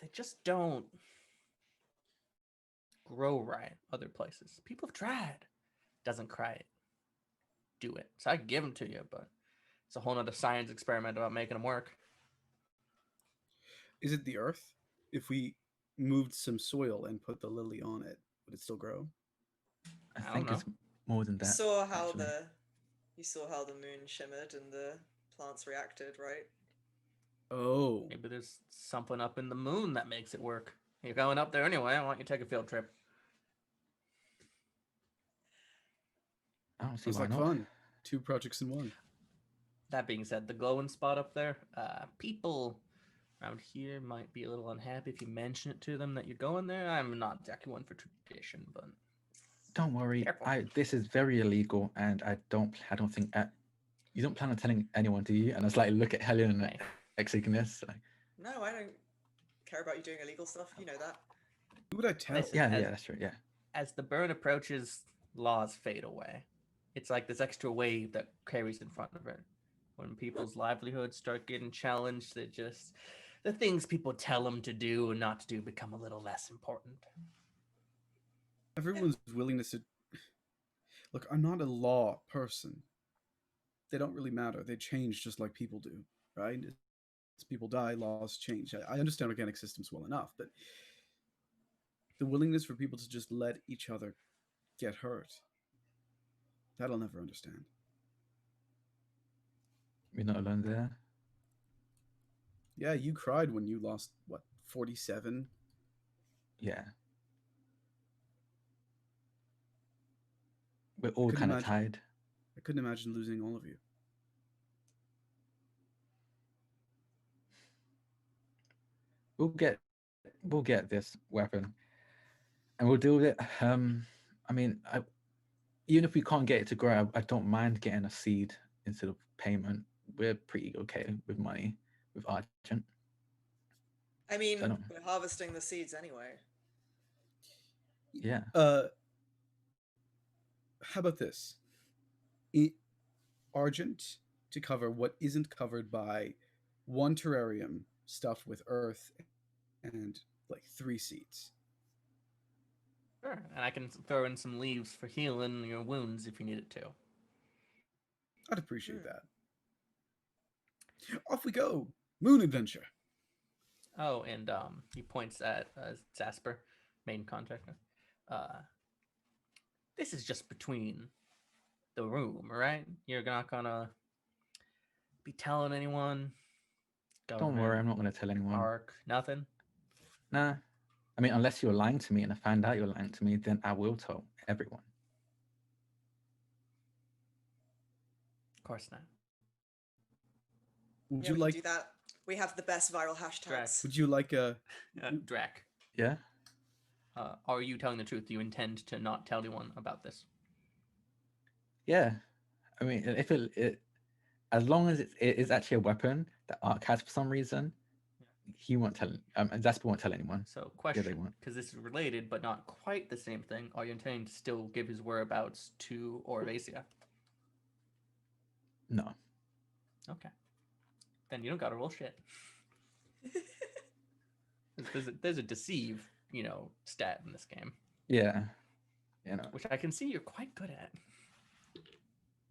they just don't grow right other places. People have tried. Doesn't cry it. Do it. So I can give them to you, but it's a whole nother science experiment about making them work. Is it the earth? If we moved some soil and put the lily on it, would it still grow? I think it's more than that. You saw how the moon shimmered and the plants reacted, right? Oh. Maybe there's something up in the moon that makes it work. You're going up there anyway. I want you to take a field trip. I don't see why not. Fun. 2 projects in 1. That being said, the glowing spot up there, people around here might be a little unhappy if you mention it to them that you're going there. I'm not exactly one for tradition, but don't worry. This is very illegal, and I don't think you don't plan on telling anyone, do you? And I was like, look at Helen and executing this. Like, no, I don't care about you doing illegal stuff. You know that. Who would I tell? Yeah, that's true. Yeah. As the burn approaches, laws fade away. It's like this extra wave that carries in front of it. When people's livelihoods start getting challenged, the things people tell them to do and not to do become a little less important. Everyone's willingness to... Look, I'm not a law person. They don't really matter. They change just like people do, right? As people die, laws change. I understand organic systems well enough, but the willingness for people to just let each other get hurt, that I'll never understand. You're not alone there. Yeah, you cried when you lost what 47. Yeah. We're all Couldn't kind of imagine. tired. I couldn't imagine losing all of you. We'll get this weapon, and we'll deal with it. I mean, even if we can't get it to grow, I don't mind getting a seed instead of payment. We're pretty okay with money, with Argent. I mean, don't- we're harvesting the seeds anyway. Yeah. How about this? Argent to cover what isn't covered by one terrarium stuffed with earth and like 3 seeds. Sure, and I can throw in some leaves for healing your wounds if you need it to. I'd appreciate that. Off we go. Moon adventure. Oh, and he points at Zasper, main contractor. This is just between the room, right? You're not gonna be telling anyone. Don't worry, I'm not going to tell anyone. Arc, nothing. Nah. I mean, unless you're lying to me and I find out you're lying to me, then I will tell everyone. Of course not. Would Yeah, you we like can do that. We have the best viral hashtags. Would you like a Drac? Yeah. Are you telling the truth? Do you intend to not tell anyone about this? Yeah. I mean, if it as long as it is actually a weapon that Ark has for some reason, he won't tell. Zasper won't tell anyone. So, Yeah, they question, won't. because this is related but not quite the same thing. Are you intending to still give his whereabouts to Orvasia? No. Okay. Then you don't gotta roll shit. There's a deceive, stat in this game, Yeah. which I can see you're quite good at.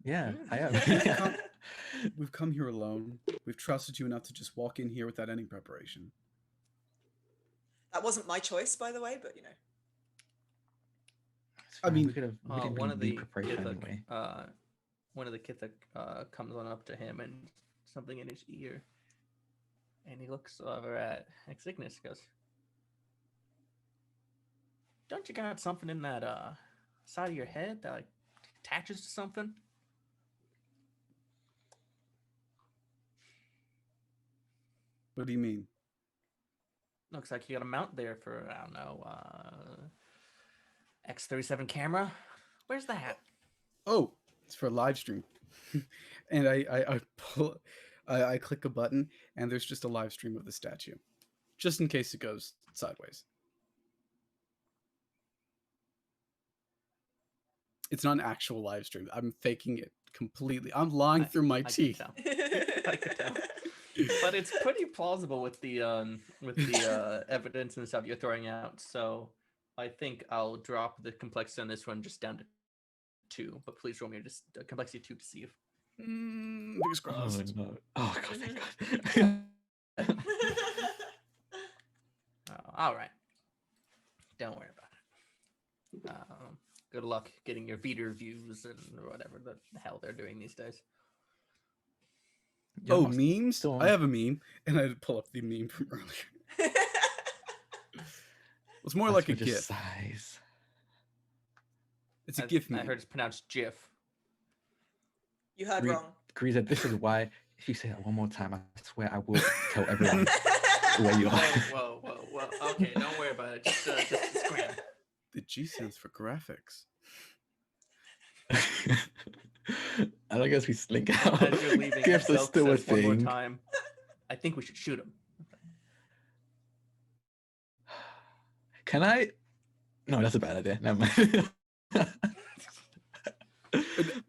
Yeah, I am. We've come here alone. We've trusted you enough to just walk in here without any preparation. That wasn't my choice, by the way, but you know. I mean, we could have. We didn't one of need the preparation Kithuk, anyway. one of the Kithuk comes on up to him and something in his ear, and he looks over at Exignis. Goes, "Don't you got something in that side of your head that like attaches to something?" What do you mean? Looks like you got a mount there for, I don't know, X37 camera. Where's that? Oh, it's for a live stream. And I click a button and there's just a live stream of the statue. Just in case it goes sideways. It's not an actual live stream. I'm faking it completely. I'm lying through my teeth. I could tell. But it's pretty plausible with the evidence and stuff you're throwing out. So I think I'll drop the complexity on this one just down to 2. But please roll me just complexity 2 to see if. Fingers crossed. Oh no! Oh god! Thank God. All right. Don't worry about it. Good luck getting your Vita views and whatever the hell they're doing these days. You're Oh, not memes? still- I have a meme, and I pull up the meme from earlier. It's more like a That's for GIF. just size. It's a GIF meme. I heard it's pronounced GIF. You heard Gre- wrong. Greaser, this is why. If you say that one more time, I swear I will tell everyone where you are. Whoa. Okay, don't worry about it. Just scram. The G stands for graphics. I guess we slink out. As you're leaving, Gifts are Silk still a says one more thing. time, I think we should shoot him. Can I? No, that's a bad idea. Never mind.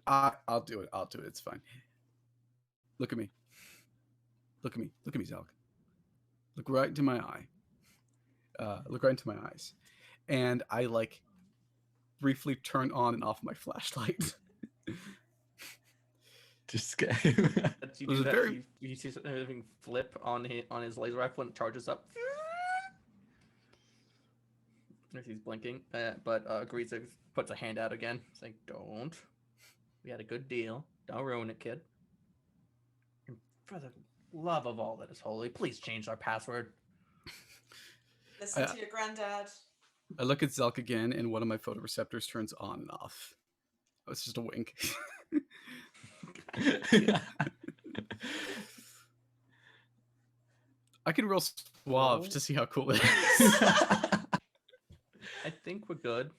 I'll do it. It's fine. Look at me. Look at me, Zalk. Look right into my eye. Look right into my eyes. And I briefly turn on and off my flashlight. Just scared. You was do that. very- You see something flip on his laser rifle and it charges up. As he's blinking, but Greaser puts a hand out again. It's like, don't. We had a good deal. Don't ruin it, kid. For the love of all that is holy, please change our password. Listen to your granddad. I look at Zelk again, and one of my photoreceptors turns on and off. Oh, it's just a wink. I can roll suave to see how cool it is. I think we're good.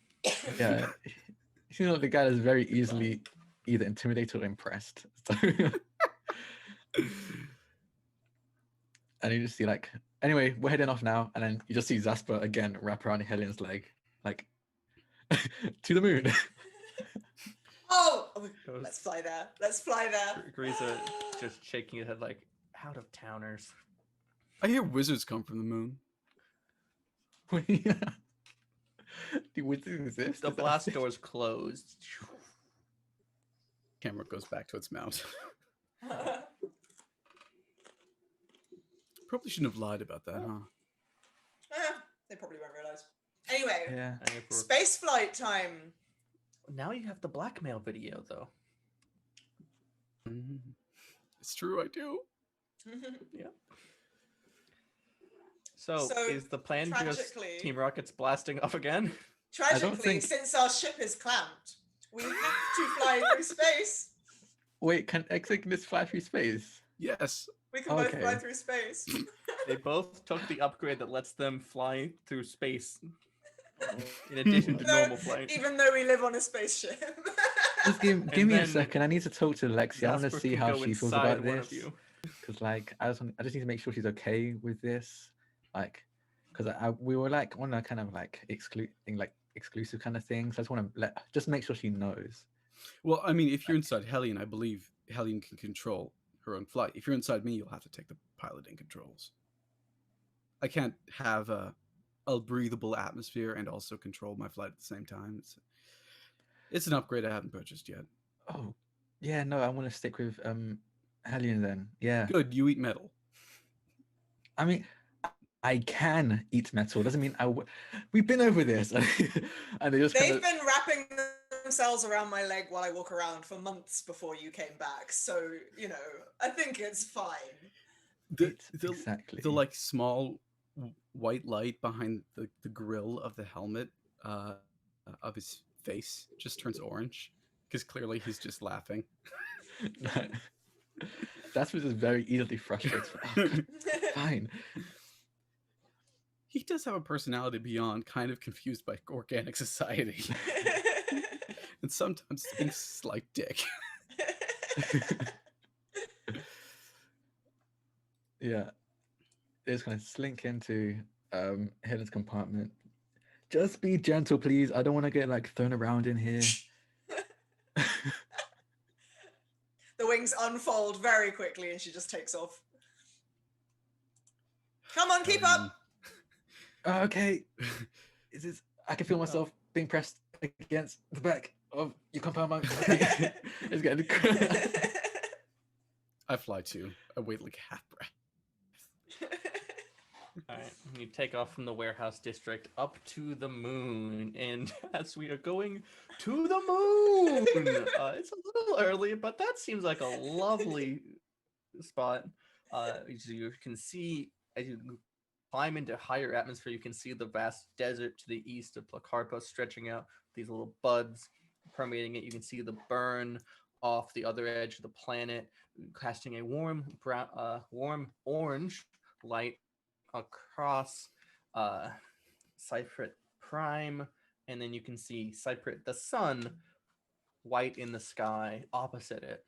Yeah. You know, the guy is very easily either intimidated or impressed. So and you just see like, anyway, we're heading off now, and then you just see Zasper again wrap around Helene's leg, like to the moon. Oh, let's fly there. Let's fly there. Griza just shaking his head like, out of towners. I hear wizards come from the moon. Do wizards exist? The blast door's closed. Camera goes back to its mount. Probably shouldn't have lied about that, huh? They probably won't realize. Anyway, Yeah. space flight time. Now you have the blackmail video, though. It's true, I do. Yeah. So is the plan just Team Rocket's blasting off again? Tragically, since our ship is clamped, we have to fly through space. Wait, can Exognus fly through space? Yes. We can both fly through space. They both took the upgrade that lets them fly through space. In addition to normal flight. Even though we live on a spaceship. Just give me a second. I need to talk to Lexi. I want to see how she feels about this. Because like, I just need to make sure she's okay with this. Like, because we were like on a kind of like exclusive kind of thing. So I just want to just make sure she knows. Well, I mean, if you're inside Helene, I believe Helene can control her own flight. If you're inside me, you'll have to take the piloting controls. I can't have a breathable atmosphere and also control my flight at the same time. It's an upgrade I haven't purchased yet. Oh, yeah, no, I want to stick with Helene then. Yeah. Good, you eat metal. I mean, I can eat metal. Doesn't mean we've been over this. And they've been wrapping themselves around my leg while I walk around for months before you came back. So, you know, I think it's fine. Exactly. The like small white light behind the grill of the helmet of his face just turns orange because clearly he's just laughing. That's what is very easily frustrated. Fine. He does have a personality beyond kind of confused by organic society. And sometimes thinks like dick. Yeah. They just kind of slink into Helen's compartment. Just be gentle, please. I don't want to get like thrown around in here. The wings unfold very quickly and she just takes off. Come on, keep up. Okay. I can feel myself being pressed against the back of your compartment. Okay. It's getting I fly too. I wait like half breath. All right, you take off from the warehouse district up to the moon, and as we are going to the moon, it's a little early, but that seems like a lovely spot. As you can see, as you climb into higher atmosphere, you can see the vast desert to the east of Placarpa stretching out, these little buds permeating it. You can see the burn off the other edge of the planet, casting a warm orange light across Cyprit Prime, and then you can see Cyprit, the sun, white in the sky opposite it,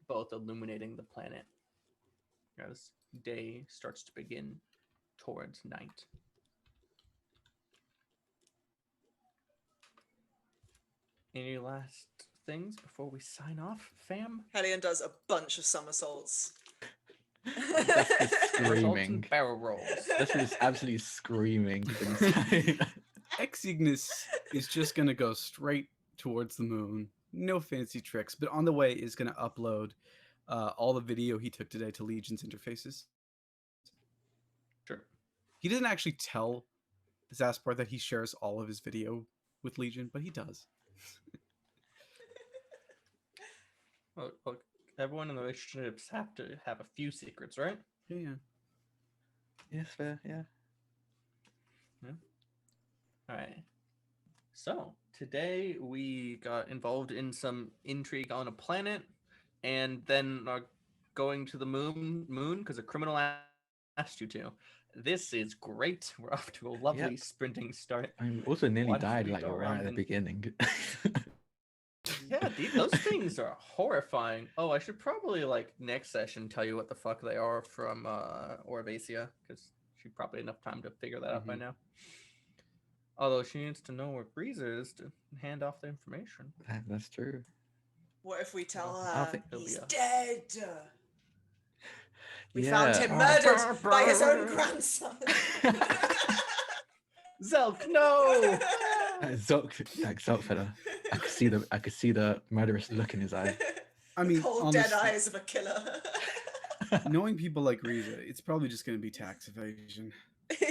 both illuminating the planet as day starts to begin towards night. Any last things before we sign off, fam? Helene does a bunch of somersaults. Screaming. Barrel rolls. This is absolutely screaming. Exygnus is just going to go straight towards the moon. No fancy tricks, but on the way is going to upload all the video he took today to Legion's interfaces. Sure. He doesn't actually tell Zaspar that he shares all of his video with Legion, but he does. Well, everyone in the relationships have to have a few secrets, right? Yeah. Yes, fair. Yeah. All right. So today we got involved in some intrigue on a planet, and then are going to the moon because a criminal asked you to. This is great. We're off to a lovely Yep. sprinting start. I mean, we also nearly Why don't died we like go right around at the and- beginning. Yeah, those things are horrifying. Oh, I should probably like next session tell you what the fuck they are from Orvacia, because she probably enough time to figure that out by now. Although she needs to know where Breezer is to hand off the information. That's true. What if we tell Well, I don't her think it'll be he's a- dead? We Yeah. found him murdered by his own grandson. Zelk, no! Zolk fella. I could see the murderous look in his eye. I mean, Cold dead eyes of a killer. knowing people like Riza, it's probably just going to be tax evasion. Yeah.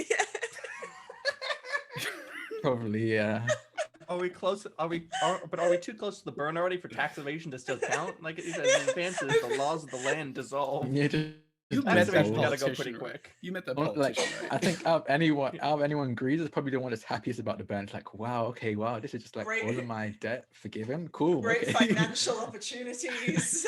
Probably, yeah. Are we close? Are we too close to the burn already for tax evasion to still count? Like, as it advances, the laws of the land dissolve. Yeah, just You Tax met that evasion gotta go politician, pretty right? quick. You met that like politician, I right? think out of anyone, Grease is probably the one that's happiest about the burn. It's like, wow, this is just like Great. all of my debt forgiven. Cool. Great okay. financial opportunities.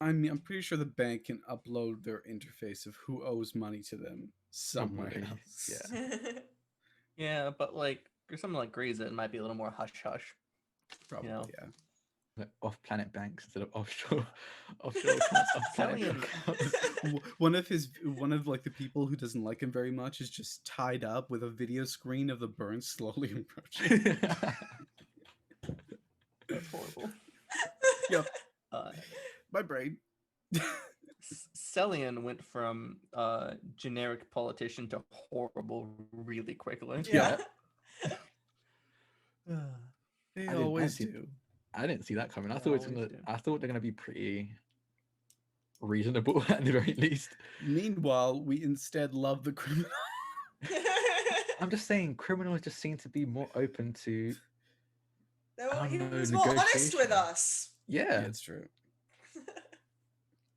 I mean, I'm pretty sure the bank can upload their interface of who owes money to them somewhere Probably, else. yeah. Yeah, but like, for something like Greza, it might be a little more hush hush. Probably, know. yeah. Like off-planet banks instead of offshore accounts, off-planet Sellian. accounts. One of like the people who doesn't like him very much is just tied up with a video screen of the burn slowly approaching. That's horrible. Yep. Uh, My brain. Sellian went from generic politician to horrible really quickly. Yeah. They didn't- always I see- do. I didn't see that coming. They always do. I thought they're gonna be pretty reasonable at the very least. Meanwhile, we instead love the criminal. I'm just saying, criminals just seem to be more open to. He don't know, was more honest with negotiation. us. Yeah. It's true.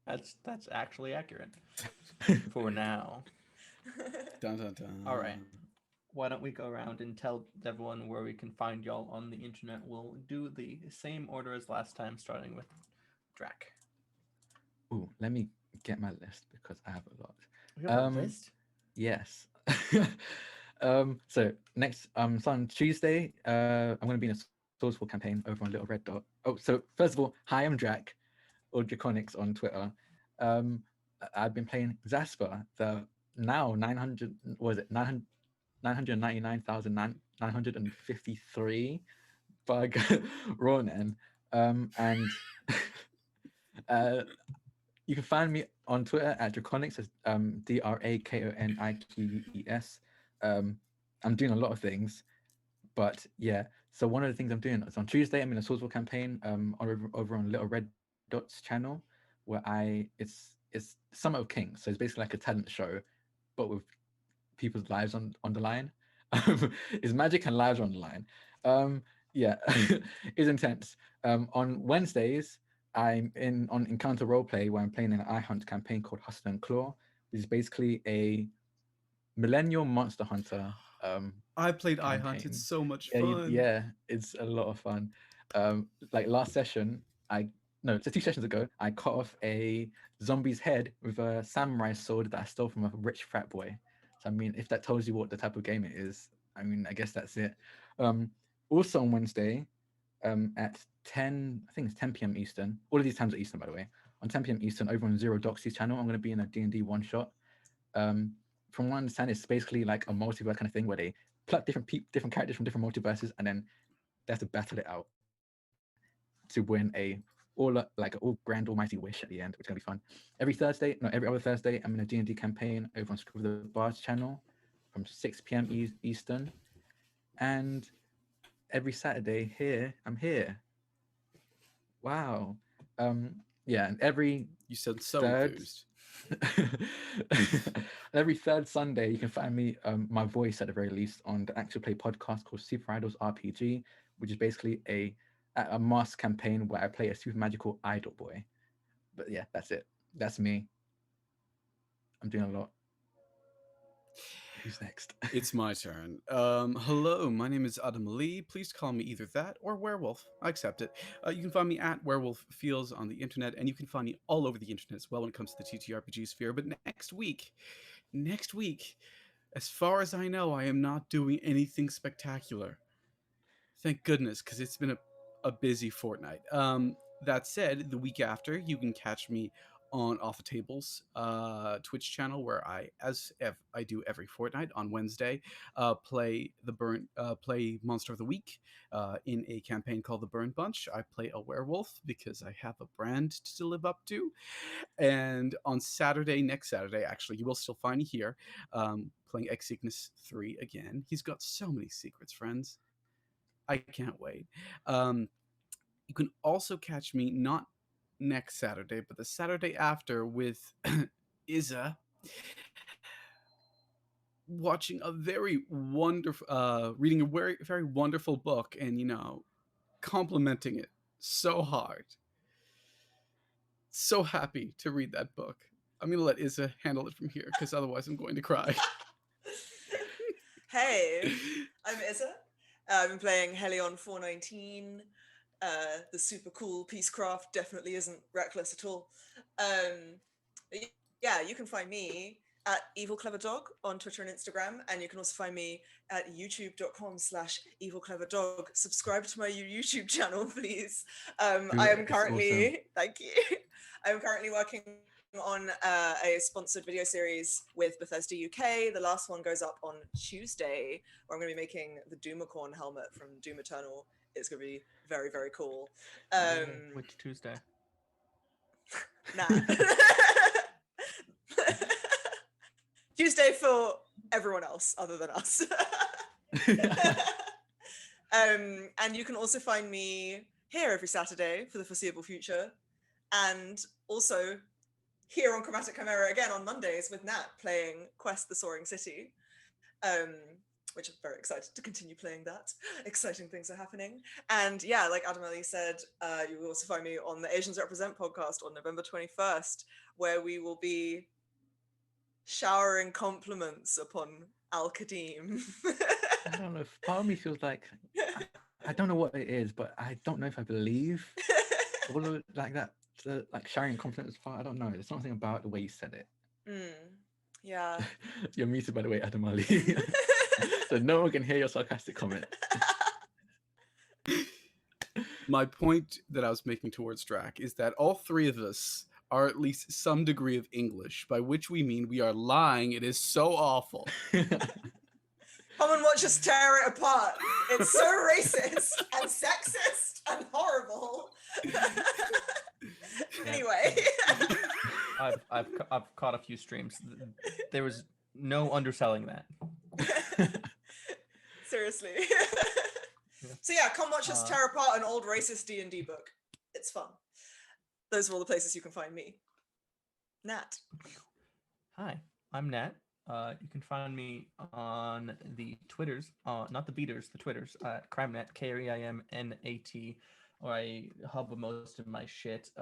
That's actually accurate for now. Dun, dun, dun. All right. Why don't we go around and tell everyone where we can find y'all on the internet? We'll do the same order as last time, starting with Drac. Ooh, let me get my list because I have a lot. We have a list? Yes. So next, so on Tuesday, I'm going to be in a Sourceful campaign over on Little Red Dot. Oh, so first of all, hi, I'm Drac, or Draconics on Twitter. I've been playing Zasper, the now 999,953 bug Ronin. And you can find me on Twitter at Draconics, as DRAKONIQUES. I'm doing a lot of things, but yeah. So one of the things I'm doing is on Tuesday, I'm in a Sourceful campaign over on Little Red Dot's channel, where it's Summit of Kings. So it's basically like a talent show, but with people's lives on the line. It's magic and lives on the line. Yeah, it's intense. On Wednesdays, I'm on Encounter Roleplay, where I'm playing an iHunt campaign called Hustle and Claw, which is basically a millennial monster hunter. I played campaign. iHunt. It's so much Yeah, fun. yeah, it's a lot of fun. Like last session, so 2 sessions ago, I cut off a zombie's head with a samurai sword that I stole from a rich frat boy. So I mean, if that tells you what the type of game it is, I mean, I guess that's it. Also on Wednesday, at 10, I think it's 10 p.m. Eastern. All of these times are Eastern, by the way. On 10 p.m. Eastern, over on Zero Doxy's channel, I'm going to be in a D&D one-shot. From what I understand, it's basically like a multiverse kind of thing where they pluck different characters from different multiverses, and then they have to battle it out to win all grand almighty wish at the end, which is gonna be fun. Every other Thursday, I'm in a D&D campaign over on Scribble the Bard's channel from 6 p.m. Eastern, and every Saturday I'm here. Wow. Yeah, and every You sound so third enthused. every third Sunday, you can find me, my voice at the very least, on the actual play podcast called Super Idols RPG, which is basically a a mask campaign where I play a super magical idol boy. But yeah, that's it. That's me. I'm doing a lot. Who's next? It's my turn. Hello, my name is Adam Ali. Please call me either that or Werewolf. I accept it. You can find me at Werewolf Feels on the internet, and you can find me all over the internet as well when it comes to the TTRPG sphere. But next week, as far as I know, I am not doing anything spectacular. Thank goodness, because it's been a busy fortnight. That said, the week after, you can catch me on Off the Tables Twitch channel, where I do every fortnight on Wednesday, play Monster of the Week in a campaign called the Burn Bunch. I play a werewolf because I have a brand to live up to. And on next Saturday, actually, you will still find me here playing Exignis 3 again. He's got so many secrets, friends. I can't wait. You can also catch me not next Saturday, but the Saturday after with Isa watching a very wonderful, reading a very, very wonderful book and, complimenting it so hard. So happy to read that book. I'm going to let Isa handle it from here because otherwise I'm going to cry. Hey, I'm Isa. I've been playing Helion 419. The super cool Peacecraft definitely isn't reckless at all. Yeah, you can find me at Evil Clever Dog on Twitter and Instagram, and you can also find me at youtube.com/evilcleverdog. Subscribe to my YouTube channel, please. I am currently awesome. Thank you. I am currently working on a sponsored video series with Bethesda UK. The last one goes up on Tuesday, where I'm going to be making the Doomacorn helmet from Doom Eternal. It's going to be very, very cool. Which Tuesday? Nah. Tuesday for everyone else other than us. And you can also find me here every Saturday for the foreseeable future, and also here on Chromatic Chimera again on Mondays with Nat playing Quest the Soaring City, which I'm very excited to continue playing that. Exciting things are happening. And yeah, like Adam Ali said, you will also find me on the Asians Represent podcast on November 21st, where we will be showering compliments upon Al-Qadim. I don't know. Part of me feels like I don't know what it is, but I don't know if I believe all of it like that. Like sharing confidence part. I don't know. There's something about the way you said it. Yeah. You're muted, by the way, Adam Ali. So no one can hear your sarcastic comment. My point that I was making towards Drac is that all three of us are at least some degree of English, by which we mean we are lying. It is so awful. Come and watch us tear it apart. It's so racist and sexist and horrible. Anyway. I've caught a few streams. There was no underselling that. Seriously. Yeah. So yeah, come watch us tear apart an old racist D&D book. It's fun. Those are all the places you can find me. Nat. Hi, I'm Nat. You can find me on the Twitters, not the beaters, the Twitters, at CrimeNat, KREIMNAT, where I hub most of my shit.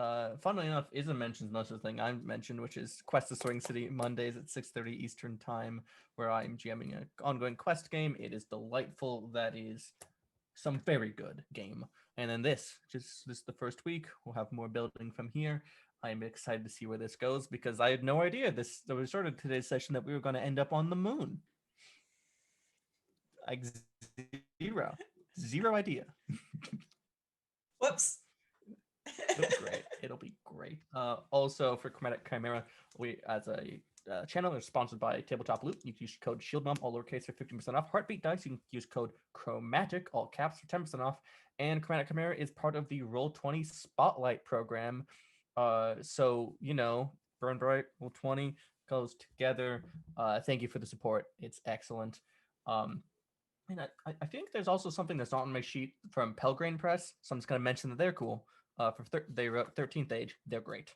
Funnily enough, Isa mentions most of the thing I mentioned, which is Quest of Swing City, Mondays at 6:30 Eastern Time, where I'm GMing an ongoing quest game. It is delightful. That is some very good game. And then this is the first week. We'll have more building from here. I'm excited to see where this goes because I had no idea we started today's session that we were going to end up on the moon. Like zero idea. Whoops. It'll be great. Also for Chromatic Chimera, we as a channel is sponsored by Tabletop Loot. You can use code SHIELDMOM, all lowercase, for 15% off. Heartbeat Dice, you can use code Chromatic, all caps, for 10% off. And Chromatic Chimera is part of the Roll20 Spotlight program. So, BurnBryte, Roll20 goes together. Thank you for the support. It's excellent. And I think there's also something that's not on my sheet from Pelgrane Press, so I'm just going to mention that they're cool. They wrote 13th Age. They're great.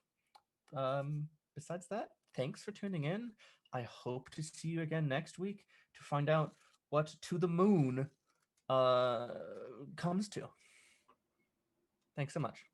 Besides that, thanks for tuning in. I hope to see you again next week to find out what To the Moon comes to. Thanks so much.